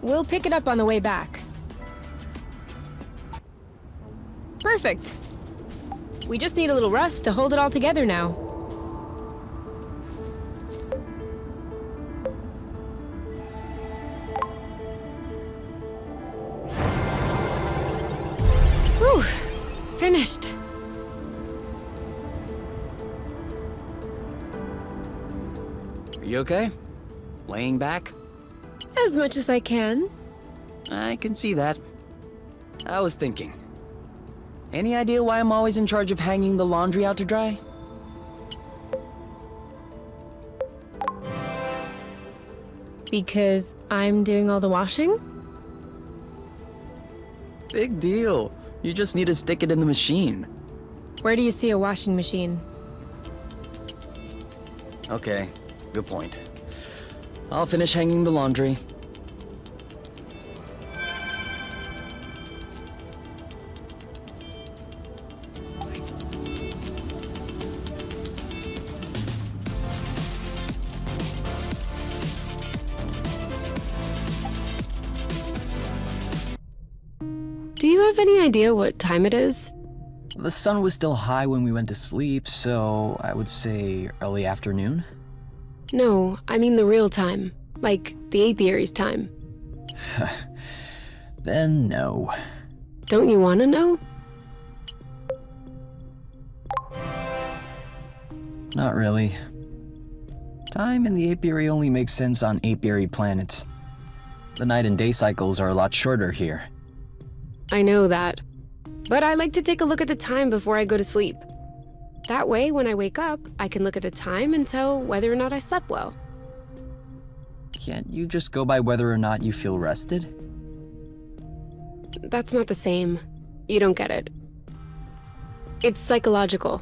We'll pick it up on the way back. Perfect. We just need a little rust to hold it all together now. Whew. Finished. Are you okay? Laying back? As much as I can. I can see that. I was thinking. Any idea why I'm always in charge of hanging the laundry out to dry? Because I'm doing all the washing? Big deal. You just need to stick it in the machine. Where do you see a washing machine? Okay, good point. I'll finish hanging the laundry. Do you have any idea what time it is? The sun was still high when we went to sleep, so I would say early afternoon. No, I mean the real time. Like the apiary's time. Then no. Don't you want to know? Not really. Time in the apiary only makes sense on apiary planets. The night and day cycles are a lot shorter here. I know that. But I like to take a look at the time before I go to sleep. That way, when I wake up, I can look at the time and tell whether or not I slept well. Can't you just go by whether or not you feel rested? That's not the same. You don't get it. It's psychological.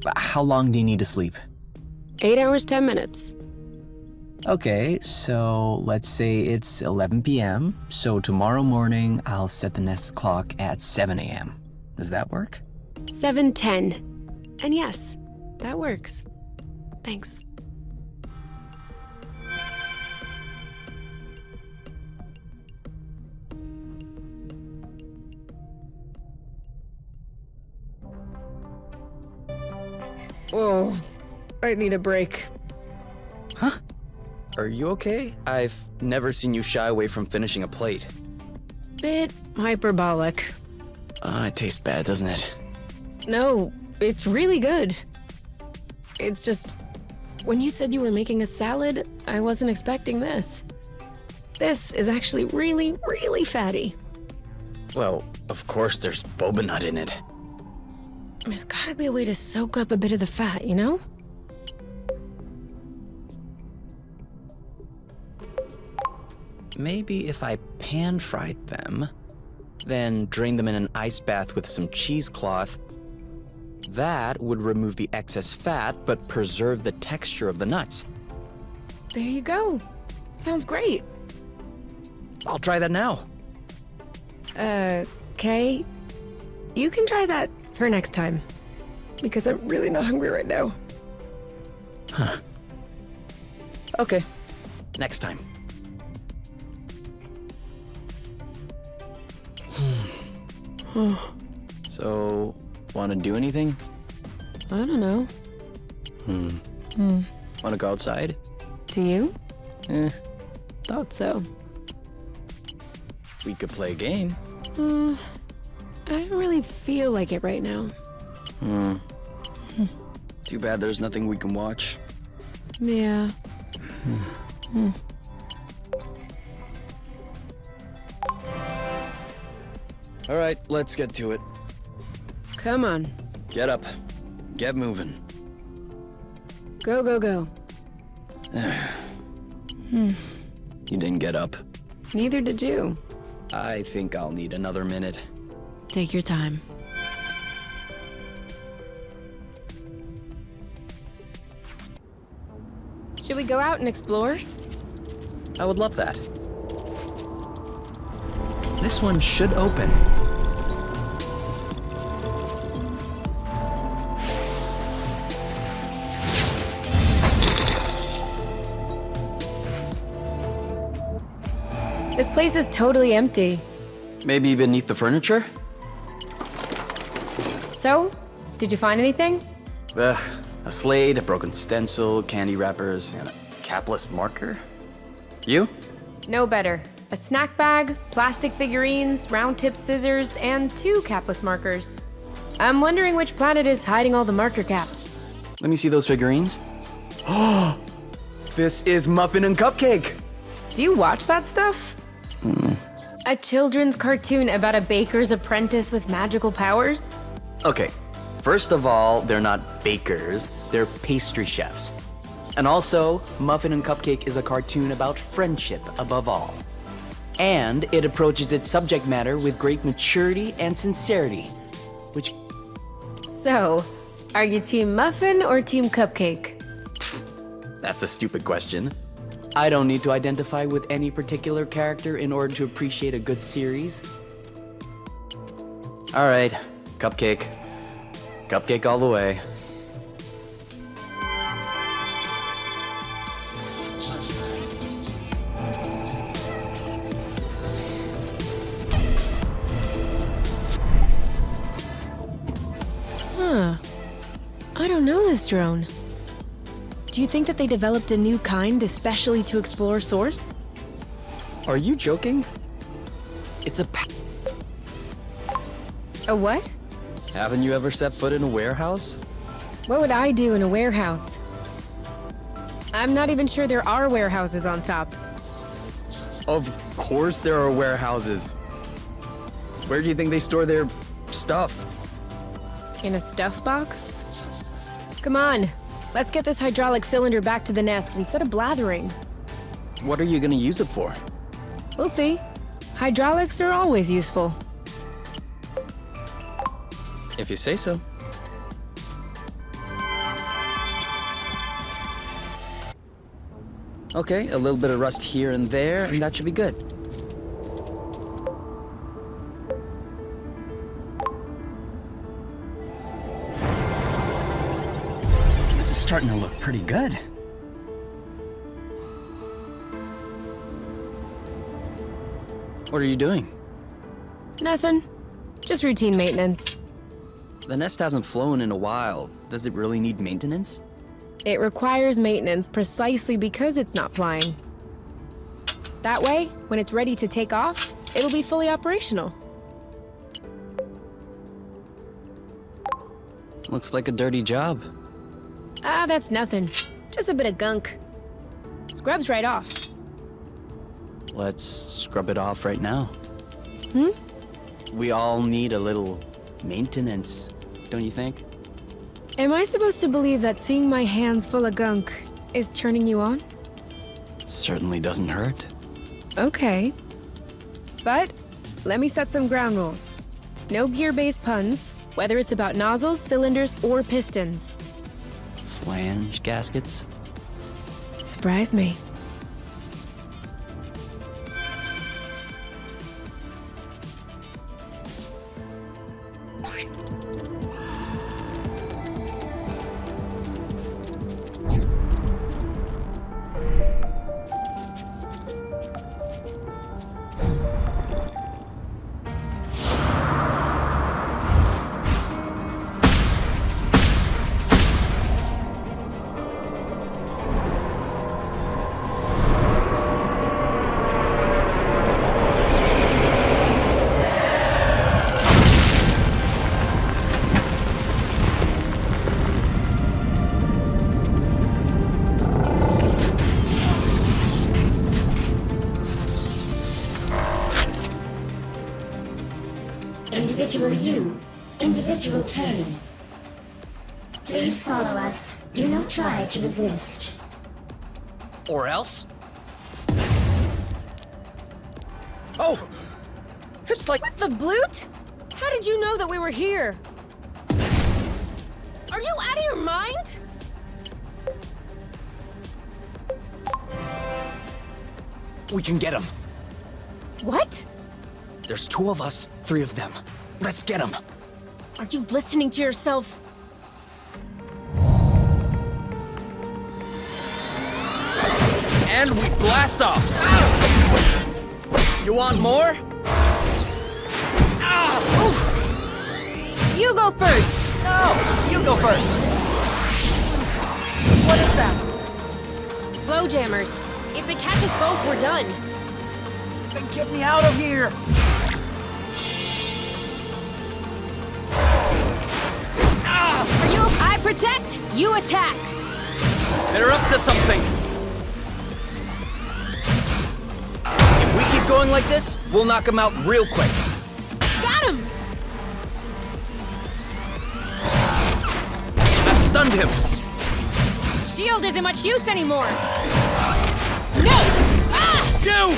But how long do you need to sleep? 8 hours, 10 minutes. Okay, so let's say it's 11 p.m. So tomorrow morning, I'll set the Nest clock at 7 a.m. Does that work? 7:10. And yes, that works. Thanks. Oh, I need a break. Huh? Are you okay? I've never seen you shy away from finishing a plate. Bit hyperbolic. It tastes bad, doesn't it? No, it's really good. It's just, when you said you were making a salad, I wasn't expecting this. This is actually really, really fatty. Well, of course there's boba nut in it. There's gotta be a way to soak up a bit of the fat, you know? Maybe if I pan-fried them, then drained them in an ice bath with some cheesecloth, that would remove the excess fat but preserve the texture of the nuts. There you go. Sounds great. I'll try that now. Okay. You can try that for next time. Because I'm really not hungry right now. Huh. Okay. Next time. So, want to do anything? I don't know. Want to go outside? Do you? Eh, Thought so. we could play a game. I don't really feel like it right now. Too bad there's nothing we can watch. Yeah. All right, let's get to it. Come on. Get up. Get moving. Go, go, go. You didn't get up. Neither did you. I think I'll need another minute. Take your time. Should we go out and explore? I would love that. This one should open. This place is totally empty. Maybe beneath the furniture? So, did you find anything? A slate, a broken stencil, candy wrappers, and a capless marker. You? No better. A snack bag, plastic figurines, round-tip scissors, and 2 capless markers. I'm wondering which planet is hiding all the marker caps. Let me see those figurines. Oh, this is Muffin and Cupcake. Do you watch that stuff? A children's cartoon about a baker's apprentice with magical powers? Okay, first of all, they're not bakers, they're pastry chefs. And also, Muffin and Cupcake is a cartoon about friendship above all. And it approaches its subject matter with great maturity and sincerity, which... So, are you Team Muffin or Team Cupcake? That's a stupid question. I don't need to identify with any particular character in order to appreciate a good series. All right, Cupcake. Cupcake all the way. Huh. I don't know this drone. Do you think that they developed a new kind especially to explore Source? Are you joking? It's a A what? Haven't you ever set foot in a warehouse? What would I do in a warehouse? I'm not even sure there are warehouses on top. Of course there are warehouses. Where do you think they store their stuff? In a stuff box? Come on, let's get this hydraulic cylinder back to the nest instead of blathering. What are you gonna use it for? We'll see. Hydraulics are always useful. If you say so. Okay, a little bit of rust here and there, and that should be good. This is starting to look pretty good. What are you doing? Nothing. Just routine maintenance. The nest hasn't flown in a while. Does it really need maintenance? It requires maintenance precisely because it's not flying. That way, when it's ready to take off, it'll be fully operational. Looks like a dirty job. Ah, that's nothing. Just a bit of gunk. Scrubs right off. Let's scrub it off right now. Hmm? We all need a little maintenance, don't you think? Am I supposed to believe that seeing my hands full of gunk is turning you on? Certainly doesn't hurt. Okay. But let me set some ground rules. No gear-based puns, whether it's about nozzles, cylinders, or pistons. Flange gaskets? Surprise me. Individual U, individual K. Please follow us. Do not try to resist. Or else? Oh! It's like... What the bloot? How did you know that we were here? Are you out of your mind? We can get him. What? There's 2 of us, 3 of them. Let's get him. Aren't you listening to yourself? And we blast off! You want more? You go first! No! You go first! What is that? Flow jammers. If it catches both, we're done. Then get me out of here! Are you? I protect, you attack. They're up to something! If we keep going like this, we'll knock them out real quick. Got him! I've stunned him! Shield isn't much use anymore. No! Ah! Go!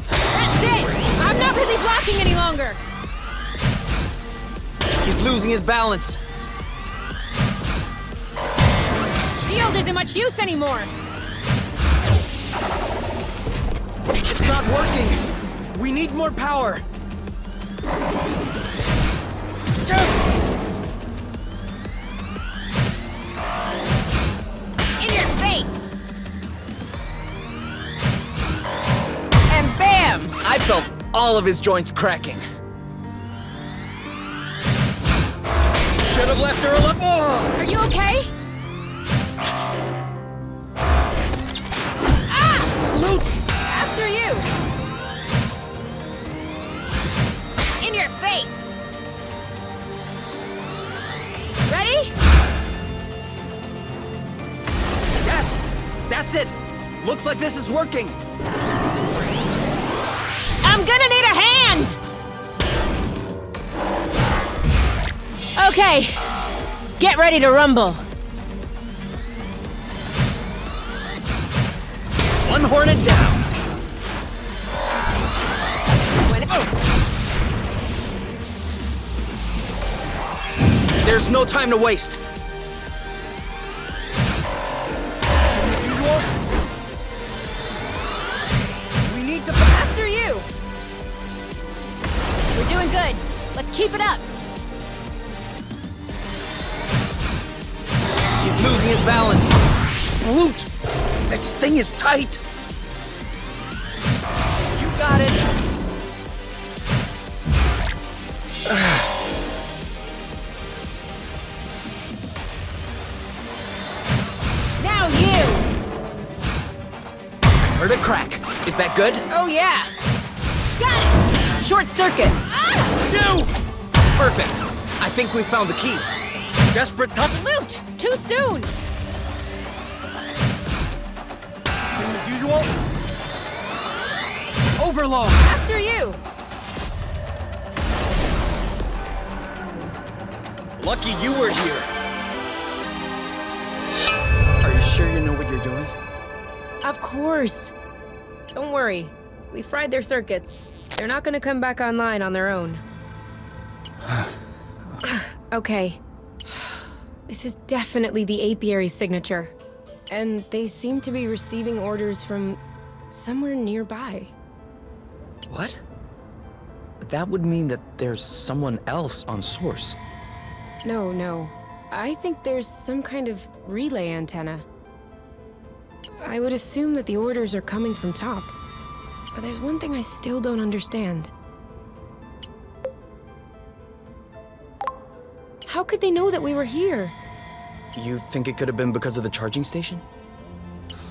That's it! I'm not really blocking any longer. He's losing his balance. Shield isn't much use anymore. It's not working! We need more power! In your face! And bam! I felt all of his joints cracking. Should have left her alone. Oh. Are you okay? Loot! After you! In your face! Ready? Yes! That's it! Looks like this is working! I'm gonna need a hand! Okay, get ready to rumble. One hornet down! There's no time to waste! As usual, we need to... After you! We're doing good. Let's keep it up. He's losing his balance. Loot! This thing is tight! You got it! Now you! Heard a crack. Is that good? Oh yeah! Got it! Short circuit! No! Perfect. I think we found the key. Desperate touch. Loot! Too soon! Same as usual. Overload. After you! Lucky you were here. Are you sure you know what you're doing? Of course. Don't worry. We fried their circuits. They're not gonna come back online on their own. Okay. This is definitely the apiary's signature. And they seem to be receiving orders from somewhere nearby. What? That would mean that there's someone else on source. No. I think there's some kind of relay antenna. I would assume that the orders are coming from top. But there's one thing I still don't understand. How could they know that we were here? You think it could have been because of the charging station?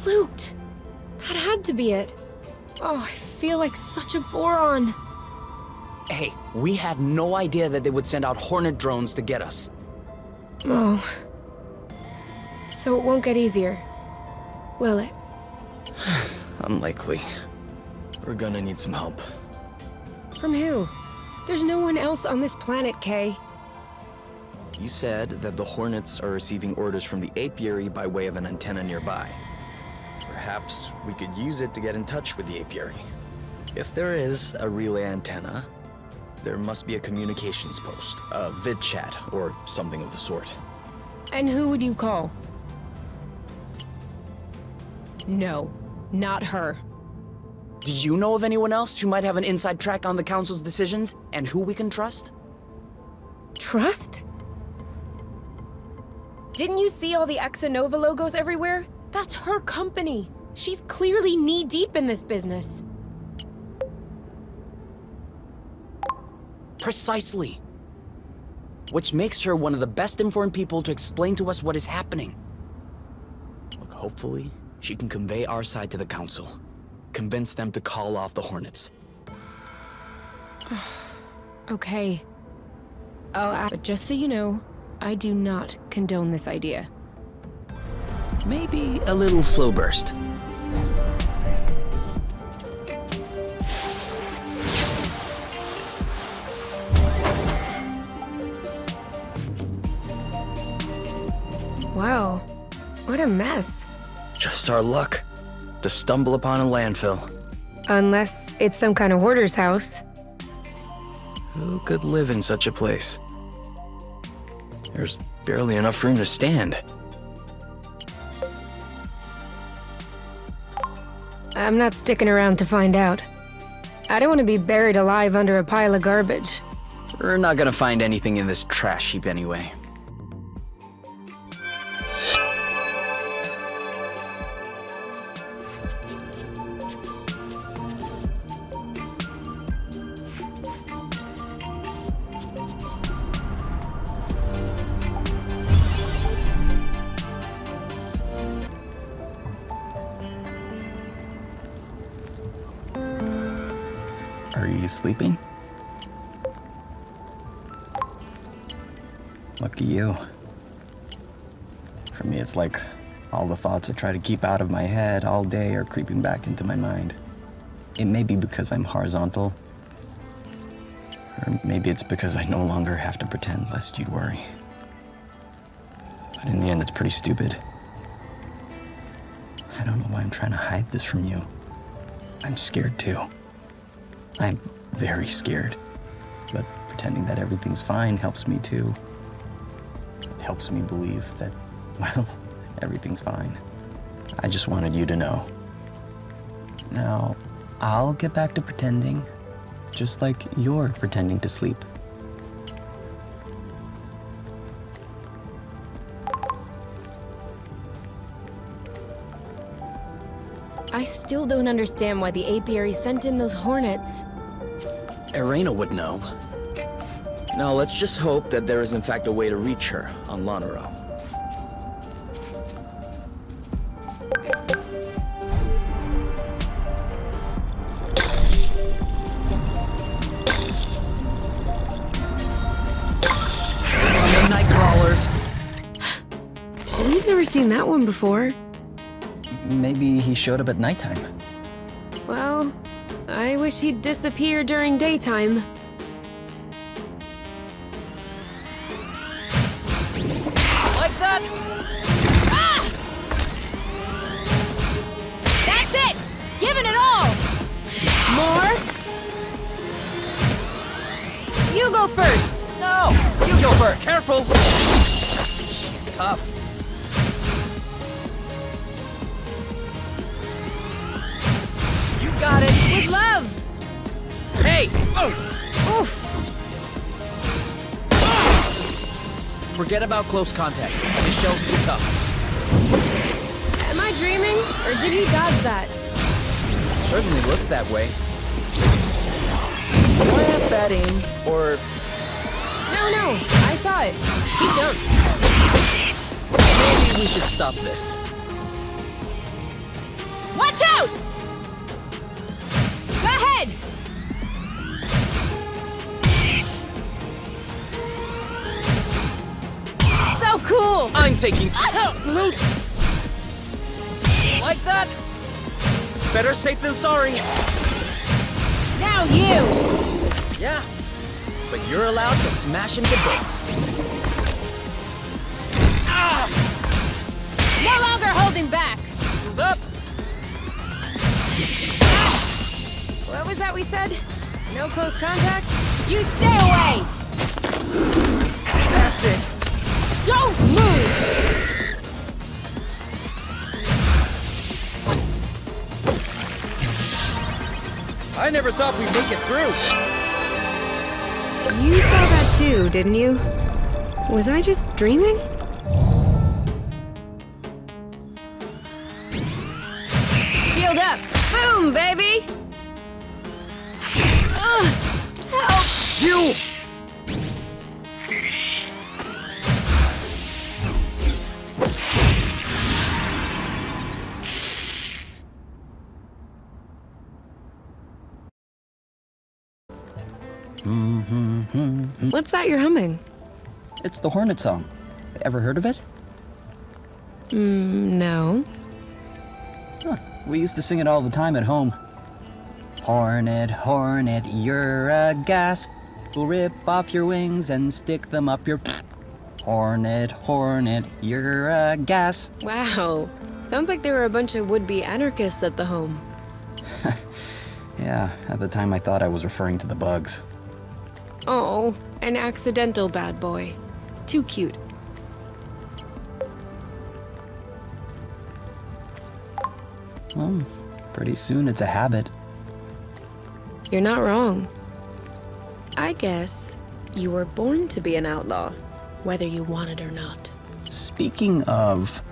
Loot! That had to be it. Oh, I feel like such a boron. Hey, we had no idea that they would send out Hornet drones to get us. Oh. So it won't get easier, will it? Unlikely. We're gonna need some help. From who? There's no one else on this planet, Kay. You said that the Hornets are receiving orders from the apiary by way of an antenna nearby. Perhaps we could use it to get in touch with the apiary. If there is a relay antenna, there must be a communications post, a vid chat, or something of the sort. And who would you call? No, not her. Do you know of anyone else who might have an inside track on the Council's decisions and who we can trust? Trust? Didn't you see all the Exanova logos everywhere? That's her company. She's clearly knee-deep in this business. Precisely. Which makes her one of the best informed people to explain to us what is happening. Look, hopefully, she can convey our side to the Council. Convince them to call off the Hornets. Okay. But just so you know, I do not condone this idea. Maybe a little flow burst. Wow, what a mess. Just our luck to stumble upon a landfill. Unless it's some kind of hoarder's house. Who could live in such a place? There's barely enough room to stand. I'm not sticking around to find out. I don't want to be buried alive under a pile of garbage. We're not gonna find anything in this trash heap anyway. Are you sleeping? Lucky you. For me, it's like all the thoughts I try to keep out of my head all day are creeping back into my mind. It may be because I'm horizontal, or maybe it's because I no longer have to pretend lest you'd worry. But in the end, it's pretty stupid. I don't know why I'm trying to hide this from you. I'm scared too. I'm very scared, but pretending that everything's fine helps me too. It helps me believe that, well, everything's fine. I just wanted you to know. Now, I'll get back to pretending, just like you're pretending to sleep. I still don't understand why the apiary sent in those hornets. Irena would know. Now let's just hope that there is in fact a way to reach her on Lonero. Night crawlers. We've never seen that one before. Maybe he showed up at nighttime. Well, I wish he'd disappear during daytime. Like that? Ah! That's it! Giving it all! More? You go first! No! You go first! Careful! He's tough. You got it! With love! Hey! Oof! Forget about close contact. This shell's too tough. Am I dreaming? Or did he dodge that? Certainly looks that way. Do I have bad aim? Or... No, I saw it. He jumped. maybe we should stop this. Watch out! Go ahead! So cool! I'm taking Oh! loot! Like that? Better safe than sorry. Now you! Yeah, but you're allowed to smash him to bits. Ah! No longer holding back! Move up! What was that we said? No close contact? You stay away! That's it! Don't move! I never thought we'd make it through. You saw that too, didn't you? Was I just dreaming? Shield up! Boom, baby! Help! You! What's that you're humming? It's the Hornet song. Ever heard of it? No. Huh. We used to sing it all the time at home. Hornet, hornet, you're a gas. We'll rip off your wings and stick them up your... Hornet, hornet, you're a gas. Wow. Sounds like there were a bunch of would-be anarchists at the home. Yeah, at the time I thought I was referring to the bugs. Oh, an accidental bad boy. Too cute. Well, pretty soon it's a habit. You're not wrong. I guess you were born to be an outlaw, whether you want it or not. Speaking of,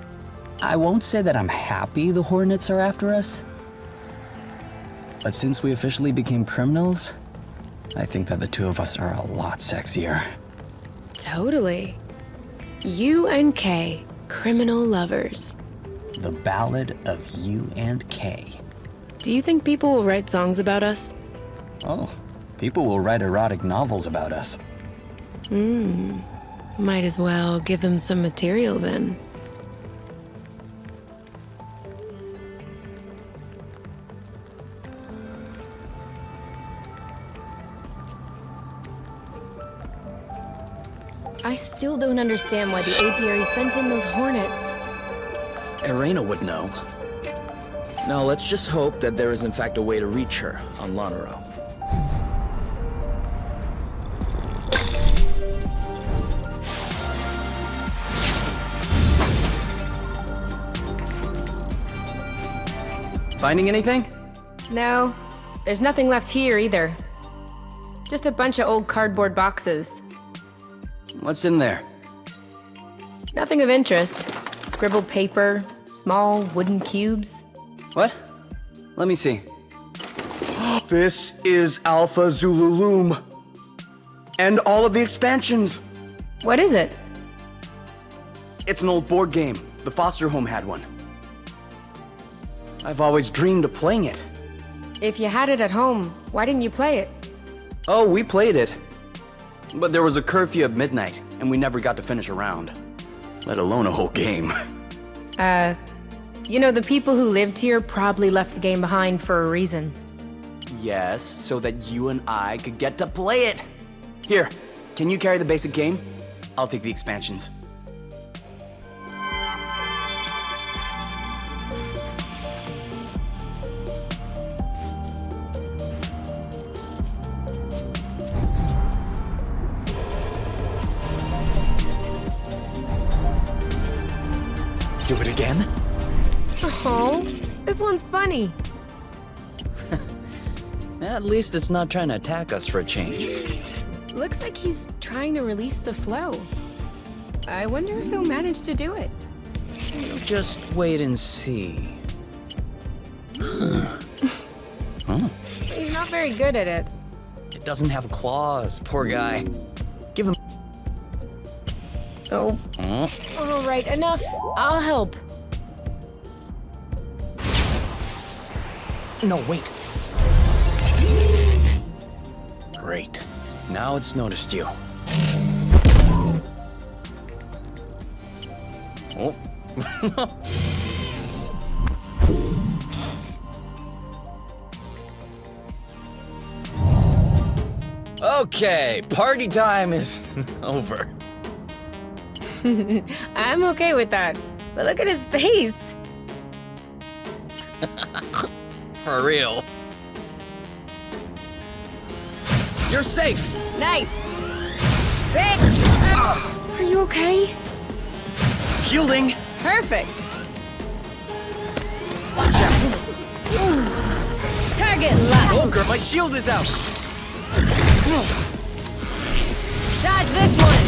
I won't say that I'm happy the Hornets are after us. But since we officially became criminals, I think that the two of us are a lot sexier. Totally. You and Kay, criminal lovers. The Ballad of You and Kay. Do you think people will write songs about us? Oh, people will write erotic novels about us. Might as well give them some material then. I still don't understand why the apiary sent in those hornets. Irena would know. Now let's just hope that there is in fact a way to reach her on Lonero. Finding anything? No, there's nothing left here either. Just a bunch of old cardboard boxes. What's in there? Nothing of interest. Scribbled paper, small wooden cubes. What? Let me see. This is Alpha Zululum. And all of the expansions. What is it? It's an old board game. The foster home had one. I've always dreamed of playing it. If you had it at home, why didn't you play it? Oh, we played it. But there was a curfew at midnight, and we never got to finish a round. Let alone a whole game. You know, the people who lived here probably left the game behind for a reason. Yes, so that you and I could get to play it. Here, can you carry the basic game? I'll take the expansions. Do it again? Oh, this one's funny. At least it's not trying to attack us for a change. Looks like he's trying to release the flow. I wonder if he'll manage to do it. Just wait and see. He's not very good at it. It doesn't have claws, poor guy. Give him... Oh. All right, enough. I'll help. No, wait. Great. Now it's noticed you. Oh. Okay, party time is over. I'm okay with that. But look at his face. For real. You're safe! Nice. Vic! Are you okay? Shielding! Perfect. Watch out! Target locked. Oh, girl, my shield is out! Dodge this one.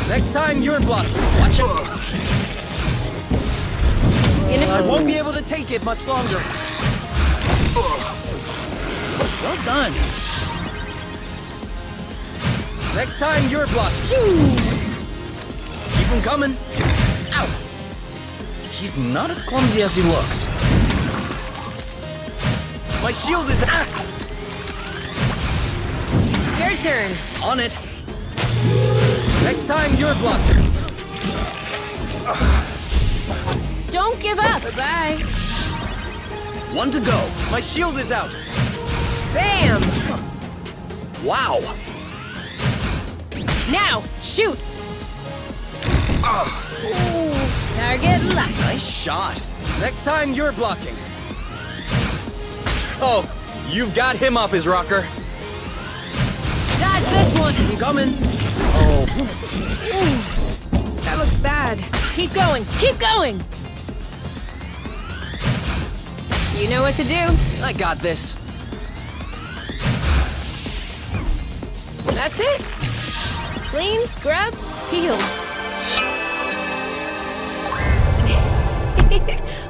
Next time you're blocked. Watch out! I won't be able to take it much longer. Well done. Next time you're blocked. Keep him coming. Ow! He's not as clumsy as he looks. My shield is out. Your turn. On it. Next time you're blocked. Don't give up. Bye. One to go. My shield is out. Bam. Wow. Now, shoot. Ooh, target locked. Nice shot. Next time you're blocking. Oh, you've got him off his rocker. Dodge this one. I'm coming. Oh. That looks bad. Keep going. Keep going. You know what to do. I got this. That's it. Clean, scrubbed, healed.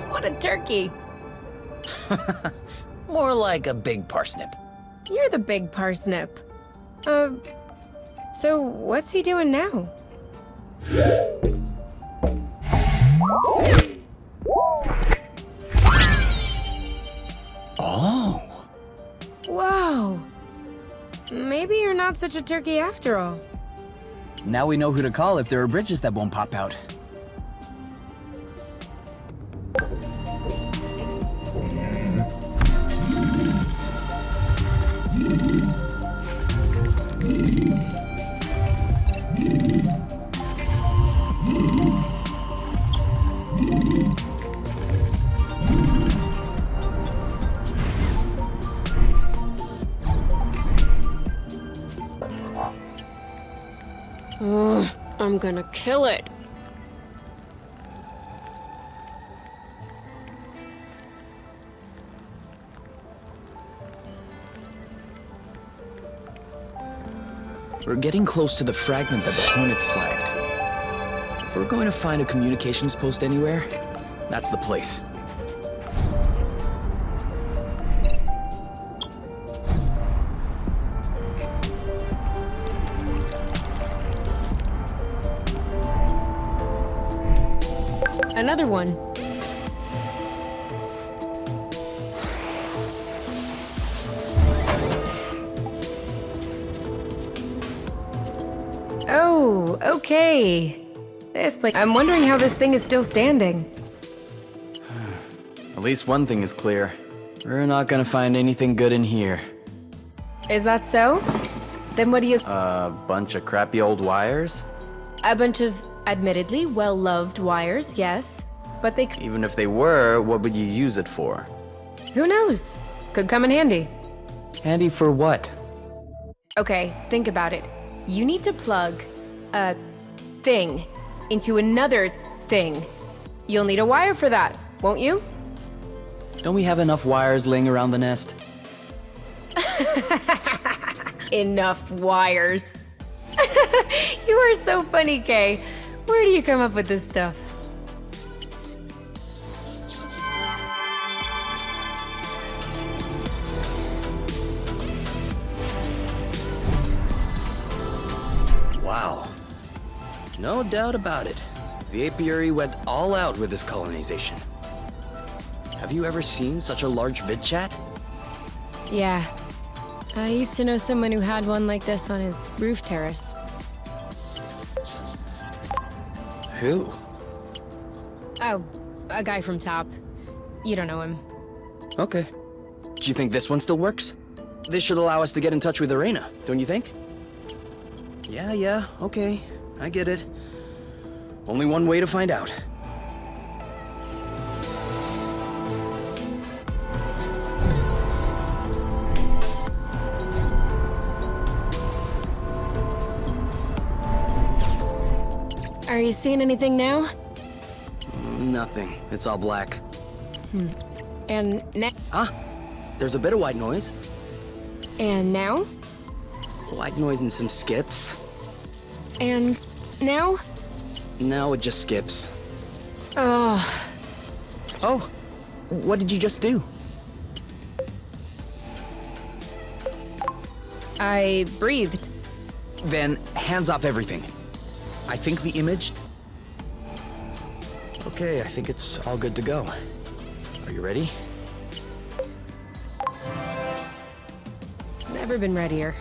What a turkey. More like a big parsnip. You're the big parsnip. So what's he doing now? Oh. Whoa. Maybe you're not such a turkey after all. Now we know who to call if there are bridges that won't pop out. I'm gonna kill it. We're getting close to the fragment that the Hornets flagged. If we're going to find a communications post anywhere, that's the place. another one. Oh, okay. This place. I'm wondering how this thing is still standing. At least one thing is clear. We're not gonna find anything good in here. Is that so? Then what do you... A bunch of crappy old wires? A bunch of admittedly well-loved wires, yes. But they... Even if they were, what would you use it for? Who knows? Could come in handy. Handy for what? Okay, think about it. You need to plug a thing into another thing. You'll need a wire for that, won't you? Don't we have enough wires laying around the nest? Enough wires. You are so funny, Kay. Where do you come up with this stuff? Wow. No doubt about it. The apiary went all out with this colonization. Have you ever seen such a large vid chat? Yeah. I used to know someone who had one like this on his roof terrace. Who? Oh, a guy from Top. You don't know him. Okay. Do you think this one still works? This should allow us to get in touch with Arena, don't you think? Yeah, okay. I get it. Only one way to find out. Are you seeing anything now? Nothing. It's all black. And now? Ah, there's a bit of white noise. And now? White noise and some skips. And now? Now it just skips. Oh, Oh, what did you just do? I breathed. Then hands off everything. I think the image... Okay, I think it's all good to go. Are you ready? Never been readier.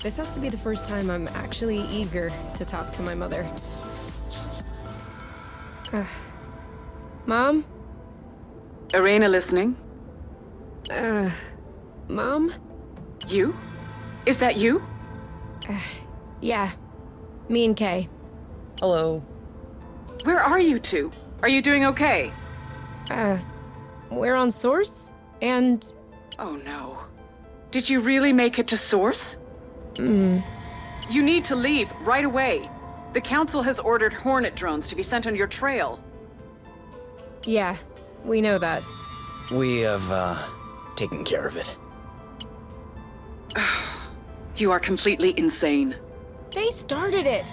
This has to be the first time I'm actually eager to talk to my mother. Mom? Arena listening? Mom? You? Is that you? Yeah. Me and Kay. Hello. Where are you two? Are you doing okay? We're on Source, and... Oh no. Did you really make it to Source? You need to leave right away. The Council has ordered Hornet drones to be sent on your trail. Yeah, we know that. We have, taken care of it. You are completely insane. They started it!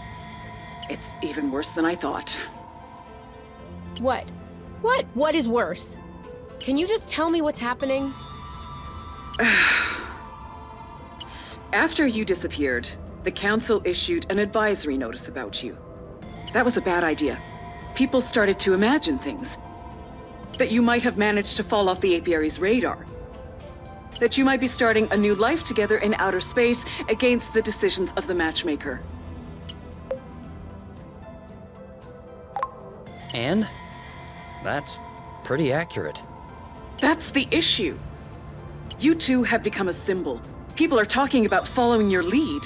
It's even worse than I thought. What? What is worse? Can you just tell me what's happening? After you disappeared, the Council issued an advisory notice about you. That was a bad idea. People started to imagine things. That you might have managed to fall off the apiary's radar. That you might be starting a new life together in outer space against the decisions of the matchmaker. And? That's pretty accurate. That's the issue. You two have become a symbol. People are talking about following your lead.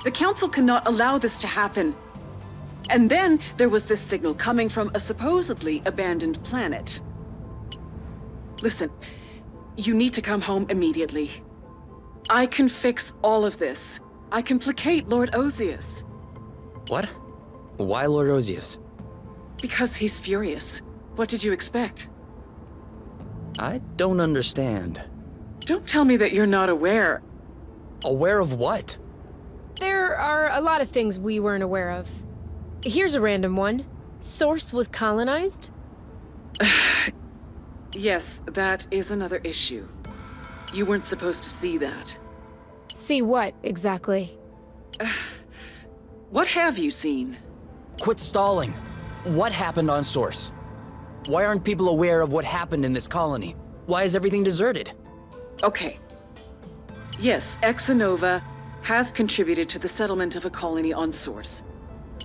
The Council cannot allow this to happen. And then there was this signal coming from a supposedly abandoned planet. Listen, you need to come home immediately. I can fix all of this. I can placate Lord Ozius. What? Why Lord Ozius? Because he's furious. What did you expect? I don't understand. Don't tell me that you're not aware. Aware of what? There are a lot of things we weren't aware of. Here's a random one. Source was colonized? Yes, that is another issue. You weren't supposed to see that. See what, exactly? What have you seen? Quit stalling. What happened on Source? Why aren't people aware of what happened in this colony? Why is everything deserted? Okay. Yes, Exanova has contributed to the settlement of a colony on Source.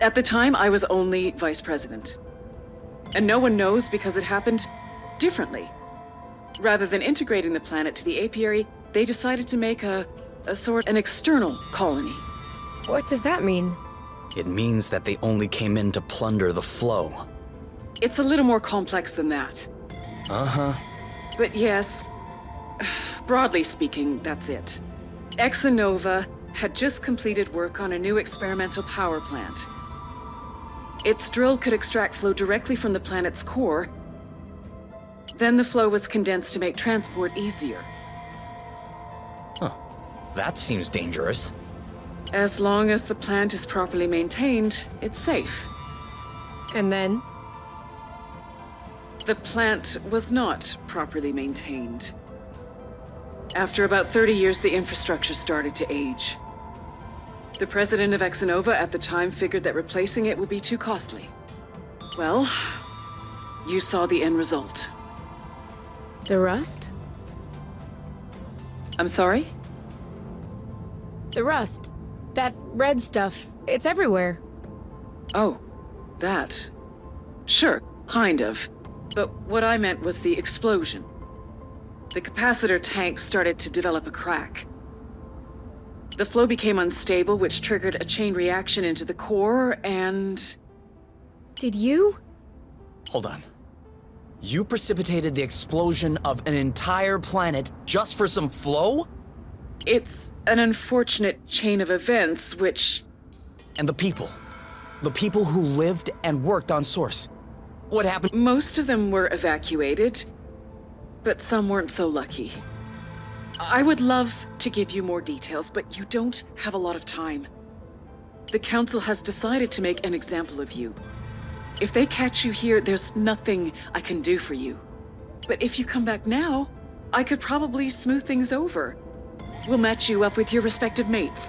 At the time, I was only vice president. And no one knows because it happened differently. Rather than integrating the planet to the apiary, they decided to make an external colony. What does that mean? It means that they only came in to plunder the flow. It's a little more complex than that. Uh-huh. But yes, broadly speaking, that's it. Exanova had just completed work on a new experimental power plant. Its drill could extract flow directly from the planet's core. Then the flow was condensed to make transport easier. Huh. That seems dangerous. As long as the plant is properly maintained, it's safe. And then? The plant was not properly maintained. After about 30 years, the infrastructure started to age. The president of Exanova at the time figured that replacing it would be too costly. Well, you saw the end result. The rust? I'm sorry? The rust. That red stuff. It's everywhere. Oh, that. Sure, kind of. But what I meant was the explosion. The capacitor tank started to develop a crack. The flow became unstable, which triggered a chain reaction into the core, and... Did you? Hold on. You precipitated the explosion of an entire planet just for some flow? It's an unfortunate chain of events which... And the people? The people who lived and worked on Source? What happened? Most of them were evacuated, but some weren't so lucky. I would love to give you more details, but you don't have a lot of time. The Council has decided to make an example of you. If they catch you here, there's nothing I can do for you. But if you come back now, I could probably smooth things over. We'll match you up with your respective mates.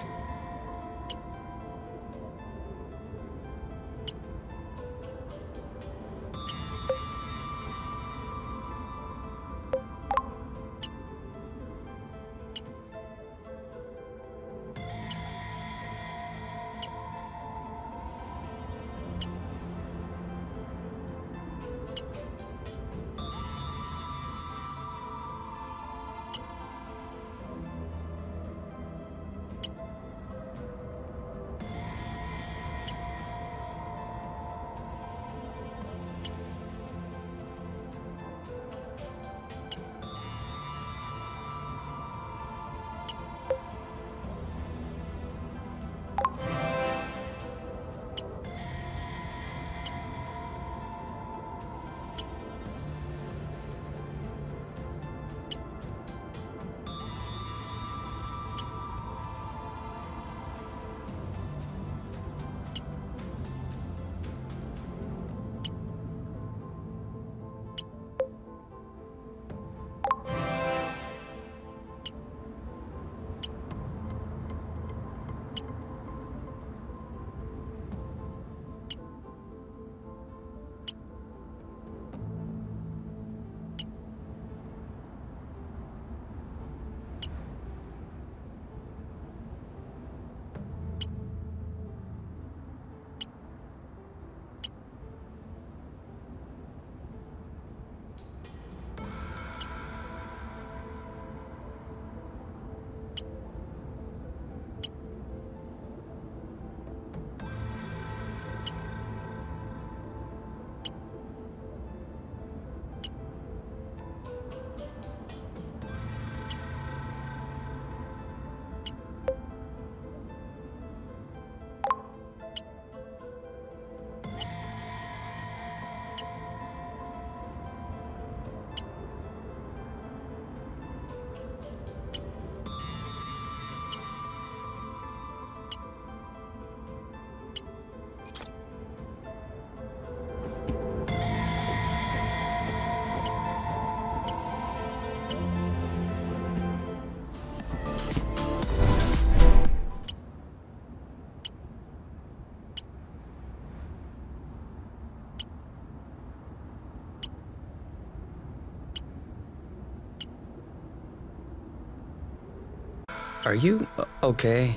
Are you okay?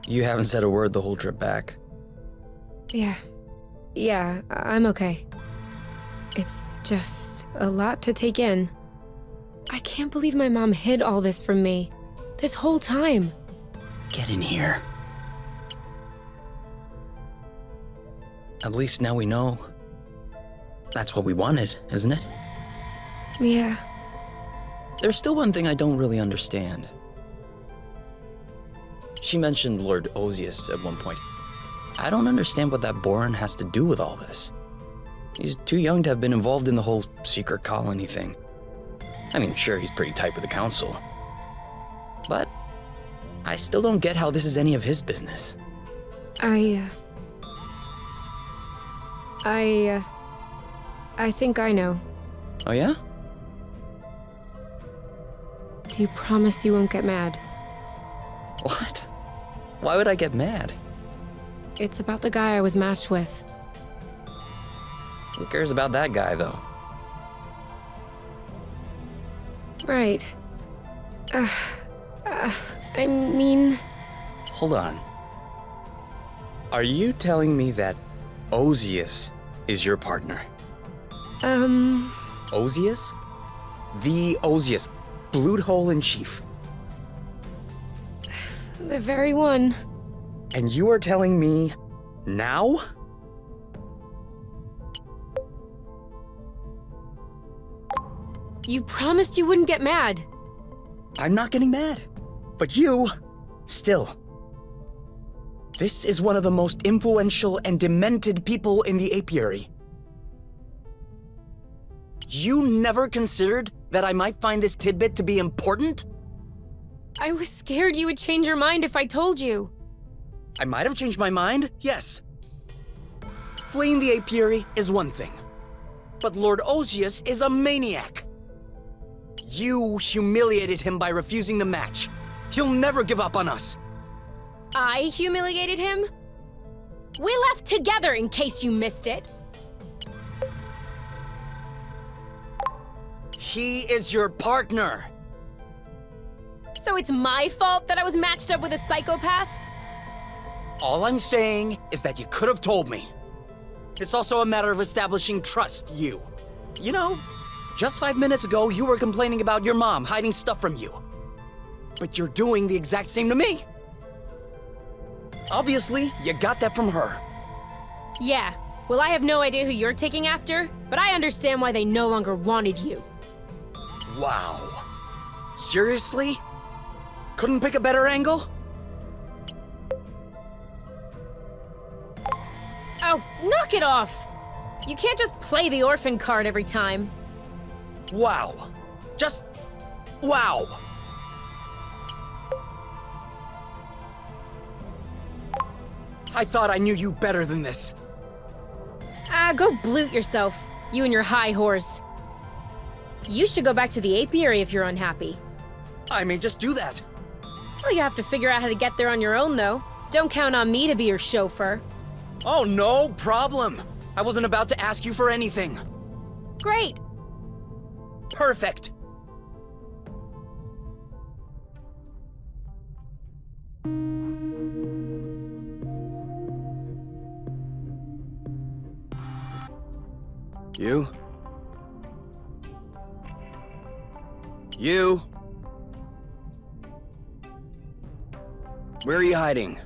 You haven't said a word the whole trip back. Yeah, I'm okay. It's just a lot to take in. I can't believe my mom hid all this from me. This whole time. Get in here. At least now we know. That's what we wanted, isn't it? Yeah. There's still one thing I don't really understand. She mentioned Lord Osius at one point. I don't understand what that Boran has to do with all this. He's too young to have been involved in the whole secret colony thing. I mean, sure, he's pretty tight with the council. But I still don't get how this is any of his business. I think I know. Oh yeah? Do you promise you won't get mad? What? Why would I get mad? It's about the guy I was matched with. Who cares about that guy, though? Right. I mean... Hold on. Are you telling me that Osius is your partner? Osius? The Osius, Blood Hole in Chief. The very one. And you are telling me now? You promised you wouldn't get mad. I'm not getting mad. But you, still. This is one of the most influential and demented people in the apiary. You never considered that I might find this tidbit to be important? I was scared you would change your mind if I told you. I might have changed my mind, yes. Fleeing the apiary is one thing. But Lord Osius is a maniac. You humiliated him by refusing the match. He'll never give up on us. I humiliated him? We left together in case you missed it. He is your partner. So it's my fault that I was matched up with a psychopath? All I'm saying is that you could have told me. It's also a matter of establishing trust, you. You know, just 5 minutes ago, you were complaining about your mom hiding stuff from you. But you're doing the exact same to me. Obviously, you got that from her. Yeah. Well, I have no idea who you're taking after, but I understand why they no longer wanted you. Wow. Seriously? Couldn't pick a better angle? Oh, knock it off! You can't just play the orphan card every time. Wow. Just... wow. I thought I knew you better than this. Go bloot yourself, you and your high horse. You should go back to the apiary if you're unhappy. I may just do that. Well, you have to figure out how to get there on your own, though. Don't count on me to be your chauffeur. Oh, no problem. I wasn't about to ask you for anything. Great. Perfect. You? You? Where are you hiding?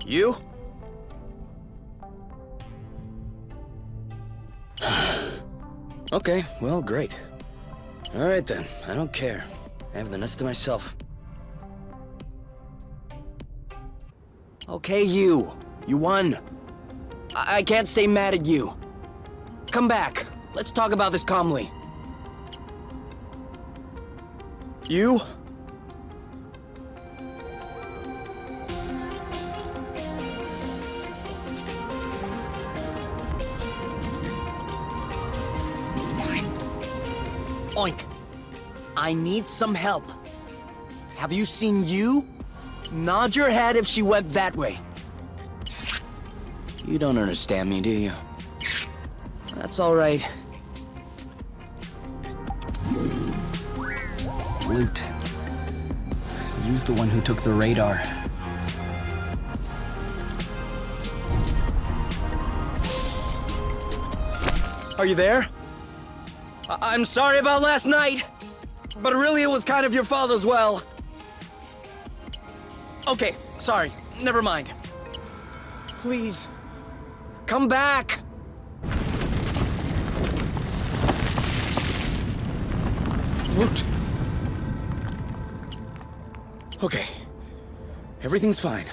You? Okay, well, great. All right then, I don't care. I have the nest to myself. Okay, you. You won. I can't stay mad at you. Come back. Let's talk about this calmly. You? Oink. I need some help. Have you seen you? Nod your head if she went that way. You don't understand me, do you? That's all right. flute. Use the one who took the radar. Are you there? I'm sorry about last night, but really it was kind of your fault as well. Okay, sorry, never mind. Please, come back! Flute. Okay, everything's fine.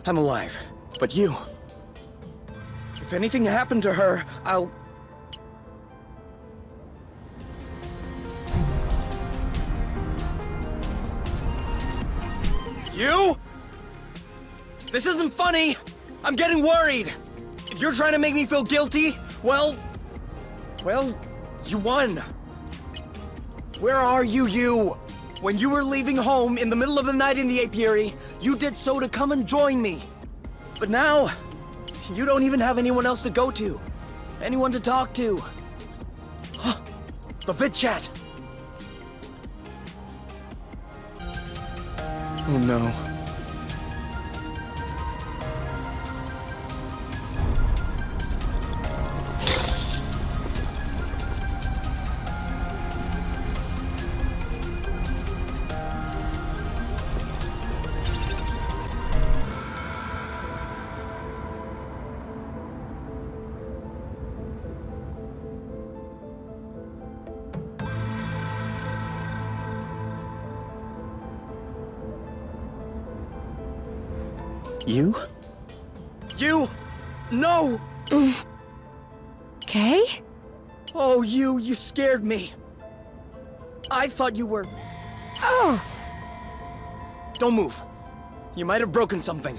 I'm alive. But you... if anything happened to her, I'll... You? This isn't funny! I'm getting worried! If you're trying to make me feel guilty, well, you won. Where are you? When you were leaving home in the middle of the night in the apiary, you did so to come and join me. But now, you don't even have anyone else to go to. Anyone to talk to. The vid chat! Oh no. You? You! No! Kay? Oh, you scared me. I thought you were... Oh! Don't move. You might have broken something.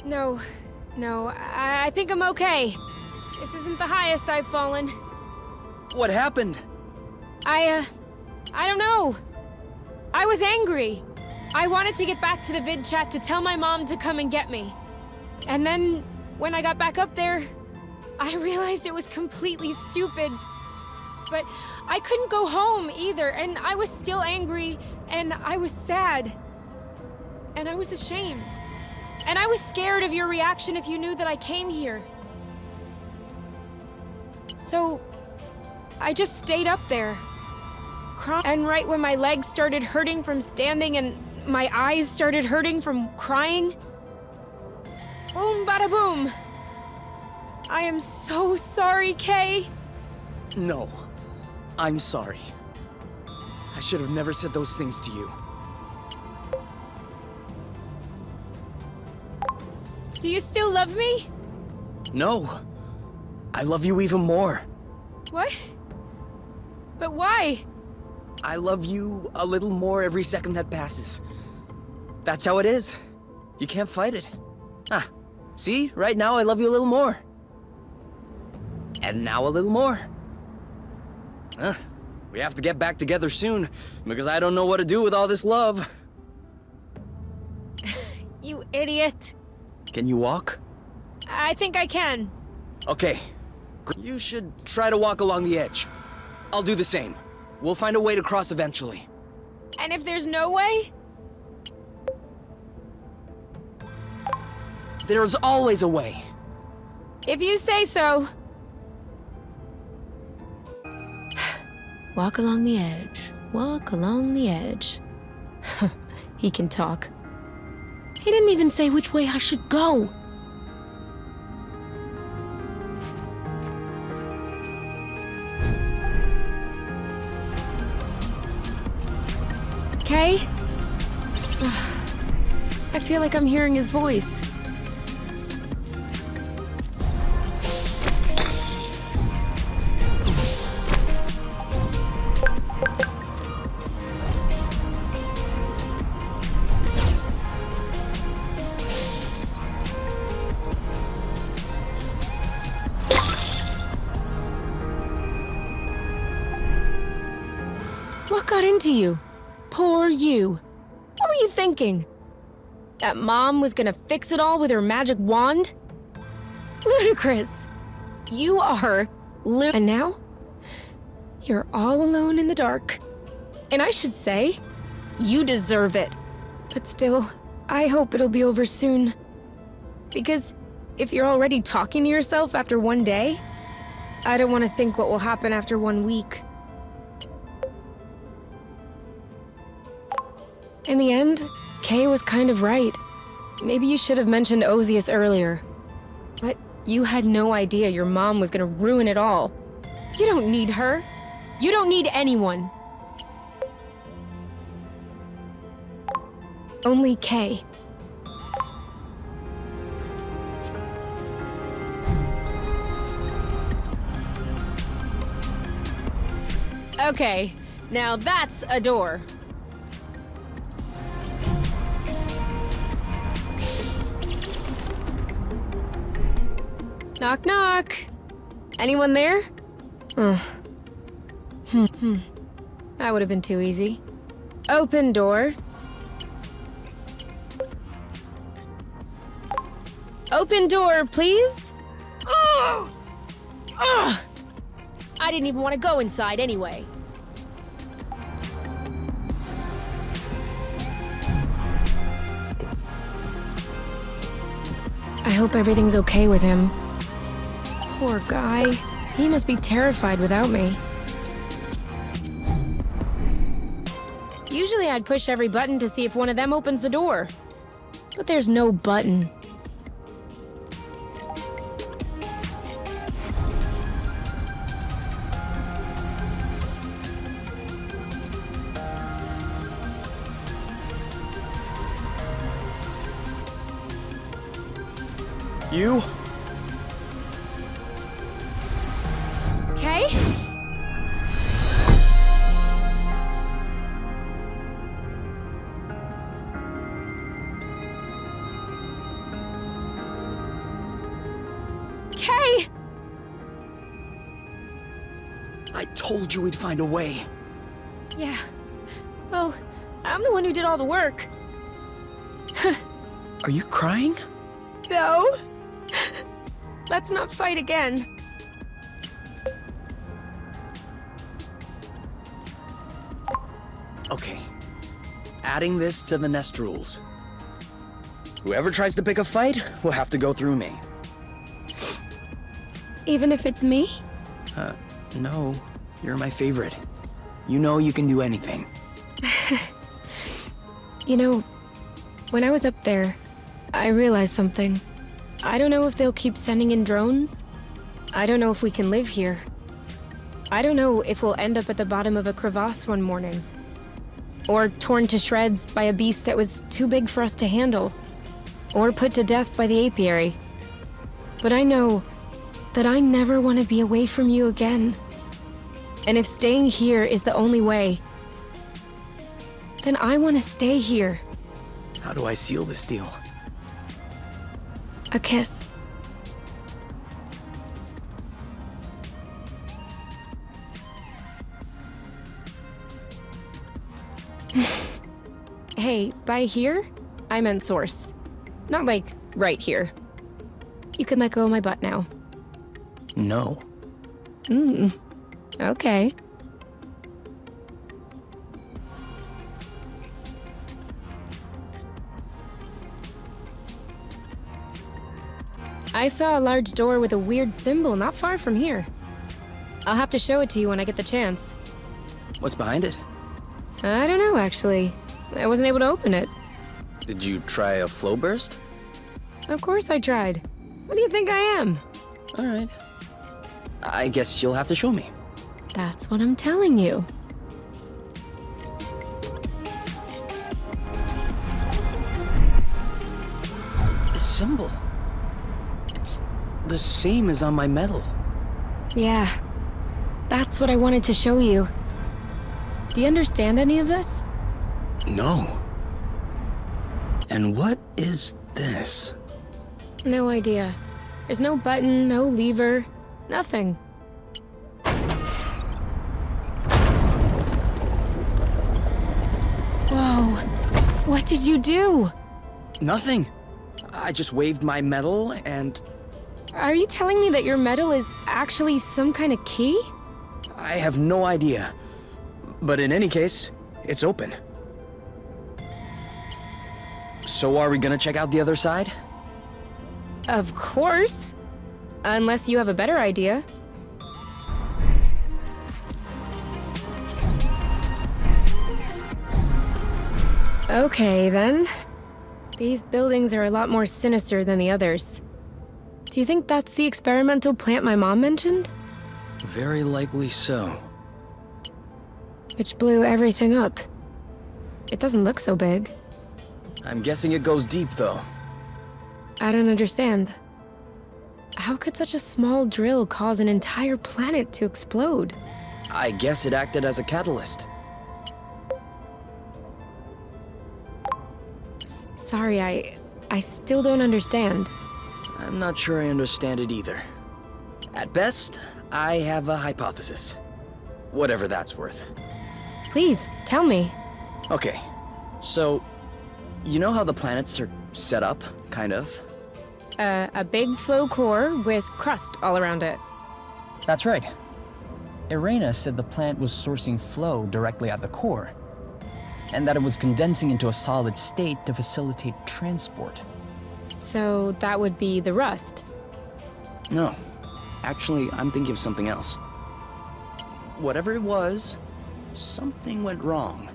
No, I think I'm okay. This isn't the highest I've fallen. What happened? I don't know. I was angry. I wanted to get back to the vid chat to tell my mom to come and get me. And then, when I got back up there, I realized it was completely stupid. But I couldn't go home either, and I was still angry, and I was sad. And I was ashamed. And I was scared of your reaction if you knew that I came here. So, I just stayed up there. And right when my legs started hurting from standing and my eyes started hurting from crying, boom, bada boom. I am so sorry, Kay. No, I'm sorry. I should have never said those things to you. Do you still love me? No, I love you even more. What? But why? I love you a little more every second that passes. That's how it is. You can't fight it. Ah, see? Right now I love you a little more. And now a little more. We have to get back together soon, because I don't know what to do with all this love. You idiot. Can you walk? I think I can. Okay. You should try to walk along the edge. I'll do the same. We'll find a way to cross eventually. And if there's no way? There's always a way. If you say so. Walk along the edge. Walk along the edge. He can talk. He didn't even say which way I should go. Okay? I feel like I'm hearing his voice. What got into you? Poor you. What were you thinking? That Mom was gonna fix it all with her magic wand? Ludicrous. You are and now? You're all alone in the dark. And I should say, You deserve it. But still, I hope it'll be over soon. Because if you're already talking to yourself after one day, I don't want to think what will happen after 1 week. In the end, Kay was kind of right. Maybe you should have mentioned Ozius earlier. But you had no idea your mom was gonna ruin it all. You don't need her. You don't need anyone. Only Kay. Okay, now that's a door. Knock, knock. Anyone there? That would have been too easy. Open door. Open door, please. Oh! Ugh! I didn't even want to go inside anyway. I hope everything's okay with him. Poor guy. He must be terrified without me. Usually I'd push every button to see if one of them opens the door. But there's no button. You? Kay? Kay! I told you we'd find a way. Yeah. Well, I'm the one who did all the work. Are you crying? No. Let's not fight again. Okay. Adding this to the nest rules. Whoever tries to pick a fight will have to go through me. Even if it's me? No. You're my favorite. You know you can do anything. You know, when I was up there, I realized something. I don't know if they'll keep sending in drones. I don't know if we can live here. I don't know if we'll end up at the bottom of a crevasse one morning. Or torn to shreds by a beast that was too big for us to handle. Or put to death by the apiary. But I know that I never want to be away from you again. And if staying here is the only way, then I want to stay here. How do I seal this deal? A kiss. Hey, by here, I meant source. Not like right here. You can let go of my butt now. No. Okay. I saw a large door with a weird symbol not far from here. I'll have to show it to you when I get the chance. What's behind it? I don't know, actually. I wasn't able to open it. Did you try a flow burst? Of course I tried. What do you think I am? All right. I guess you'll have to show me. That's what I'm telling you. The symbol. It's the same as on my medal. Yeah. That's what I wanted to show you. Do you understand any of this? No. And what is this? No idea. There's no button, no lever, nothing. Whoa. What did you do? Nothing. I just waved my medal and Are you telling me that your medal is actually some kind of key? I have no idea. But in any case, it's open. So are we gonna check out the other side? Of course. Unless you have a better idea. Okay, then. These buildings are a lot more sinister than the others. Do you think that's the experimental plant my mom mentioned? Very likely so. Which blew everything up. It doesn't look so big. I'm guessing it goes deep, though. I don't understand. How could such a small drill cause an entire planet to explode? I guess it acted as a catalyst. Sorry, I still don't understand. I'm not sure I understand it either. At best, I have a hypothesis. Whatever that's worth. Please, tell me. Okay, so, you know how the planets are set up, kind of? A big flow core with crust all around it. That's right. Irena said the plant was sourcing flow directly at the core, and that it was condensing into a solid state to facilitate transport. So that would be the rust. No. Actually, I'm thinking of something else. Whatever it was, something went wrong.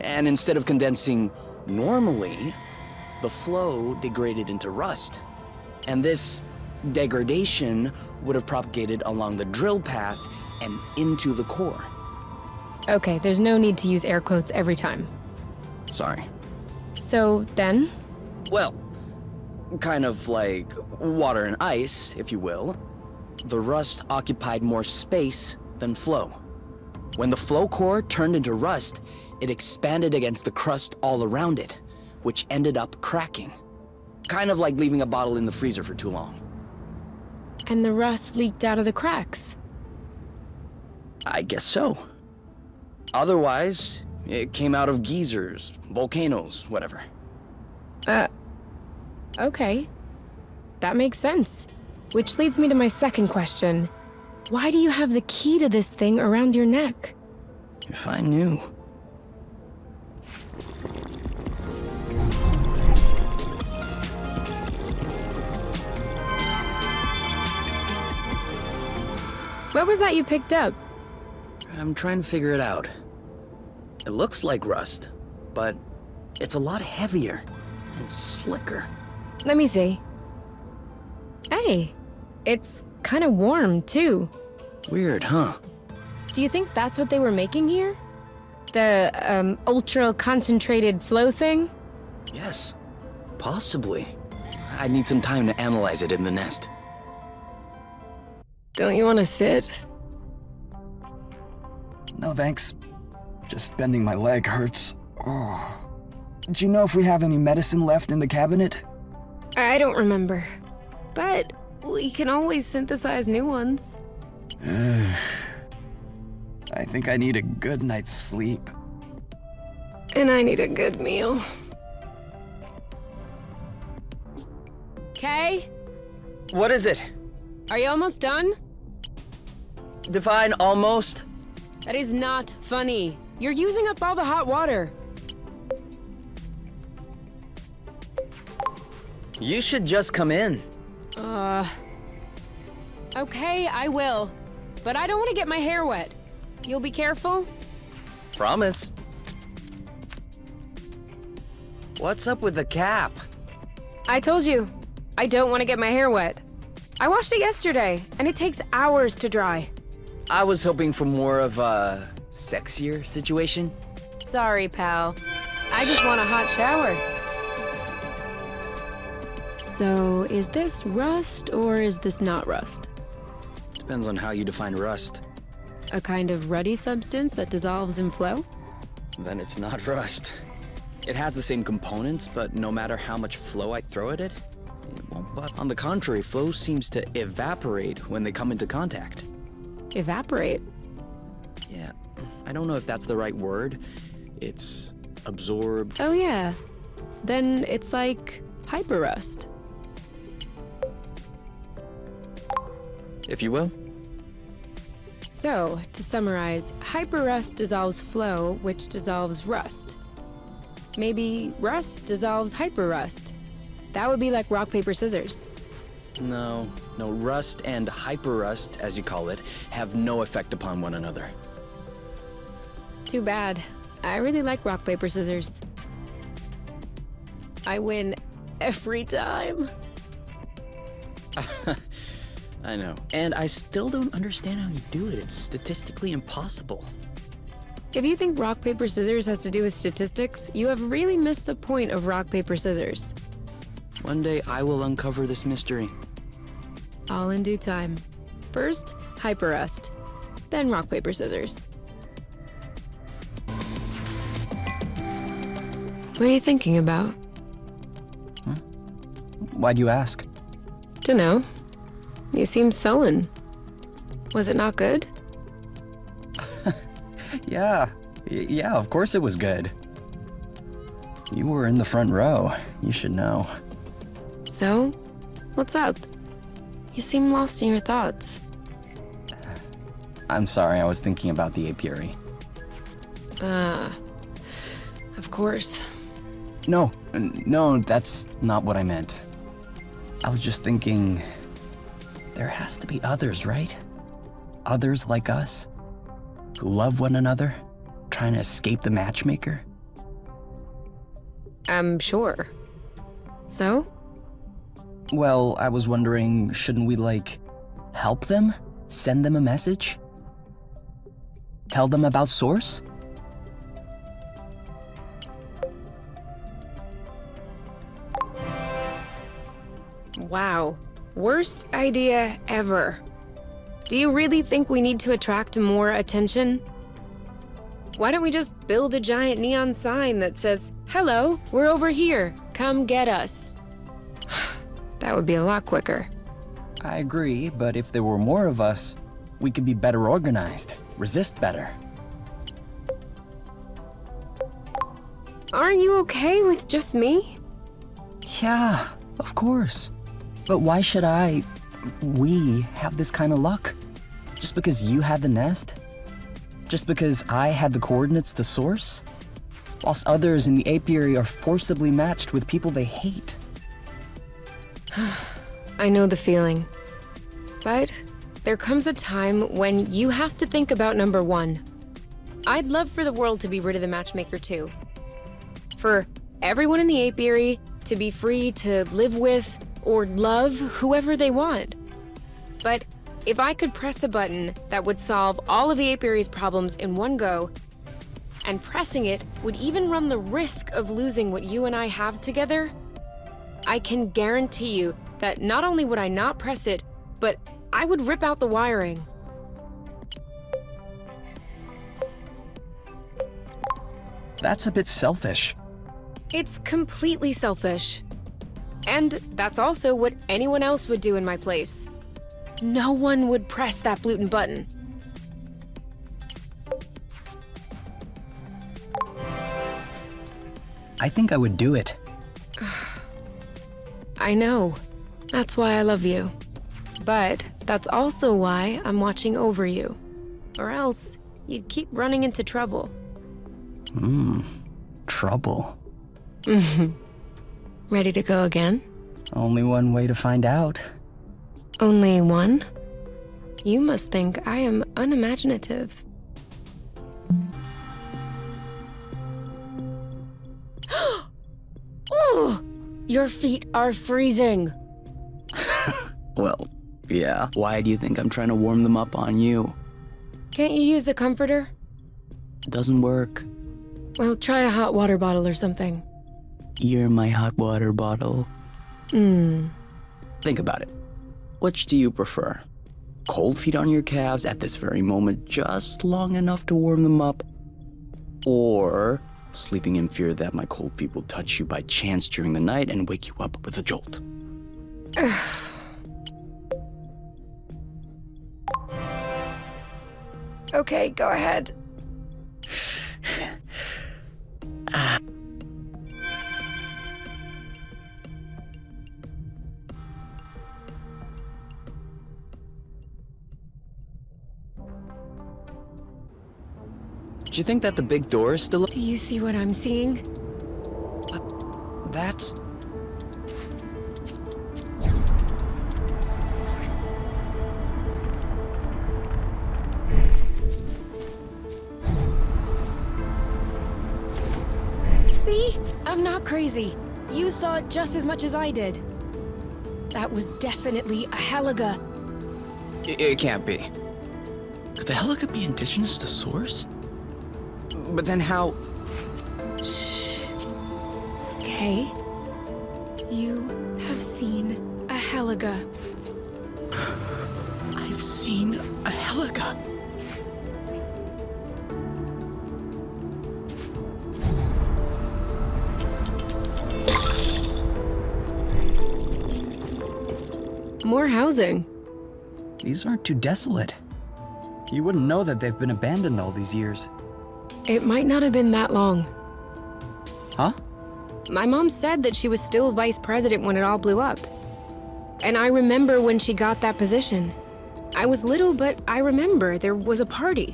And instead of condensing normally, the flow degraded into rust. And this degradation would have propagated along the drill path and into the core. Okay, there's no need to use air quotes every time. Sorry. So then? Well, kind of like water and ice, if you will. The rust occupied more space than flow. When the flow core turned into rust, it expanded against the crust all around it, which ended up cracking. Kind of like leaving a bottle in the freezer for too long. And the rust leaked out of the cracks. I guess so. Otherwise, it came out of geysers, volcanoes, whatever. Okay. That makes sense. Which leads me to my second question. Why do you have the key to this thing around your neck? If I knew. What was that you picked up? I'm trying to figure it out. It looks like rust, but it's a lot heavier and slicker. Let me see. Hey, it's kind of warm, too. Weird, huh? Do you think that's what they were making here? The, ultra-concentrated flow thing? Yes, possibly. I'd need some time to analyze it in the nest. Don't you want to sit? No thanks. Just bending my leg hurts. Oh. Do you know if we have any medicine left in the cabinet? I don't remember. But we can always synthesize new ones. I think I need a good night's sleep. And I need a good meal. Kay? What is it? Are you almost done? Define almost? That is not funny. You're using up all the hot water. You should just come in. Okay, I will. But I don't want to get my hair wet. You'll be careful? Promise. What's up with the cap? I told you, I don't want to get my hair wet. I washed it yesterday, and it takes hours to dry. I was hoping for more of a sexier situation. Sorry, pal. I just want a hot shower. So, is this rust or is this not rust? Depends on how you define rust. A kind of ruddy substance that dissolves in flow? Then it's not rust. It has the same components, but no matter how much flow I throw at it, it won't budge. On the contrary, flow seems to evaporate when they come into contact. Evaporate? Yeah, I don't know if that's the right word. It's absorbed. Oh yeah. Then it's like hyperrust. If you will. So, to summarize, hyperrust dissolves flow, which dissolves rust. Maybe rust dissolves hyper-rust. That would be like rock, paper, scissors. No, rust and hyper-rust, as you call it, have no effect upon one another. Too bad. I really like rock, paper, scissors. I win every time. I know. And I still don't understand how you do it. It's statistically impossible. If you think rock, paper, scissors has to do with statistics, you have really missed the point of rock, paper, scissors. One day I will uncover this mystery. All in due time. First, hyper-rust. Then rock, paper, scissors. What are you thinking about? Why'd you ask? Dunno. You seem sullen. Was it not good? Yeah, of course it was good. You were in the front row. You should know. So? What's up? You seem lost in your thoughts. I'm sorry, I was thinking about the apiary. Of course. No, that's not what I meant. I was just thinking, there has to be others, right? Others like us, who love one another, trying to escape the matchmaker. I'm sure. So? Well, I was wondering, shouldn't we, help them? Send them a message? Tell them about Source? Wow. Worst idea ever. Do you really think we need to attract more attention? Why don't we just build a giant neon sign that says, "Hello, we're over here. Come get us." That would be a lot quicker. I agree, but if there were more of us, we could be better organized, resist better. Aren't you okay with just me? Yeah, of course. But why should we have this kind of luck? Just because you had the nest? Just because I had the coordinates to Source? Whilst others in the apiary are forcibly matched with people they hate. I know the feeling. But there comes a time when you have to think about number one. I'd love for the world to be rid of the matchmaker too. For everyone in the apiary to be free to live with or love whoever they want. But if I could press a button that would solve all of the apiary's problems in one go, and pressing it would even run the risk of losing what you and I have together, I can guarantee you that not only would I not press it, but I would rip out the wiring. That's a bit selfish. It's completely selfish. And that's also what anyone else would do in my place. No one would press that Bluton button. I think I would do it. I know. That's why I love you. But that's also why I'm watching over you. Or else, you'd keep running into trouble. Trouble. Ready to go again? Only one way to find out. Only one? You must think I am unimaginative. Oh! Your feet are freezing. Well, yeah. Why do you think I'm trying to warm them up on you? Can't you use the comforter? It doesn't work. Well, try a hot water bottle or something. You're my hot water bottle. Think about it. Which do you prefer? Cold feet on your calves at this very moment, just long enough to warm them up? Or sleeping in fear that my cold feet will touch you by chance during the night and wake you up with a jolt? Okay, go ahead. Do you think that the big door is still... Do you see what I'm seeing? That's... See? I'm not crazy. You saw it just as much as I did. That was definitely a Heliga. It can't be. Could the Heliga be indigenous to Source? But then how... Shh. Okay. You have seen a Heliga. I've seen a Heliga. More housing. These aren't too desolate. You wouldn't know that they've been abandoned all these years. It might not have been that long. Huh? My mom said that she was still vice president when it all blew up. And I remember when she got that position. I was little, but I remember there was a party.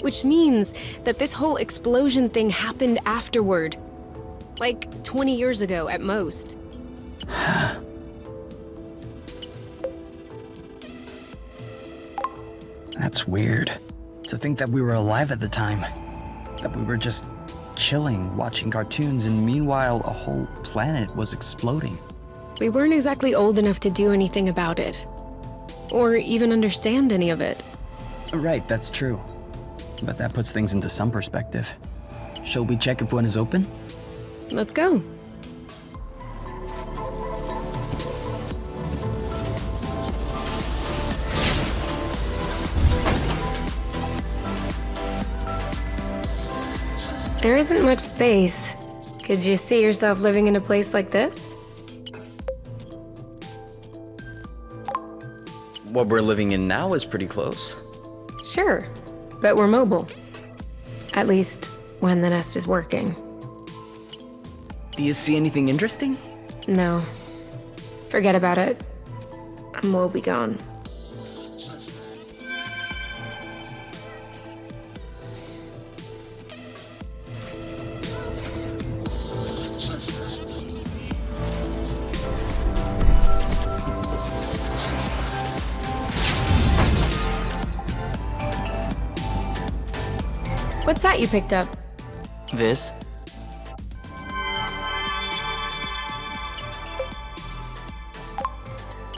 Which means that this whole explosion thing happened afterward. Like 20 years ago at most. That's weird. To think that we were alive at the time. That we were just chilling, watching cartoons, and meanwhile a whole planet was exploding. We weren't exactly old enough to do anything about it. Or even understand any of it. Right, that's true. But that puts things into some perspective. Shall we check if one is open? Let's go. There isn't much space. Could you see yourself living in a place like this? What we're living in now is pretty close. Sure, but we're mobile. At least when the nest is working. Do you see anything interesting? No. Forget about it. I'm woe begone. What's that you picked up? This?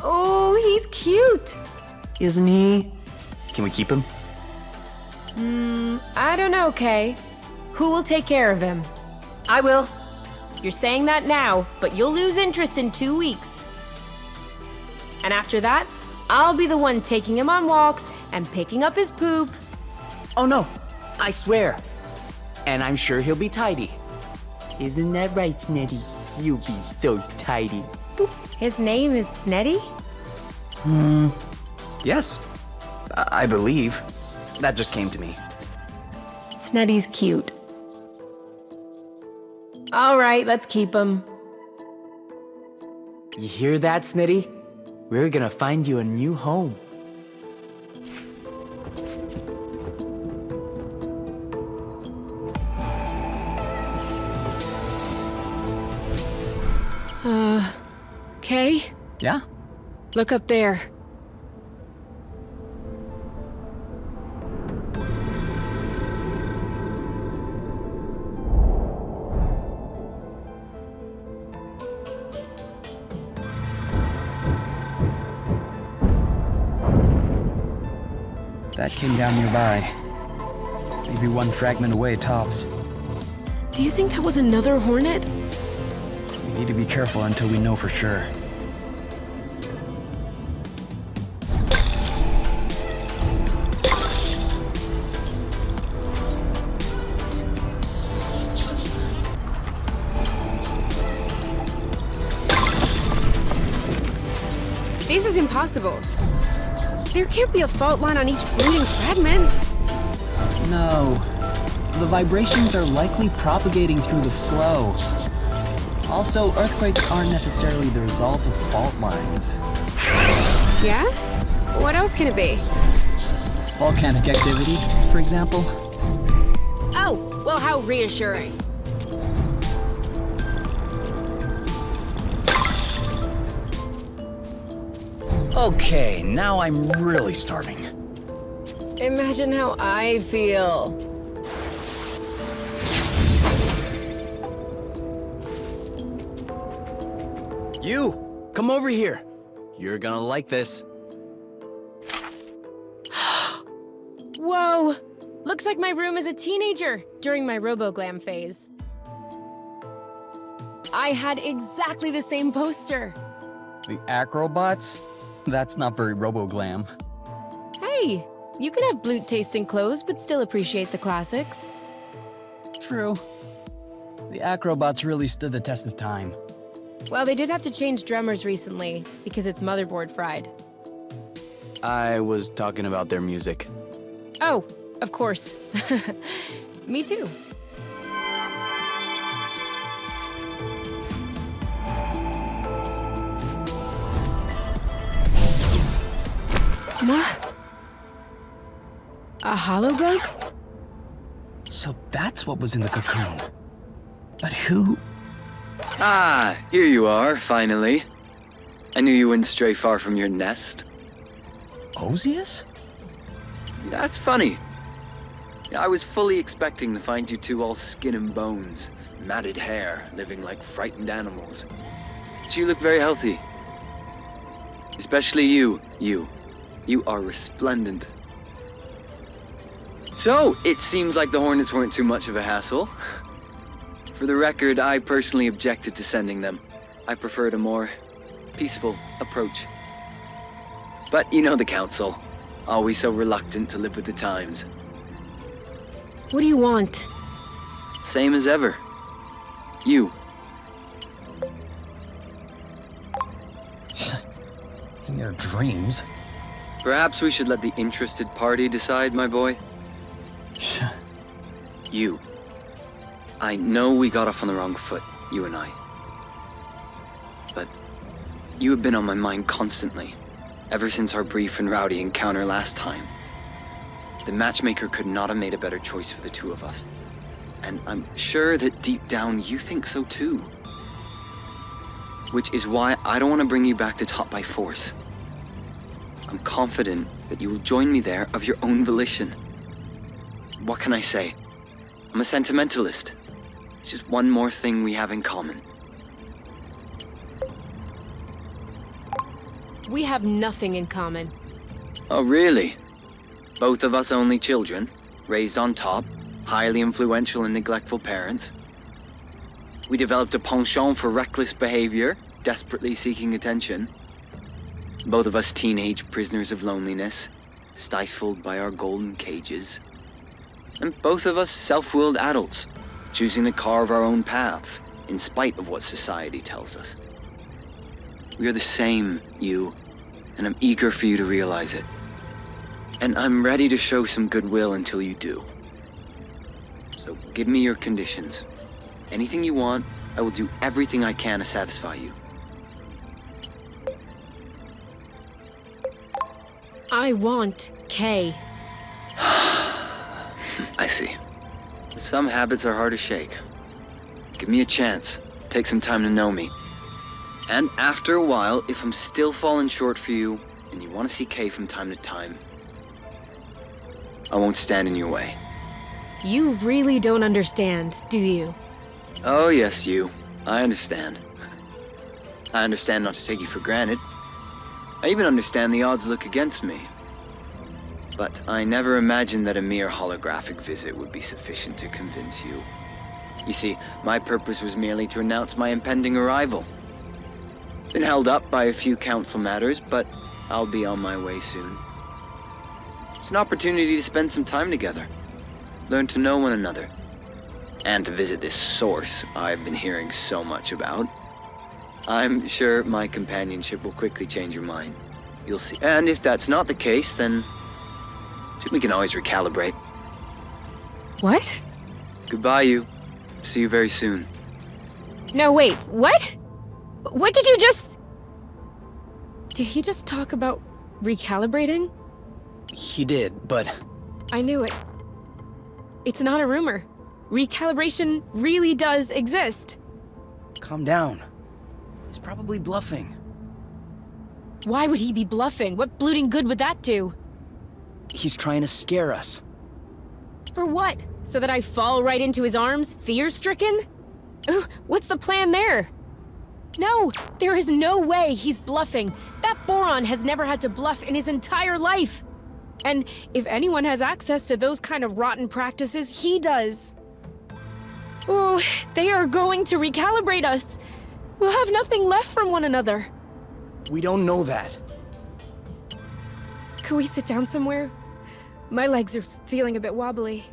Oh, he's cute. Isn't he? Can we keep him? I don't know, Kay. Who will take care of him? I will. You're saying that now, but you'll lose interest in 2 weeks. And after that, I'll be the one taking him on walks and picking up his poop. Oh no, I swear. And I'm sure he'll be tidy. Isn't that right, Snetty? You'll be so tidy. His name is Snetty? Yes, I believe. That just came to me. Snetty's cute. All right, let's keep him. You hear that, Snitty? We're gonna find you a new home. Kay? Yeah? Look up there. That came down nearby. Maybe one fragment away, tops. Do you think that was another hornet? We need to be careful until we know for sure. This is impossible. There can't be a fault line on each brooding fragment. No. The vibrations are likely propagating through the flow. Also, earthquakes aren't necessarily the result of fault lines. Yeah? What else can it be? Volcanic activity, for example. Oh, well, how reassuring. Okay, now I'm really starving. Imagine how I feel. You, come over here. You're gonna like this. Whoa! Looks like my room as a teenager during my RoboGlam phase. I had exactly the same poster. The acrobots? That's not very RoboGlam. Hey, you can have blute-tasting clothes but still appreciate the classics. True. The acrobots really stood the test of time. Well, they did have to change drummers recently because its motherboard fried. I was talking about their music. Oh, of course. Me too. What? A hologram? So that's what was in the cocoon. But who? Ah, here you are, finally. I knew you wouldn't stray far from your nest. Osius? That's funny. I was fully expecting to find you two all skin and bones, matted hair, living like frightened animals. But you look very healthy. Especially you. You are resplendent. So, it seems like the Hornets weren't too much of a hassle. For the record, I personally objected to sending them. I preferred a more peaceful approach. But you know the Council, always so reluctant to live with the times. What do you want? Same as ever. You. In your dreams? Perhaps we should let the interested party decide, my boy. You. I know we got off on the wrong foot, you and I. But you have been on my mind constantly, ever since our brief and rowdy encounter last time. The matchmaker could not have made a better choice for the two of us. And I'm sure that deep down you think so too. Which is why I don't want to bring you back to top by force. I'm confident that you will join me there of your own volition. What can I say? I'm a sentimentalist. It's just one more thing we have in common. We have nothing in common. Oh, really? Both of us only children, raised on top, highly influential and neglectful parents. We developed a penchant for reckless behavior, desperately seeking attention. Both of us teenage prisoners of loneliness, stifled by our golden cages. And both of us self-willed adults, choosing to carve our own paths, in spite of what society tells us. We are the same, you, and I'm eager for you to realize it. And I'm ready to show some goodwill until you do. So give me your conditions. Anything you want, I will do everything I can to satisfy you. I want Kay. I see. Some habits are hard to shake. Give me a chance. Take some time to know me. And after a while, if I'm still falling short for you, and you want to see Kay from time to time, I won't stand in your way. You really don't understand, do you? Oh yes, you. I understand. I understand not to take you for granted. I even understand the odds look against me. But I never imagined that a mere holographic visit would be sufficient to convince you. You see, my purpose was merely to announce my impending arrival. Been held up by a few council matters, but I'll be on my way soon. It's an opportunity to spend some time together, learn to know one another, and to visit this source I've been hearing so much about. I'm sure my companionship will quickly change your mind. You'll see. And if that's not the case, then we can always recalibrate. What? Goodbye, you. See you very soon. No, wait, what? What did you just... Did he just talk about recalibrating? He did, but I knew it. It's not a rumor. Recalibration really does exist. calm down. He's probably bluffing. Why would he be bluffing? What blooting good would that do? He's trying to scare us. For what? So that I fall right into his arms, fear-stricken? What's the plan there? No, there is no way he's bluffing. That boron has never had to bluff in his entire life. And if anyone has access to those kind of rotten practices, he does. Oh, they are going to recalibrate us. We'll have nothing left from one another. We don't know that. Could we sit down somewhere? My legs are feeling a bit wobbly.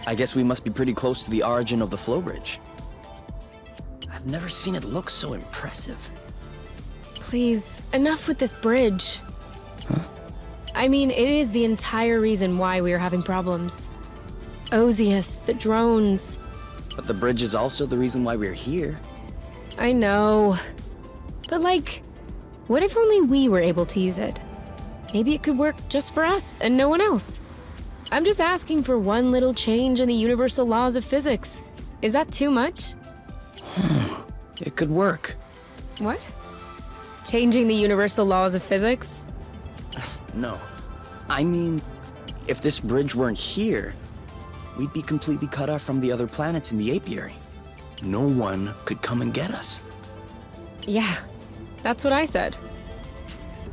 I guess we must be pretty close to the origin of the flow bridge. I've never seen it look so impressive. Please, enough with this bridge. Huh? I mean, it is the entire reason why we are having problems. Osius, the drones. But the bridge is also the reason why we're here. I know. But like, what if only we were able to use it? Maybe it could work just for us and no one else. I'm just asking for one little change in the universal laws of physics. Is that too much? It could work. What? Changing the universal laws of physics? No. I mean, if this bridge weren't here, we'd be completely cut off from the other planets in the apiary. No one could come and get us. Yeah, that's what I said.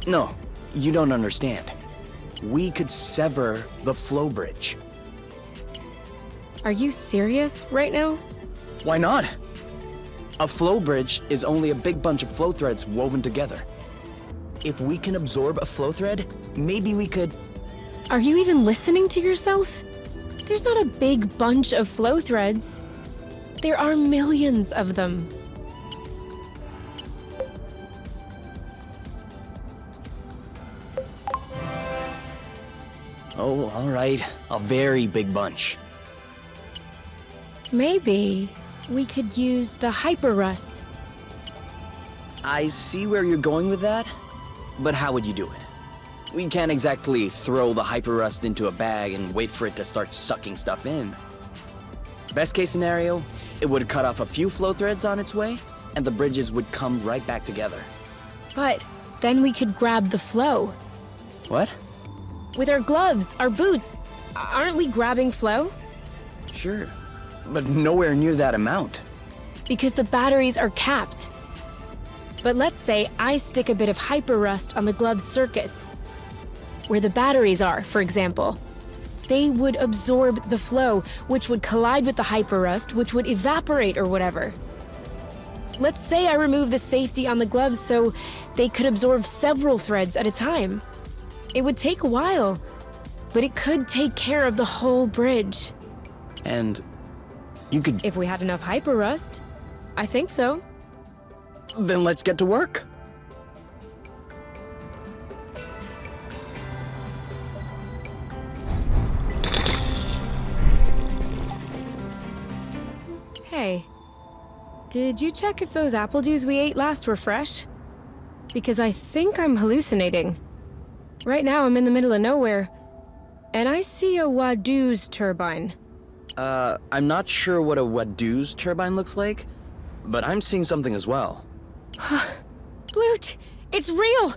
No, you don't understand. We could sever the flow bridge. Are you serious right now? Why not? A flow bridge is only a big bunch of flow threads woven together. If we can absorb a flow thread, maybe we could... Are you even listening to yourself? There's not a big bunch of flow threads. There are millions of them. Oh, all right. A very big bunch. Maybe we could use the hyper-rust. I see where you're going with that, but how would you do it? We can't exactly throw the hyper-rust into a bag and wait for it to start sucking stuff in. Best case scenario, it would cut off a few flow threads on its way, and the bridges would come right back together. But then we could grab the flow. What? With our gloves, our boots. Aren't we grabbing flow? Sure, but nowhere near that amount. Because the batteries are capped. But let's say I stick a bit of hyper-rust on the glove's circuits. Where the batteries are, for example. They would absorb the flow, which would collide with the hyper-rust, which would evaporate or whatever. Let's say I remove the safety on the gloves so they could absorb several threads at a time. It would take a while, but it could take care of the whole bridge. And you could... If we had enough hyper-rust, I think so. Then let's get to work. Hey, did you check if those apple dews we ate last were fresh? Because I think I'm hallucinating. Right now I'm in the middle of nowhere, and I see a Wadoo's turbine. I'm not sure what a Wadoo's turbine looks like, but I'm seeing something as well. Bloot, it's real!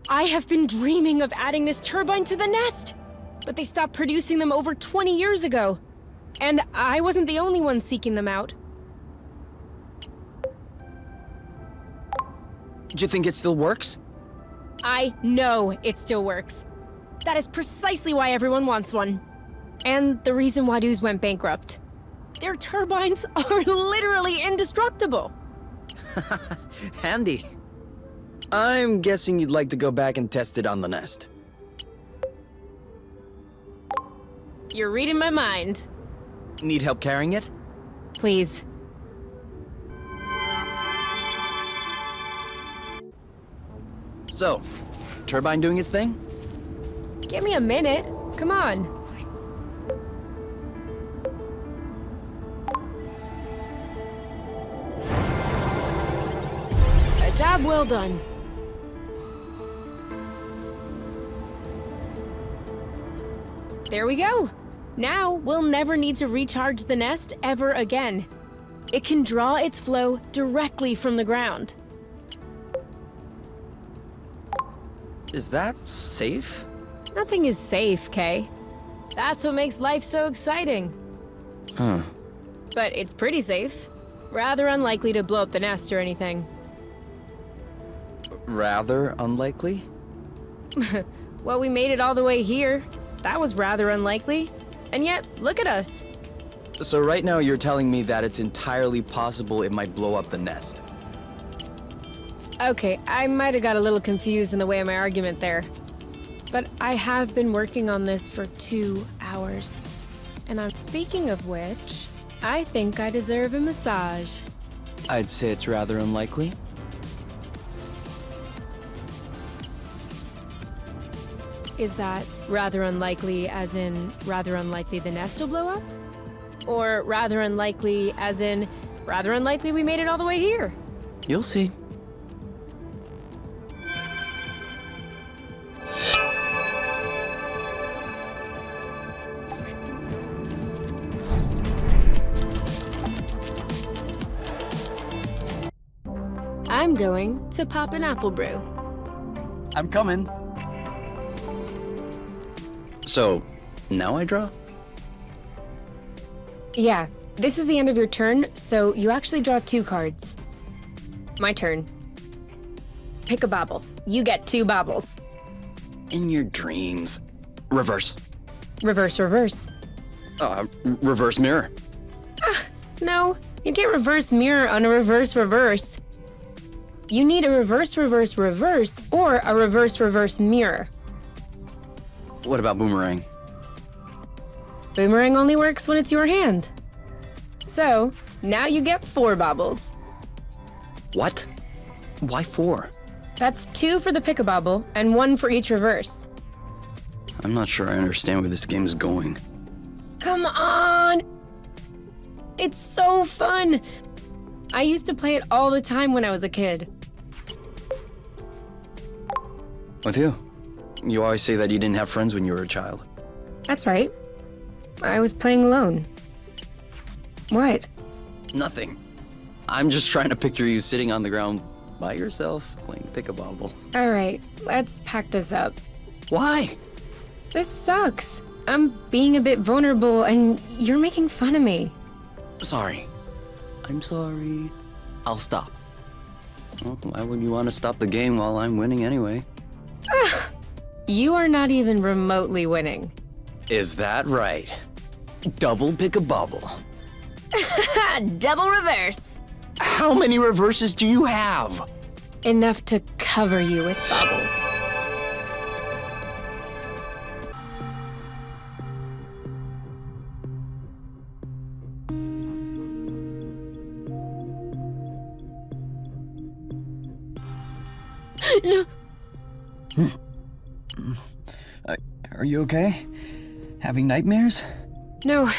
I have been dreaming of adding this turbine to the nest, but they stopped producing them over 20 years ago. And I wasn't the only one seeking them out. Do you think it still works? I know it still works. That is precisely why everyone wants one. And the reason Wadoo's went bankrupt. Their turbines are literally indestructible. Handy. I'm guessing you'd like to go back and test it on the nest. You're reading my mind. Need help carrying it? Please. So, turbine doing its thing? Give me a minute. Come on. A job well done. There we go. Now we'll never need to recharge the nest ever again. It can draw its flow directly from the ground. Is that safe? Nothing is safe, Kay. That's what makes life so exciting. Huh. But it's pretty safe. Rather unlikely to blow up the nest or anything. Rather unlikely? Well, we made it all the way here. That was rather unlikely. And yet, look at us. So right now you're telling me that it's entirely possible it might blow up the nest. Okay, I might have got a little confused in the way of my argument there. But I have been working on this for 2 hours. And speaking of which, I think I deserve a massage. I'd say it's rather unlikely. Is that rather unlikely as in rather unlikely the nest will blow up? Or rather unlikely as in rather unlikely we made it all the way here? You'll see. I'm going to pop an apple brew. I'm coming. So, now I draw? Yeah, this is the end of your turn, so you actually draw 2 cards. My turn. Pick a bauble. You get 2 baubles. In your dreams. Reverse. Reverse, reverse. Reverse mirror. No, you can't reverse mirror on a reverse, reverse. You need a reverse, reverse, reverse, or a reverse, reverse mirror. What about boomerang? Boomerang only works when it's your hand. So, now you get 4 baubles. What? Why 4? That's 2 for the pick-a-bauble, and 1 for each reverse. I'm not sure I understand where this game is going. Come on! It's so fun! I used to play it all the time when I was a kid. With you? You always say that you didn't have friends when you were a child. That's right. I was playing alone. What? Nothing. I'm just trying to picture you sitting on the ground by yourself playing pick-a-bauble. All right, let's pack this up. Why? This sucks. I'm being a bit vulnerable and you're making fun of me. Sorry. I'm sorry. I'll stop. Well, why would you want to stop the game while I'm winning anyway? You are not even remotely winning. Is that right? Double pick-a-bauble. Double reverse. How many reverses do you have? Enough to cover you with bubbles. No. Are you okay? Having nightmares? No,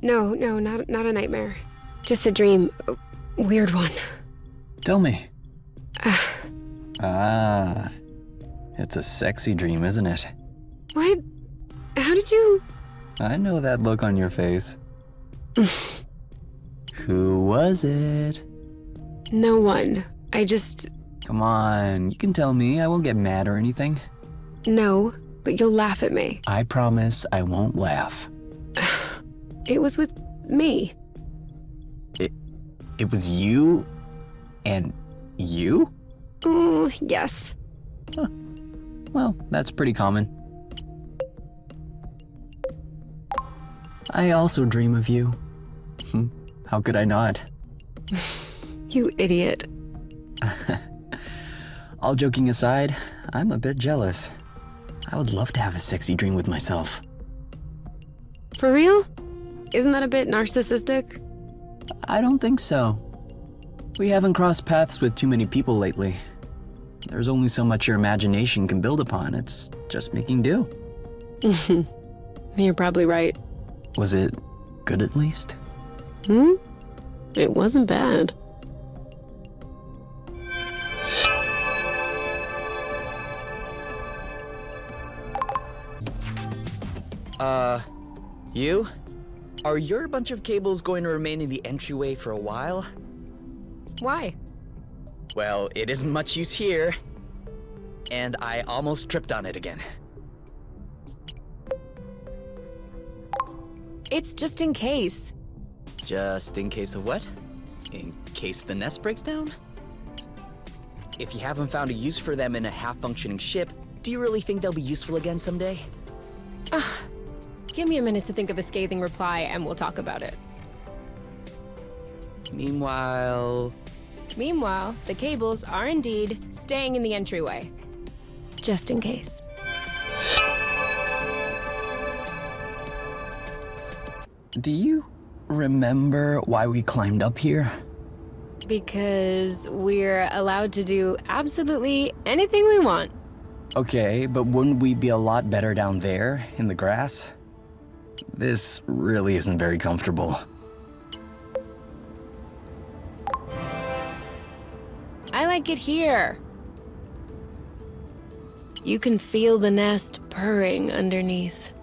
not a nightmare. Just a dream. A weird one. Tell me. It's a sexy dream, isn't it? What? How did you... I know that look on your face. Who was it? No one. I just... Come on, you can tell me. I won't get mad or anything. No, but you'll laugh at me. I promise I won't laugh. It was with me. It was you? And you? Yes. Huh. Well, that's pretty common. I also dream of you. How could I not? You idiot. All joking aside, I'm a bit jealous. I would love to have a sexy dream with myself. For real? Isn't that a bit narcissistic? I don't think so. We haven't crossed paths with too many people lately. There's only so much your imagination can build upon. It's just making do. You're probably right. Was it good at least? It wasn't bad. You? Are your bunch of cables going to remain in the entryway for a while? Why? Well, it isn't much use here. And I almost tripped on it again. It's just in case. Just in case of what? In case the nest breaks down? If you haven't found a use for them in a half-functioning ship, do you really think they'll be useful again someday? Ugh. Give me a minute to think of a scathing reply and we'll talk about it. Meanwhile, The cables are indeed staying in the entryway. Just in case. do you remember why we climbed up here? Because we're allowed to do absolutely anything we want. Okay, but wouldn't we be a lot better down there, in the grass? This really isn't very comfortable. I like it here. You can feel the nest purring underneath.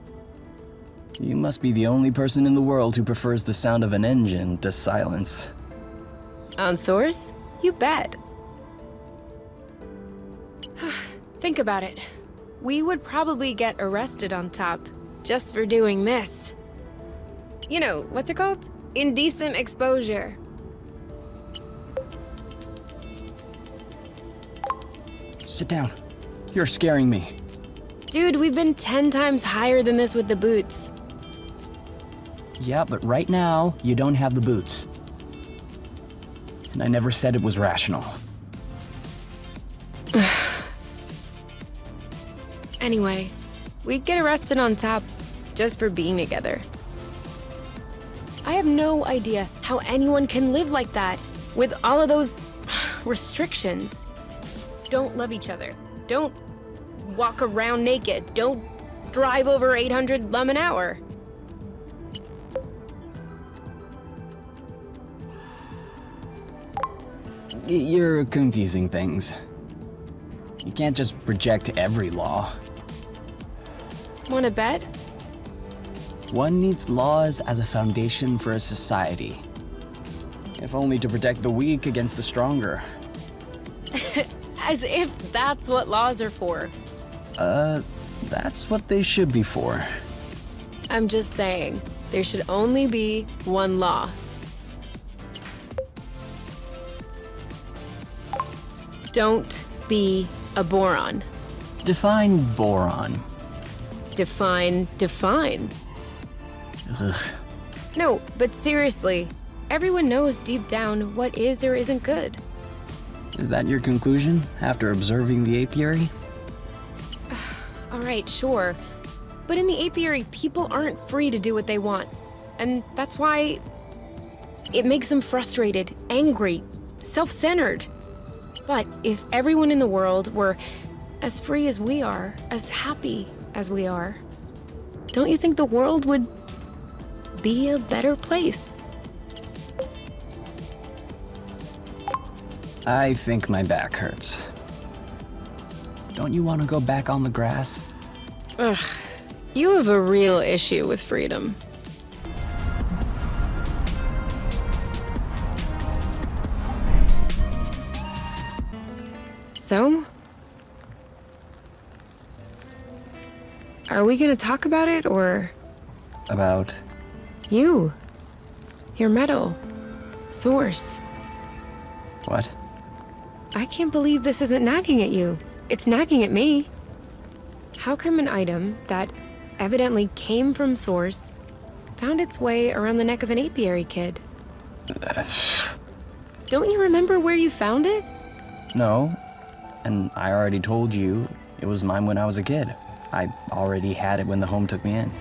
You must be the only person in the world who prefers the sound of an engine to silence. On Source? You bet. Think about it. We would probably get arrested on top just for doing this. You know, what's it called? Indecent exposure. Sit down. You're scaring me. Dude, we've been 10 times higher than this with the boots. Yeah, but right now, you don't have the boots. And I never said it was rational. Anyway, we'd get arrested on top just for being together. I have no idea how anyone can live like that with all of those restrictions. Don't love each other. Don't walk around naked. Don't drive over 800 lum an hour. You're confusing things. You can't just reject every law. Wanna bet? One needs laws as a foundation for a society. If only to protect the weak against the stronger. As if that's what laws are for. That's what they should be for. I'm just saying, there should only be one law. Don't be a boron. Define boron. Define. Ugh. No, but seriously, everyone knows deep down what is or isn't good. Is that your conclusion after observing the apiary? All right, sure. But in the apiary, people aren't free to do what they want. And that's why it makes them frustrated, angry, self-centered. But if everyone in the world were as free as we are, as happy as we are, don't you think the world would be a better place? I think my back hurts. Don't you want to go back on the grass? Ugh, you have a real issue with freedom. So? Are we gonna talk about it, or? About? You. Your medal. Source. What? I can't believe this isn't nagging at you. It's nagging at me. How come an item that evidently came from Source found its way around the neck of an apiary kid? Don't you remember where you found it? No. And I already told you it was mine when I was a kid. I already had it when the home took me in.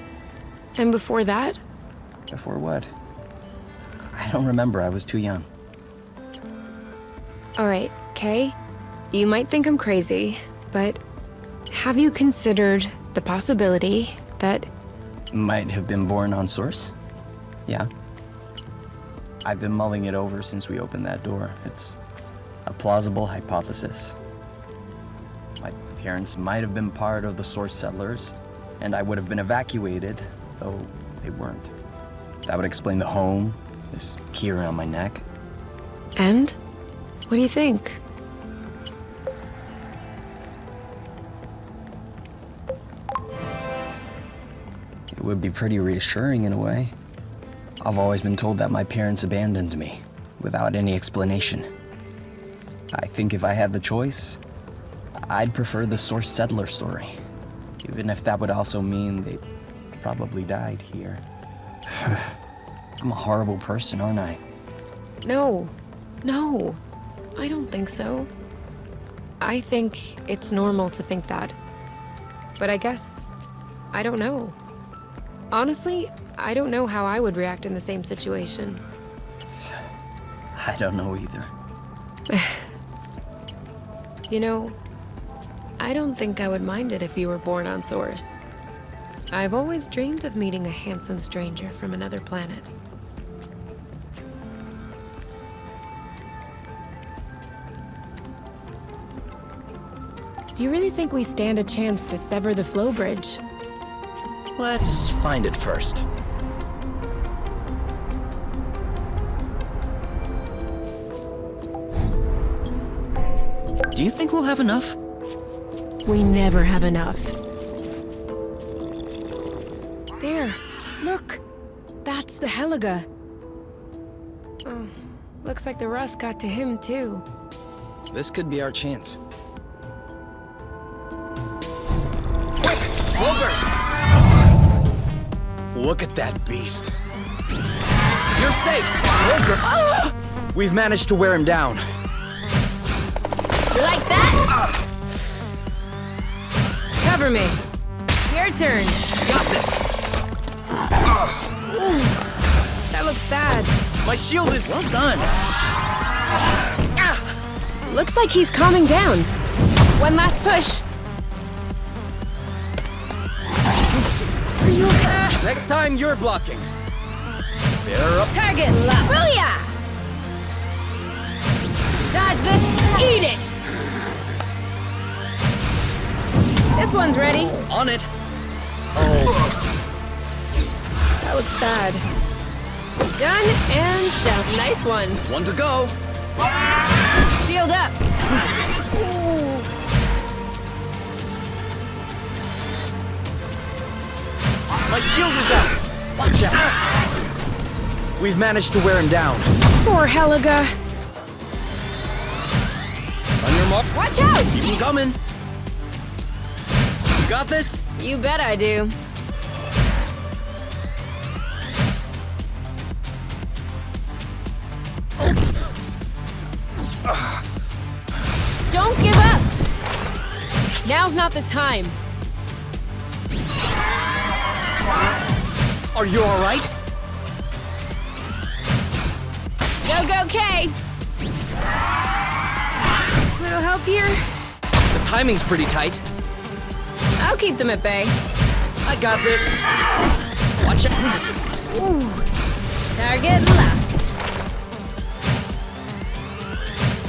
And before that? Before what? I don't remember. I was too young. All right, Kay, you might think I'm crazy, but have you considered the possibility that... Might have been born on Source? Yeah. I've been mulling it over since we opened that door. It's a plausible hypothesis. My parents might have been part of the Source settlers, and I would have been evacuated, though they weren't. That would explain the home, this key around my neck. And? What do you think? It would be pretty reassuring in a way. I've always been told that my parents abandoned me, without any explanation. I think if I had the choice, I'd prefer the source settler story. Even if that would also mean they probably died here. I'm a horrible person, aren't I? No. No. I don't think so. I think it's normal to think that. But I guess... I don't know. Honestly, I don't know how I would react in the same situation. I don't know either. You know, I don't think I would mind it if you were born on Source. I've always dreamed of meeting a handsome stranger from another planet. Do you really think we stand a chance to sever the flow bridge? Let's find it first. Do you think we'll have enough? We never have enough. There, look. That's the Heliga. Oh, looks like the rust got to him too. This could be our chance. Quick! Flow burst! Look at that beast. You're safe! Ogre! Ah! We've managed to wear him down. You like that? Cover me. Your turn. Got this! Ooh, that looks bad. My shield is well done! Looks like he's calming down. One last push. Are you okay? Next time you're blocking. They're up. Target lock. Booyah! Dodge this. Eat it! This one's ready. On it. Oh. That looks bad. Done and done. Nice one. One to go. Shield up. Ooh. My shield is out. Watch out. We've managed to wear him down. Poor Heliga. On your mark. Watch out! Keep him coming. You got this? You bet I do. Don't give up! Now's not the time. Are you all right? Go, Kay! Little help here? The timing's pretty tight. I'll keep them at bay. I got this. Watch out. Ooh. Target locked.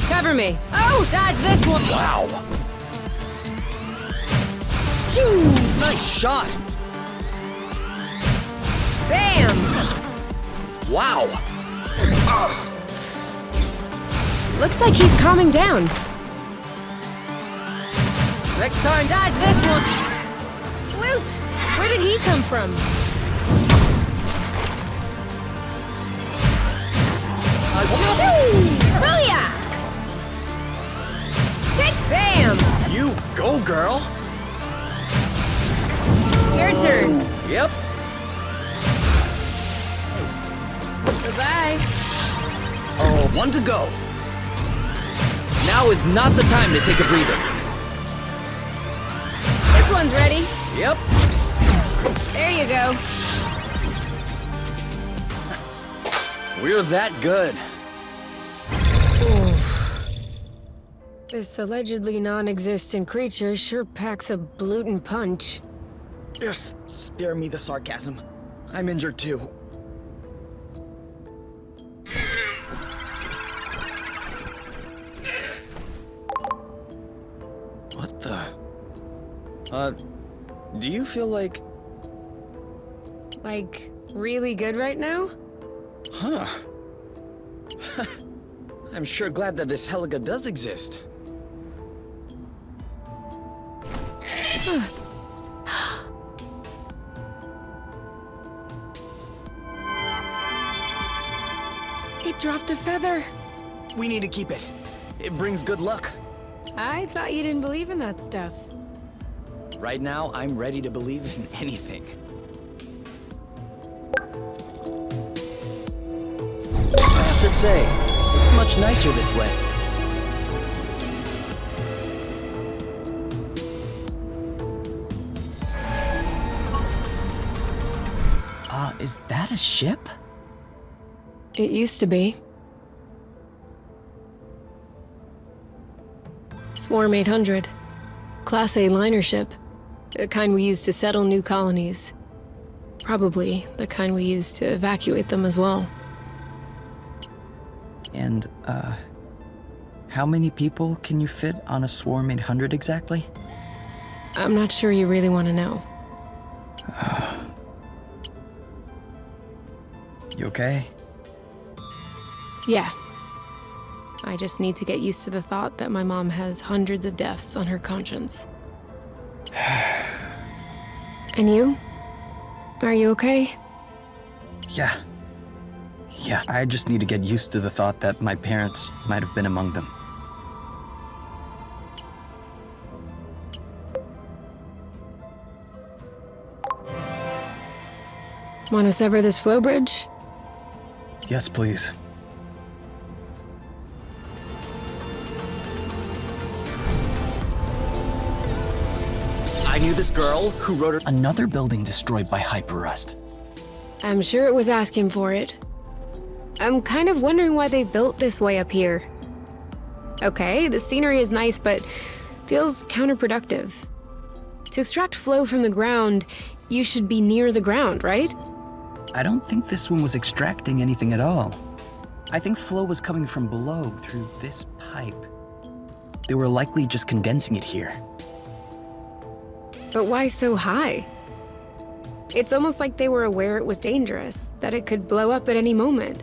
Cover me. Oh, dodge this one. Wow. Choo! Nice shot. Bam! Wow. Looks like he's calming down. Next time. Dodge this one. Loot! Where did he come from? Booyah! Take bam! You go, girl. Your turn. Yep. Goodbye. Oh, one to go. Now is not the time to take a breather. This one's ready. Yep. There you go. We're that good. This allegedly non-existent creature sure packs a blootin' punch. Just spare me the sarcasm. I'm injured too. What the? Do you feel like... Like really good right now? Huh. I'm sure glad that this Heliga does exist. It dropped a feather. We need to keep it. It brings good luck. I thought you didn't believe in that stuff. Right now, I'm ready to believe in anything. I have to say, it's much nicer this way. Is that a ship? It used to be. Swarm 800. Class A liner ship. The kind we use to settle new colonies. Probably the kind we use to evacuate them as well. And, how many people can you fit on a Swarm 800 exactly? I'm not sure you really want to know. You okay? Yeah. I just need to get used to the thought that my mom has hundreds of deaths on her conscience. And you? Are you okay? Yeah. Yeah, I just need to get used to the thought that my parents might have been among them. Want to sever this flow bridge? Yes, please. I knew this girl who wrote her. Another building destroyed by hyperrust. I'm sure it was asking for it. I'm kind of wondering why they built this way up here. Okay, the scenery is nice, but feels counterproductive. To extract flow from the ground, you should be near the ground, right? I don't think this one was extracting anything at all. I think flow was coming from below through this pipe. They were likely just condensing it here. But why so high? It's almost like they were aware it was dangerous, that it could blow up at any moment.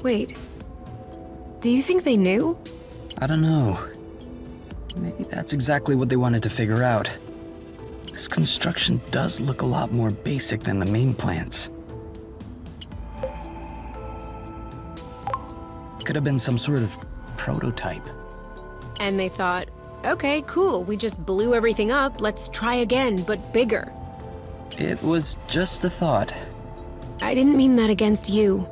Wait, do you think they knew? I don't know. Maybe that's exactly what they wanted to figure out. This construction does look a lot more basic than the main plants. Could have been some sort of prototype. And they thought, okay, cool, we just blew everything up, let's try again, but bigger. It was just a thought. I didn't mean that against you.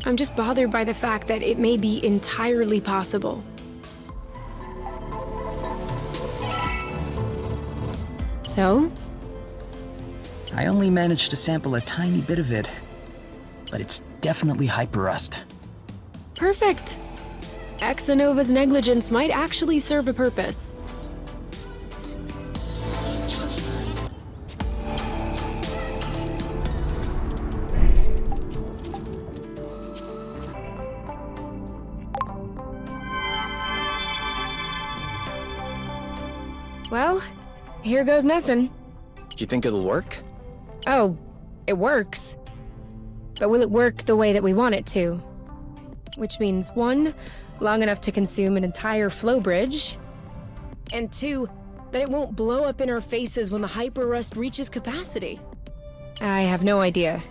I'm just bothered by the fact that it may be entirely possible. So? I only managed to sample a tiny bit of it, but it's definitely hyperrust. Perfect! Exonova's negligence might actually serve a purpose. Well, here goes nothing. Do you think it'll work? Oh, it works. But will it work the way that we want it to? Which means, 1, long enough to consume an entire flow bridge, and 2, that it won't blow up in our faces when the hyperrust reaches capacity. I have no idea.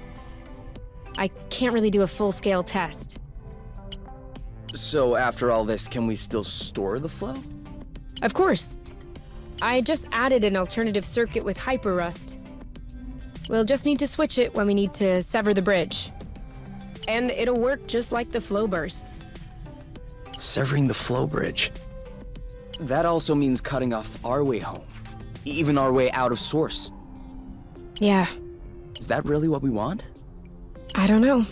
I can't really do a full-scale test. So after all this, can we still store the flow? Of course. I just added an alternative circuit with hyperrust. We'll just need to switch it when we need to sever the bridge. And it'll work just like the flow bursts. Severing the flow bridge. That also means cutting off our way home. Even our way out of source. Yeah, Is that really what we want? I don't know.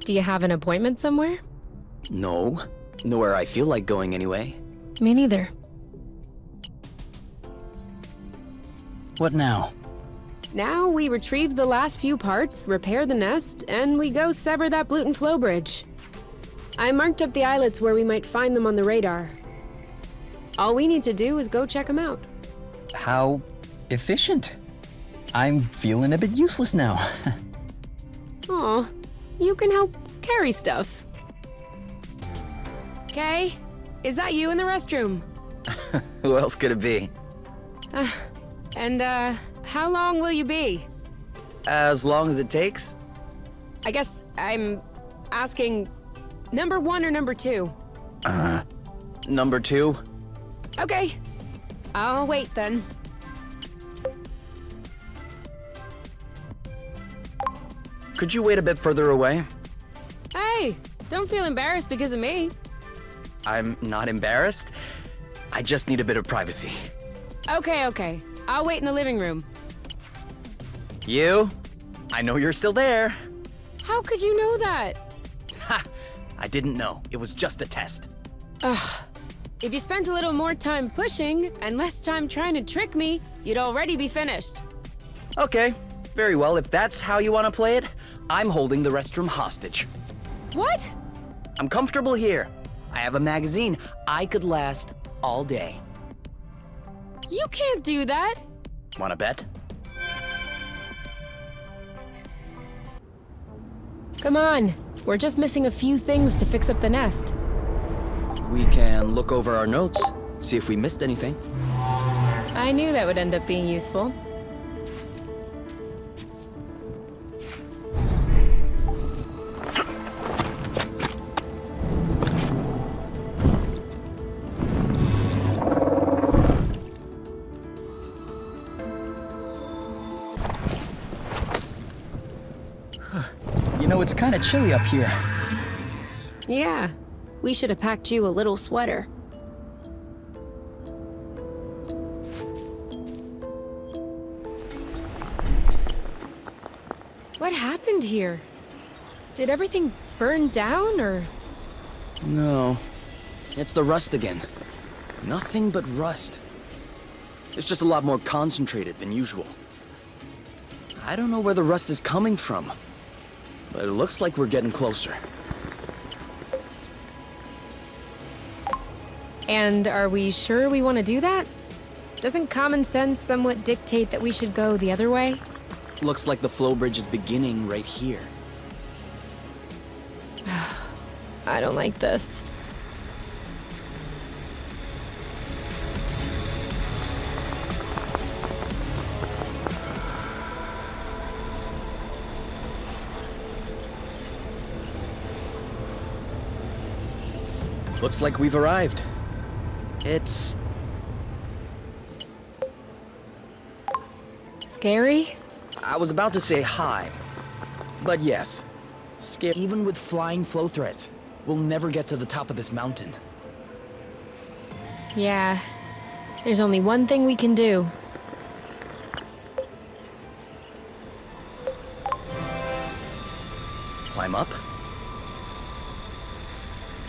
Do you have an appointment somewhere? No. Nowhere I feel like going anyway. Me neither. What now? Now we retrieve the last few parts, repair the nest, and we go sever that Bluton flow bridge. I marked up the islets where we might find them on the radar. All we need to do is go check them out. How efficient. I'm feeling a bit useless now. Aw, you can help carry stuff. Kay, is that you in the restroom? Who else could it be? And how long will you be? As long as it takes. I guess I'm asking number 1 or number 2? Number 2. Okay, I'll wait then. Could you wait a bit further away? Hey, don't feel embarrassed because of me. I'm not embarrassed. I just need a bit of privacy. Okay, I'll wait in the living room. You? I know you're still there. How could you know that? Ha! I didn't know. It was just a test. Ugh. If you spent a little more time pushing and less time trying to trick me, you'd already be finished. Okay, very well. If that's how you want to play it, I'm holding the restroom hostage. What? I'm comfortable here. I have a magazine. I could last all day. You can't do that. Wanna bet? Come on, we're just missing a few things to fix up the nest. We can look over our notes, see if we missed anything. I knew that would end up being useful. You know, it's kind of chilly up here. Yeah, we should have packed you a little sweater. What happened here? Did everything burn down, or? No. It's the rust again. Nothing but rust. It's just a lot more concentrated than usual. I don't know where the rust is coming from, but it looks like we're getting closer. And are we sure we want to do that? Doesn't common sense somewhat dictate that we should go the other way? Looks like the flow bridge is beginning right here. I don't like this. Looks like we've arrived. It's Scary? I was about to say hi, but yes. Scary. Even with flying flow threads, we'll never get to the top of this mountain. Yeah. There's only one thing we can do. Climb up?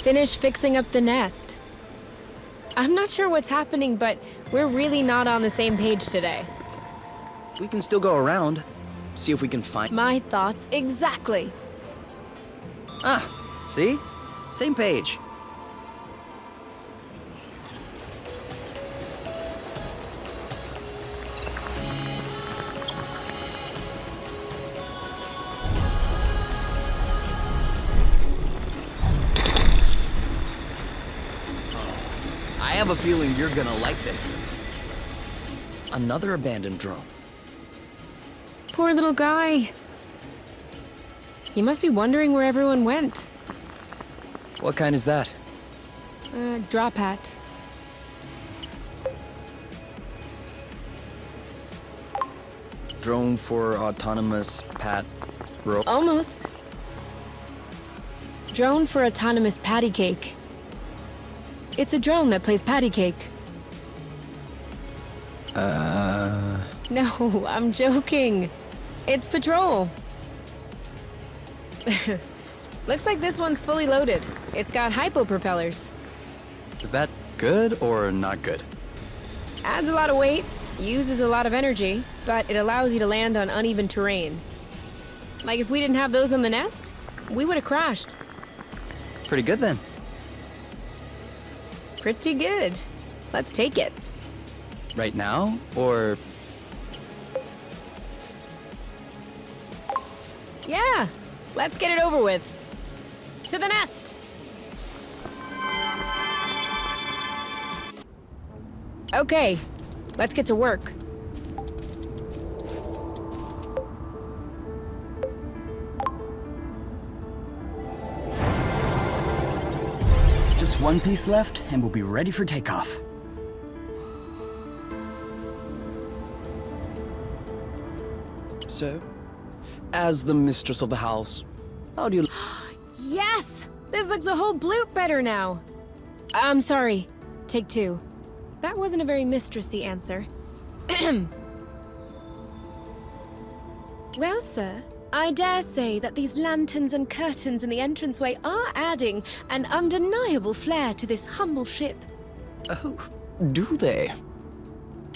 Finish fixing up the nest. I'm not sure what's happening, but we're really not on the same page today. We can still go around, see if we can find... My thoughts exactly. Ah, see? Same page. I have a feeling you're gonna like this. Another abandoned drone. Poor little guy. He must be wondering where everyone went. What kind is that? Drop hat. Drone for autonomous Almost. Drone for autonomous patty cake. It's a drone that plays patty cake. No, I'm joking. It's patrol. Looks like this one's fully loaded. It's got hypo propellers. Is that good or not good? Adds a lot of weight, uses a lot of energy, but it allows you to land on uneven terrain. Like if we didn't have those on the nest, we would have crashed. Pretty good then. Pretty good. Let's take it. Right now, or... Yeah, let's get it over with. To the nest. Okay, let's get to work. Just one piece left, and we'll be ready for takeoff. So, as the mistress of the house, how do you... Yes! This looks a whole bloop better now. I'm sorry. Take two. That wasn't a very mistressy answer. Well, sir, I dare say that these lanterns and curtains in the entranceway are adding an undeniable flair to this humble ship. Oh, do they?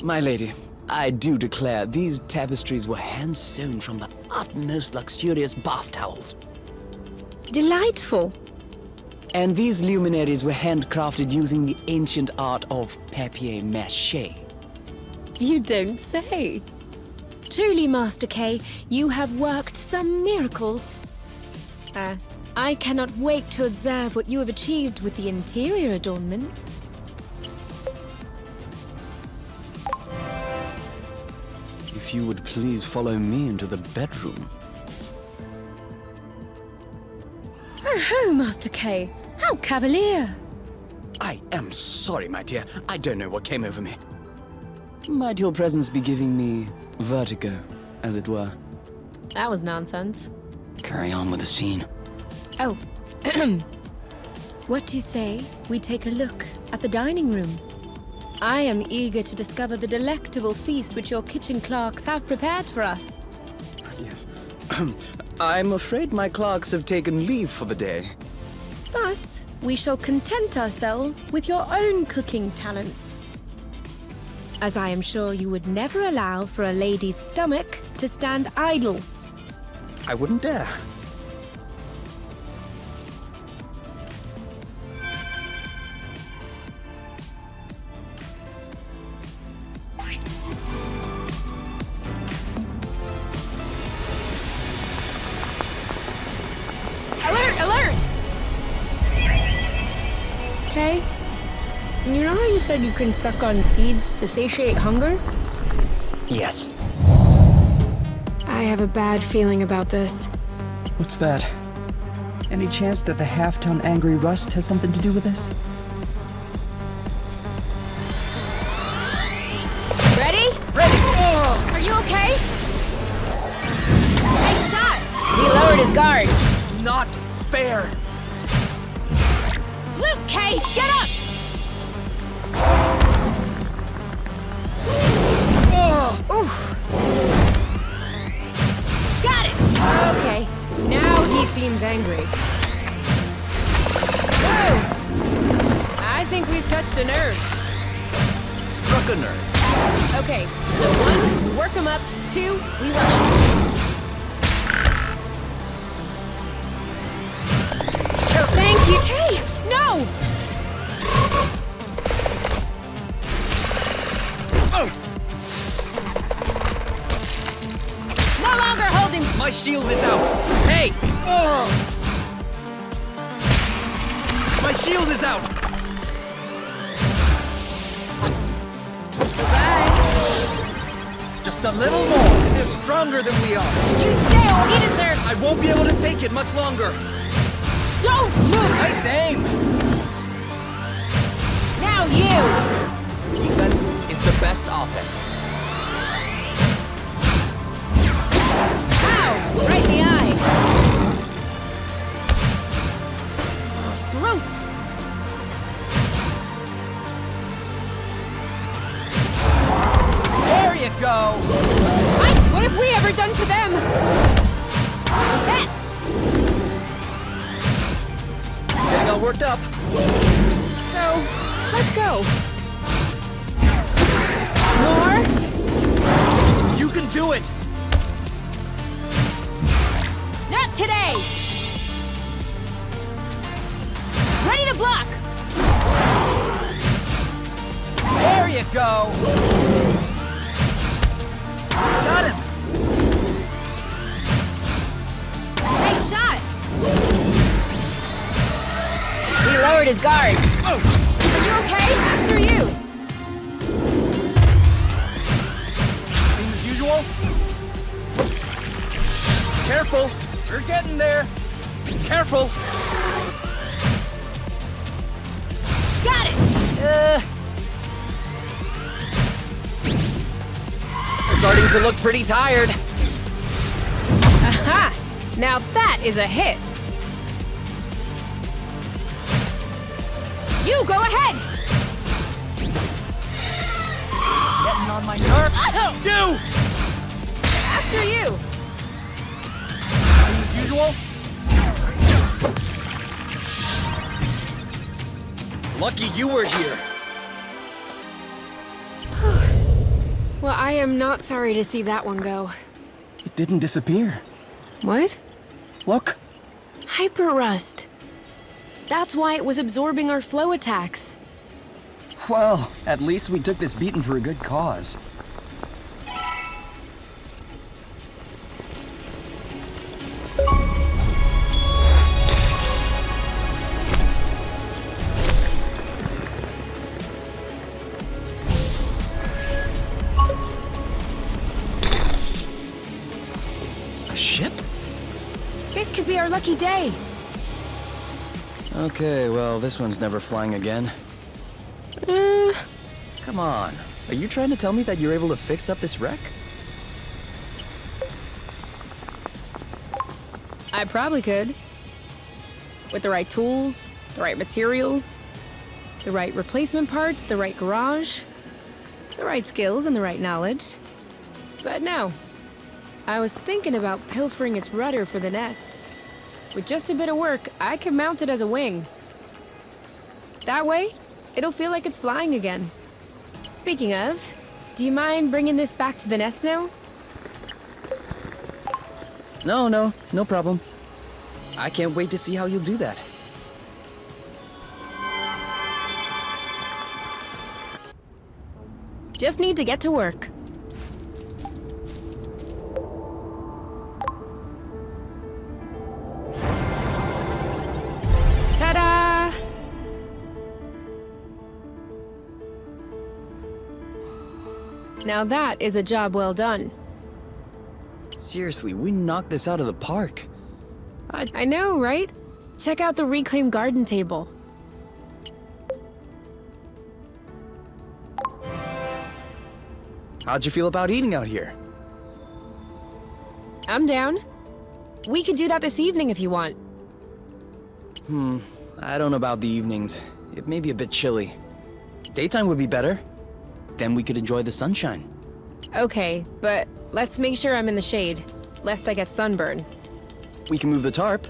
My lady, I do declare these tapestries were hand-sewn from the utmost luxurious bath towels. Delightful. And these luminaries were handcrafted using the ancient art of papier-mâché. You don't say. Truly, Master K, you have worked some miracles. I cannot wait to observe what you have achieved with the interior adornments. If you would please follow me into the bedroom. Oh, Master K, how cavalier. I am sorry, my dear. I don't know what came over me. Might your presence be giving me vertigo, as it were? That was nonsense. Carry on with the scene. Oh, what do you say we take a look at the dining room? I am eager to discover the delectable feast which your kitchen clerks have prepared for us. Yes. I'm afraid my clerks have taken leave for the day. Thus, we shall content ourselves with your own cooking talents. As I am sure you would never allow for a lady's stomach to stand idle. I wouldn't dare. Alert! Alert! Okay. You know how you said you can suck on seeds to satiate hunger? Yes. I have a bad feeling about this. What's that? Any chance that the half-ton angry rust has something to do with this? Ready? Ready! Are you okay? Nice shot! He lowered his guard. Not fair! Luke K, get up! Oof. Got it! Okay, now he seems angry. Whoa! I think we've touched a nerve. Struck a nerve. Okay, so 1, we work him up. 2, we rush him. Thank you! Hey! No! No longer holding. My shield is out! Hey! My shield is out! Goodbye. Just a little more. They're stronger than we are. You stay or he deserves. I won't be able to take it much longer. Don't move! Nice aim! Now you! Defense is the best offense. Ow! Right in the eye. Brute! There you go! Ice, what have we ever done to them? Yes! Getting all worked up. So, let's go. More? You can do it! Not today! Ready to block! you go! Got him! Nice shot! He lowered his guard. Are you okay? After you! Same as usual? Careful! We're getting there! Careful! Got it! Starting to look pretty tired. Aha! Now that is a hit! You go ahead! Getting on my nerve. Oh! You! After you! Same as usual? Lucky you were here. Well, I am not sorry to see that one go. It didn't disappear. What? Look. Hyper rust. That's why it was absorbing our flow attacks. Well, at least we took this beating for a good cause. A ship? This could be our lucky day. Okay, well, this one's never flying again. Come on. Are you trying to tell me that you're able to fix up this wreck? I probably could. With the right tools, the right materials, the right replacement parts, the right garage, the right skills, and the right knowledge. But no. I was thinking about pilfering its rudder for the nest. With just a bit of work, I could mount it as a wing. That way, it'll feel like it's flying again. Speaking of, do you mind bringing this back to the nest now? No problem. I can't wait to see how you'll do that. Just need to get to work. Ta-da! Now that is a job well done. Seriously, we knocked this out of the park. I know, right? Check out the reclaimed garden table. How'd you feel about eating out here? I'm down. We could do that this evening if you want. I don't know about the evenings. It may be a bit chilly. Daytime would be better. Then we could enjoy the sunshine. Okay, but let's make sure I'm in the shade, lest I get sunburn. We can move the tarp.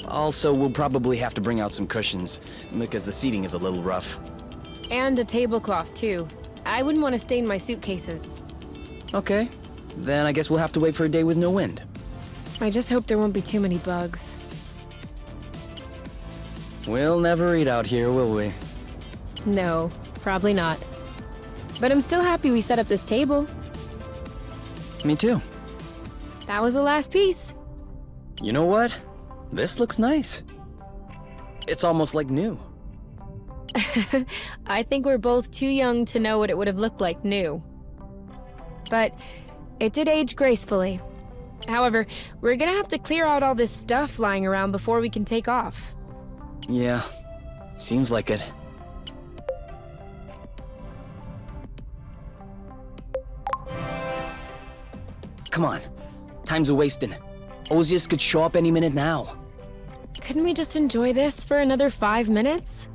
Also, we'll probably have to bring out some cushions, because the seating is a little rough. And a tablecloth, too. I wouldn't want to stain my suitcases. Okay. Then I guess we'll have to wait for a day with no wind. I just hope there won't be too many bugs. We'll never eat out here, will we? No, probably not. But I'm still happy we set up this table. Me too. That was the last piece. You know what? This looks nice. It's almost like new. I think we're both too young to know what it would have looked like new. But it did age gracefully. However, we're gonna have to clear out all this stuff lying around before we can take off. Yeah, seems like it. Come on, time's a-wasting. Ozius could show up any minute now. Couldn't we just enjoy this for another 5 minutes?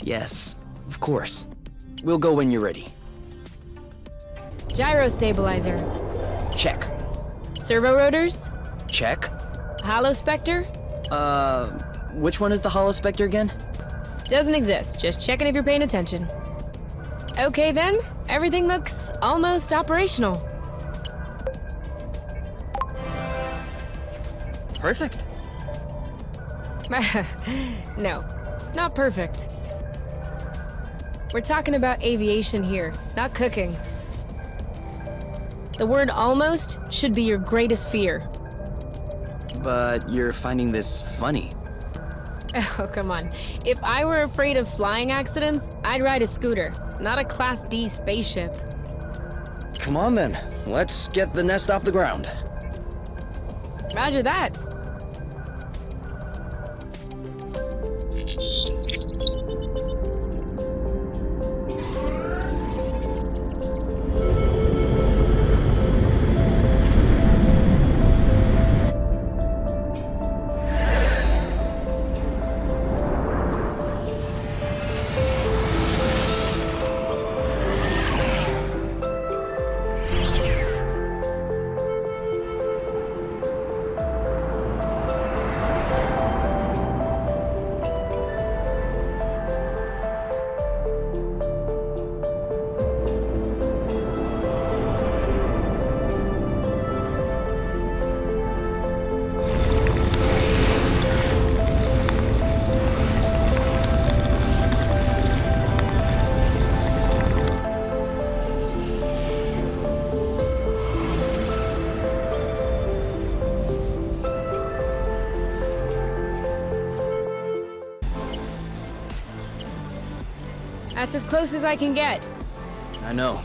Yes, of course. We'll go when you're ready. Gyro stabilizer. Check. Servo rotors. Check. Hollow specter. Which one is the Hollow Spectre again? Doesn't exist, just checking if you're paying attention. Okay then, everything looks almost operational. Perfect. No, not perfect. We're talking about aviation here, not cooking. The word almost should be your greatest fear. But you're finding this funny. Oh, come on. If I were afraid of flying accidents, I'd ride a scooter, not a Class D spaceship. Come on then, let's get the nest off the ground. Roger that. That's as close as I can get. I know.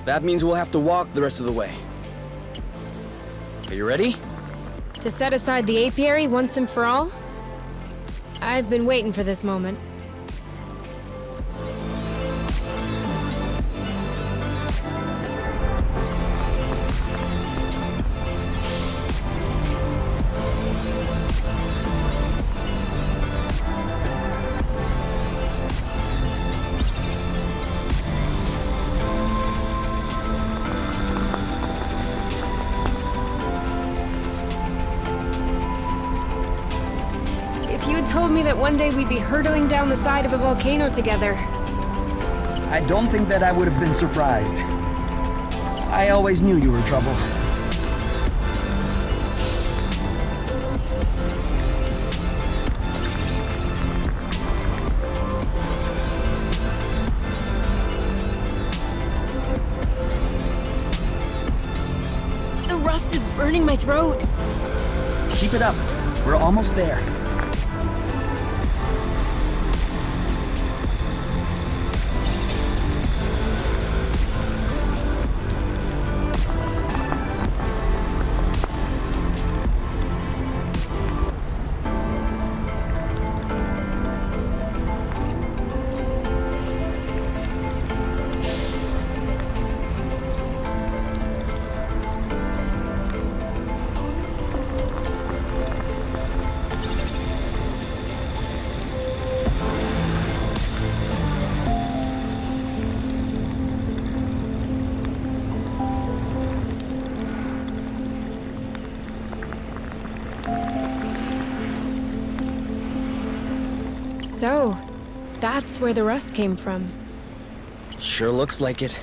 That means we'll have to walk the rest of the way. Are you ready? To set aside the apiary once and for all? I've been waiting for this moment. If you had told me that one day we'd be hurtling down the side of a volcano together. I don't think that I would have been surprised. I always knew you were trouble. The rust is burning my throat. Keep it up. We're almost there. So, that's where the rust came from. Sure looks like it.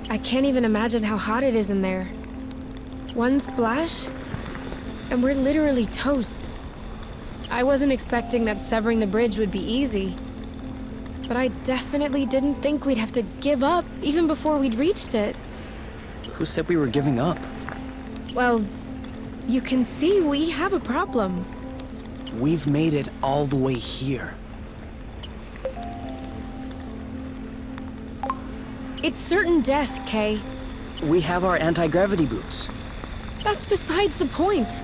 I can't even imagine how hot it is in there. One splash, and we're literally toast. I wasn't expecting that severing the bridge would be easy. But I definitely didn't think we'd have to give up even before we'd reached it. Who said we were giving up? Well, you can see we have a problem. We've made it all the way here. It's certain death, Kay. We have our anti-gravity boots. That's besides the point.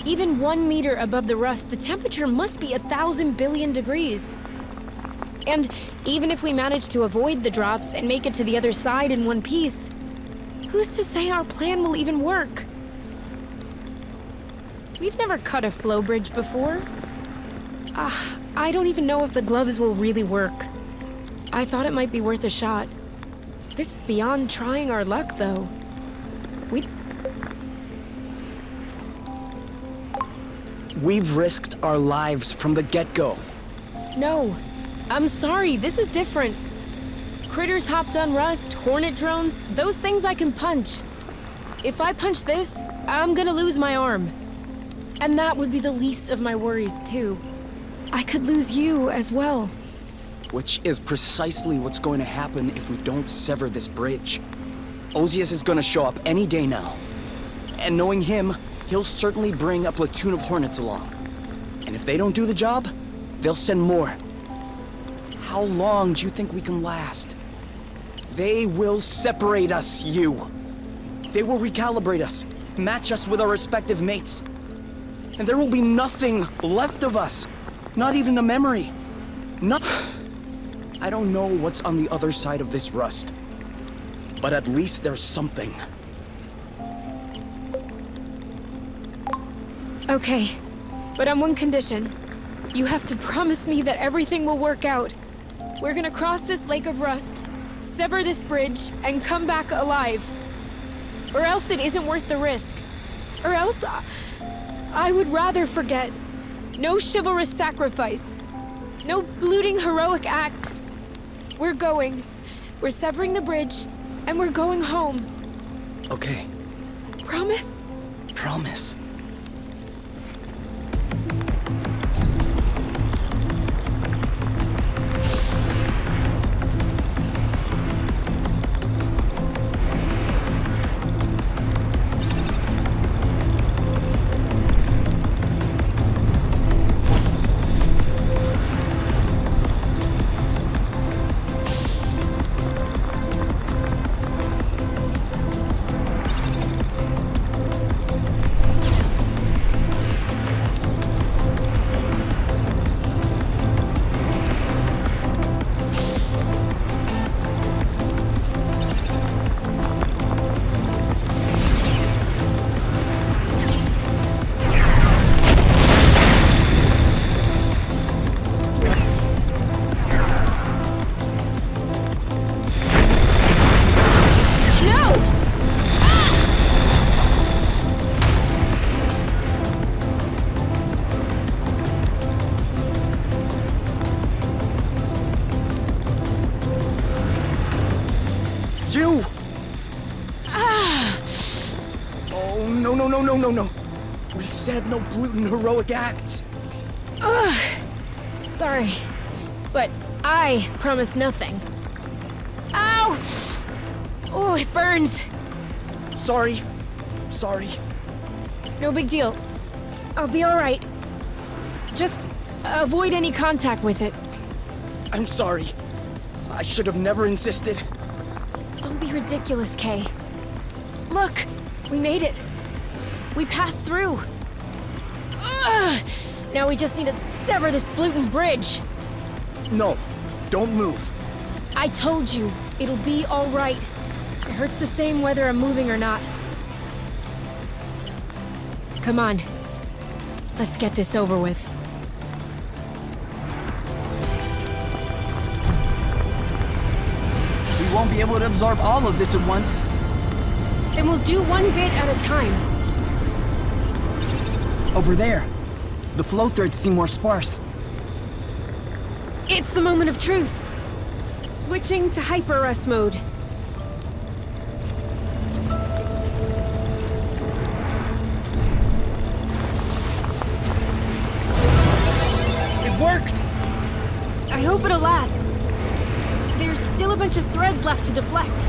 Even 1 meter above the rust, the temperature must be 1,000 billion degrees. And even if we manage to avoid the drops and make it to the other side in one piece, who's to say our plan will even work? We've never cut a flow bridge before. I don't even know if the gloves will really work. I thought it might be worth a shot. This is beyond trying our luck, though. We've risked our lives from the get-go. No, I'm sorry, this is different. Critters hopped on rust, hornet drones, those things I can punch. If I punch this, I'm gonna lose my arm. And that would be the least of my worries, too. I could lose you as well. Which is precisely what's going to happen if we don't sever this bridge. Ozias is gonna show up any day now. And knowing him, he'll certainly bring a platoon of Hornets along. And if they don't do the job, they'll send more. How long do you think we can last? They will separate us, you. They will recalibrate us, match us with our respective mates. And there will be nothing left of us. Not even a memory. I don't know what's on the other side of this rust. But at least there's something. Okay, but on one condition. You have to promise me that everything will work out. We're gonna cross this lake of rust, sever this bridge, and come back alive. Or else it isn't worth the risk. Or else I would rather forget. No chivalrous sacrifice. No bloating heroic act. We're going. We're severing the bridge, and we're going home. Okay. Promise? Promise. No. We said no gluten heroic acts. Ugh. Sorry, but I promise nothing. Ow! Oh, it burns. Sorry. It's no big deal. I'll be all right. Just avoid any contact with it. I'm sorry. I should have never insisted. Don't be ridiculous, Kay. Look, we made it. We passed through. Ugh. Now we just need to sever this gluten bridge. No, don't move. I told you, it'll be all right. It hurts the same whether I'm moving or not. Come on. Let's get this over with. We won't be able to absorb all of this at once. Then we'll do one bit at a time. Over there. The flow threads seem more sparse. It's the moment of truth. Switching to hyper-rust mode. It worked! I hope it'll last. There's still a bunch of threads left to deflect.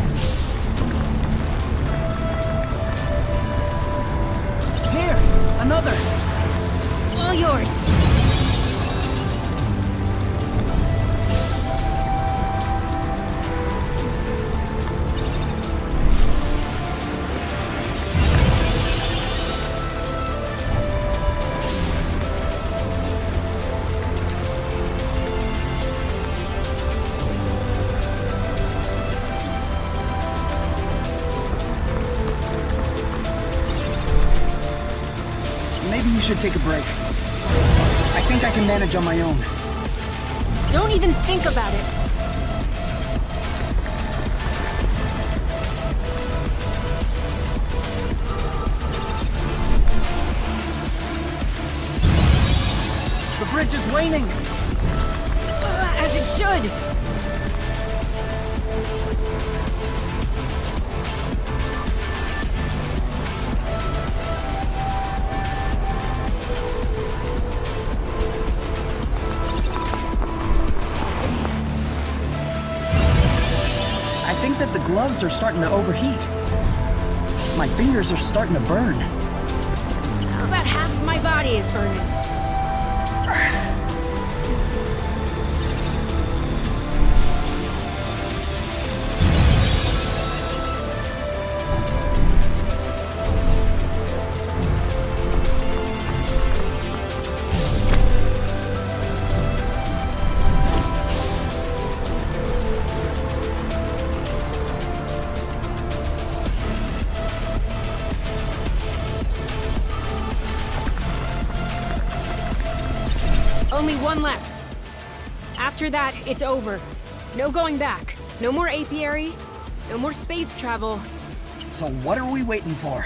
Here! Another! All yours. Maybe you should take a break. I think I can manage on my own. Don't even think about it. The bridge is waning! As it should. gloves are starting to overheat. My fingers are starting to burn. About half of my body is burning. Only one left. After that, it's over. No going back. No more apiary. No more space travel. So what are we waiting for?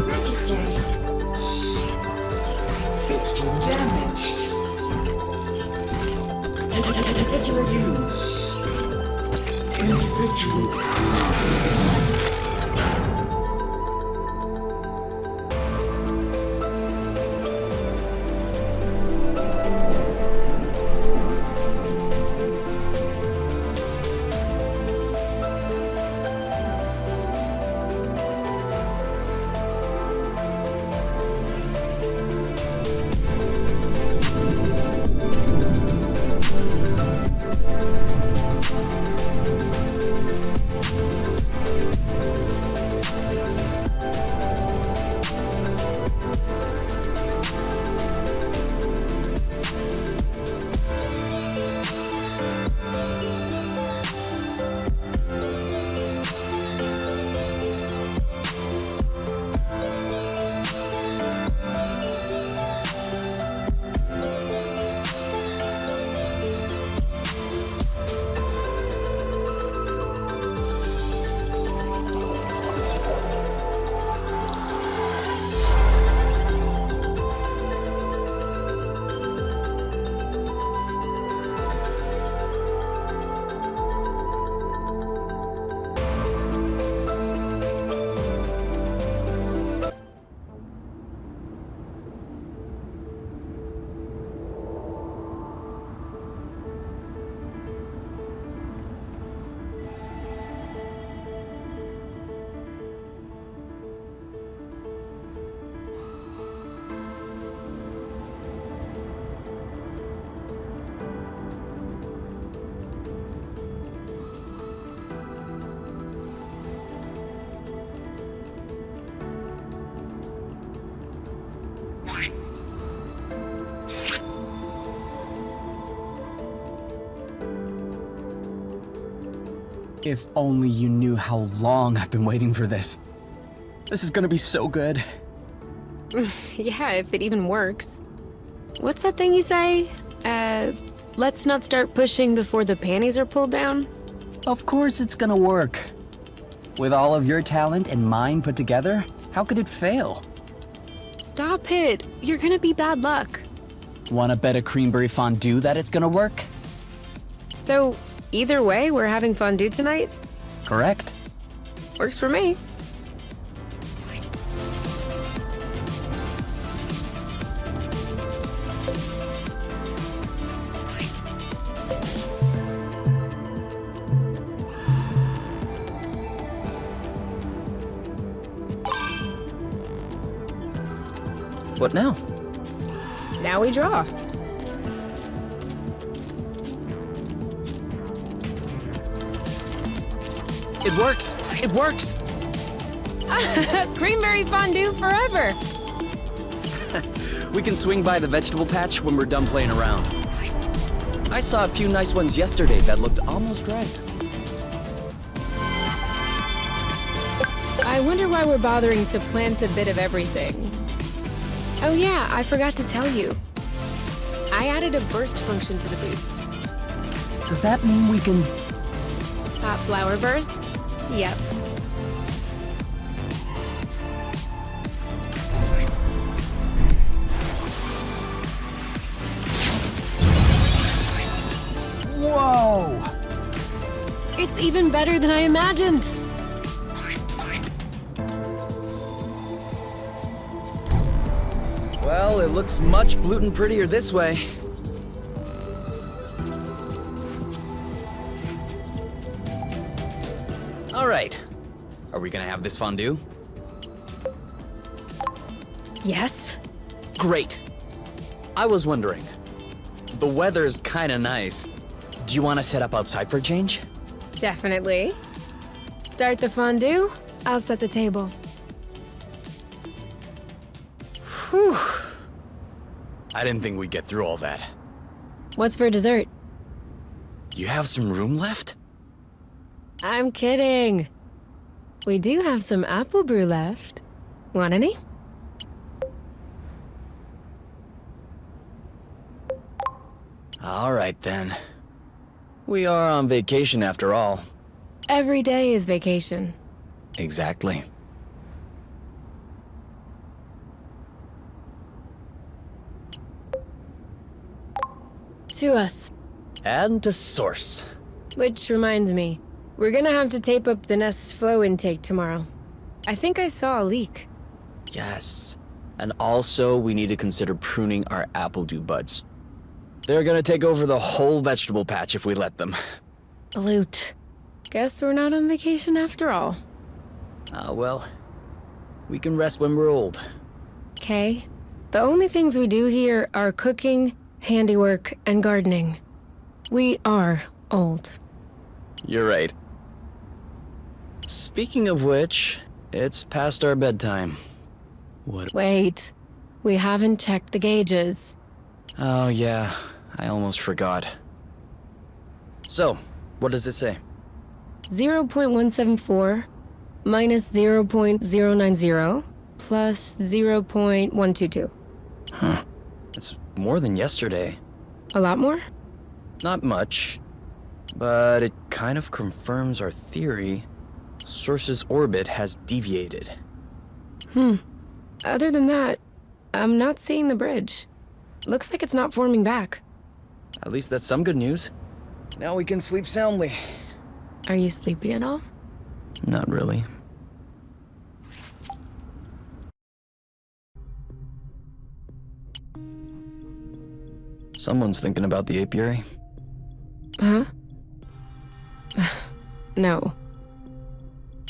Registered. System damaged. Individual If only you knew how long I've been waiting for this. This is gonna be so good. Yeah, if it even works. What's that thing you say? Let's not start pushing before the panties are pulled down? Of course it's gonna work. With all of your talent and mine put together, how could it fail? Stop it. You're gonna be bad luck. Wanna bet a creamberry fondue that it's gonna work? So, either way, we're having fondue tonight? Correct. Works for me. What now? Now we draw. It works! It works! Creamberry fondue forever! We can swing by the vegetable patch when we're done playing around. I saw a few nice ones yesterday that looked almost right. I wonder why we're bothering to plant a bit of everything. Oh yeah, I forgot to tell you. I added a burst function to the boots. Does that mean we can... Pop flower bursts? Yep. Whoa! It's even better than I imagined. Well, it looks much blootin' prettier this way. All right. Are we gonna have this fondue? Yes? Great. I was wondering. The weather's kinda nice. Do you want to set up outside for a change? Definitely. Start the fondue, I'll set the table. Whew. I didn't think we'd get through all that. What's for dessert? You have some room left? I'm kidding. We do have some apple brew left. Want any? All right then. We are on vacation after all. Every day is vacation. Exactly. To us. And to source. Which reminds me, we're gonna have to tape up the nest's flow intake tomorrow. I think I saw a leak. Yes. And also, we need to consider pruning our apple dew buds. They're gonna take over the whole vegetable patch if we let them. Bloot. Guess we're not on vacation after all. Well, we can rest when we're old. Okay. The only things we do here are cooking, handiwork, and gardening. We are old. You're right. Speaking of which, it's past our bedtime. What? Wait. We haven't checked the gauges. Oh yeah, I almost forgot. So, what does it say? 0.174 minus 0.090 plus 0.122. Huh. It's more than yesterday. A lot more? Not much, but it kind of confirms our theory. Source's orbit has deviated. Other than that, I'm not seeing the bridge. Looks like it's not forming back. At least that's some good news. Now we can sleep soundly. Are you sleepy at all? Not really. Someone's thinking about the apiary. Huh? No.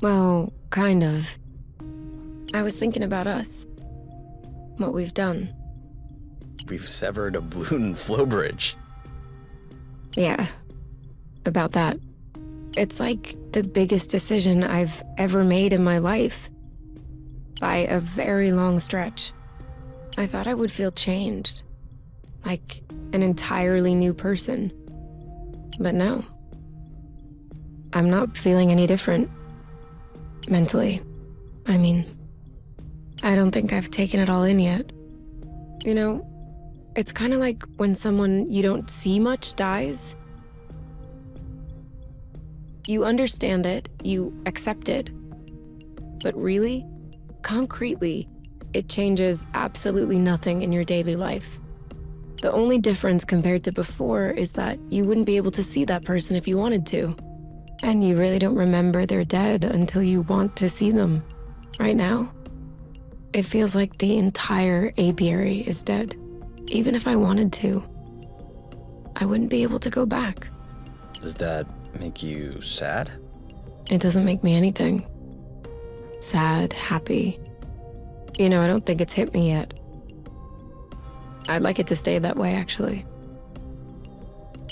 Well, kind of. I was thinking about us. What we've done. We've severed a balloon flow bridge. Yeah. About that. It's like the biggest decision I've ever made in my life. By a very long stretch. I thought I would feel changed. Like an entirely new person. But no. I'm not feeling any different. Mentally. I mean, I don't think I've taken it all in yet. You know, it's kind of like when someone you don't see much dies. You understand it, you accept it. But really, concretely, it changes absolutely nothing in your daily life. The only difference compared to before is that you wouldn't be able to see that person if you wanted to. And you really don't remember they're dead until you want to see them. Right now, it feels like the entire apiary is dead. Even if I wanted to, I wouldn't be able to go back. Does that make you sad? It doesn't make me anything. Sad, happy. You know, I don't think it's hit me yet. I'd like it to stay that way, actually.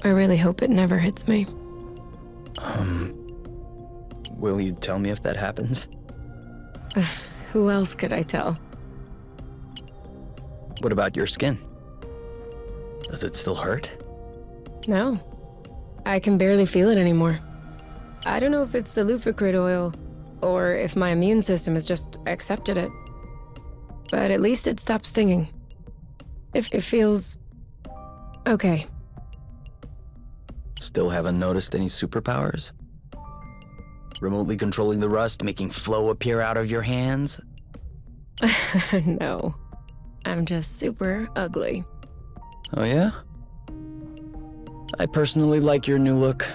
I really hope it never hits me. Will you tell me if that happens? Who else could I tell? What about your skin? Does it still hurt? No. I can barely feel it anymore. I don't know if it's the Lufacrid oil, or if my immune system has just accepted it. But at least it stopped stinging. It feels... okay. Still haven't noticed any superpowers? Remotely controlling the rust, making flow appear out of your hands? No. I'm just super ugly. Oh yeah? I personally like your new look.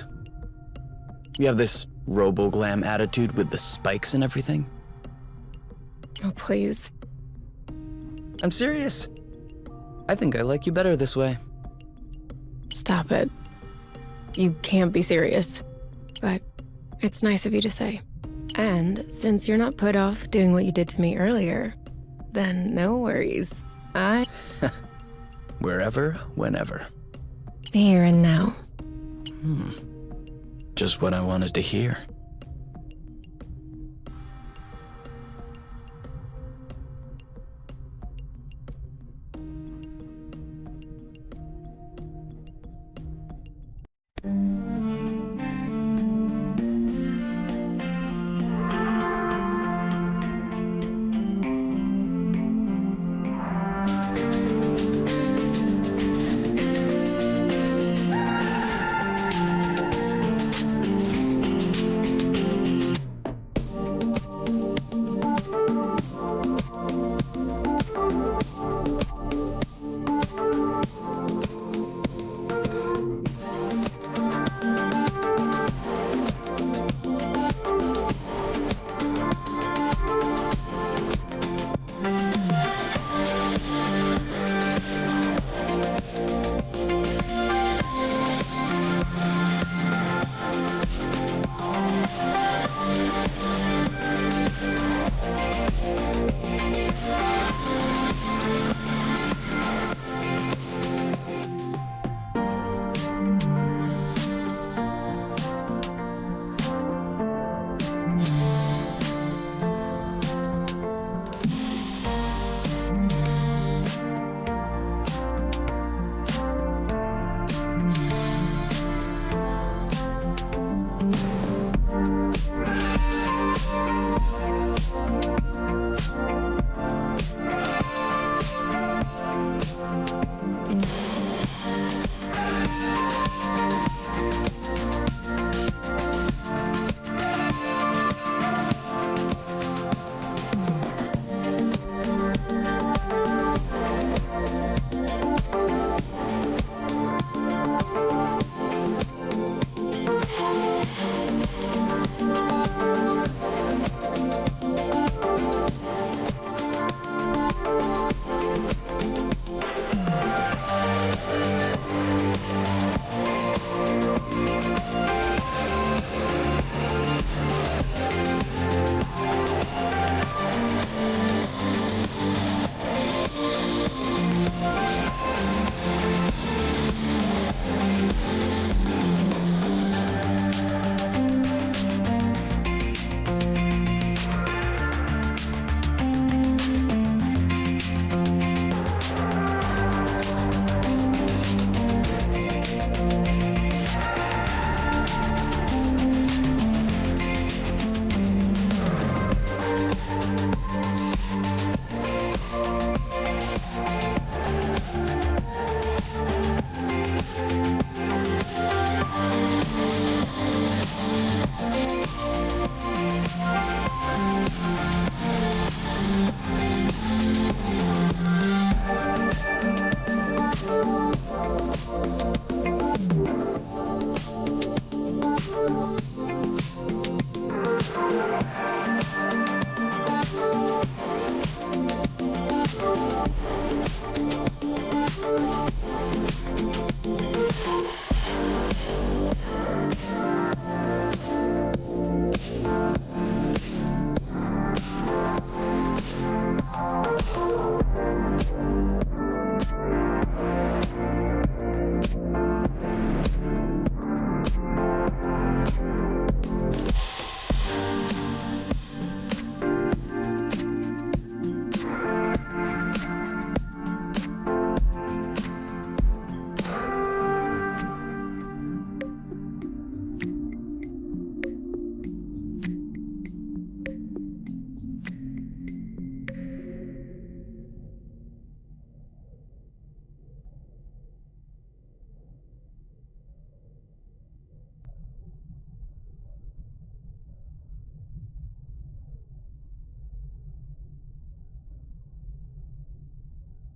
You have this robo-glam attitude with the spikes and everything. Oh, please. I'm serious. I think I like you better this way. Stop it. You can't be serious. But it's nice of you to say. And since you're not put off doing what you did to me earlier, then no worries. Wherever, whenever. Here and now. Just what I wanted to hear.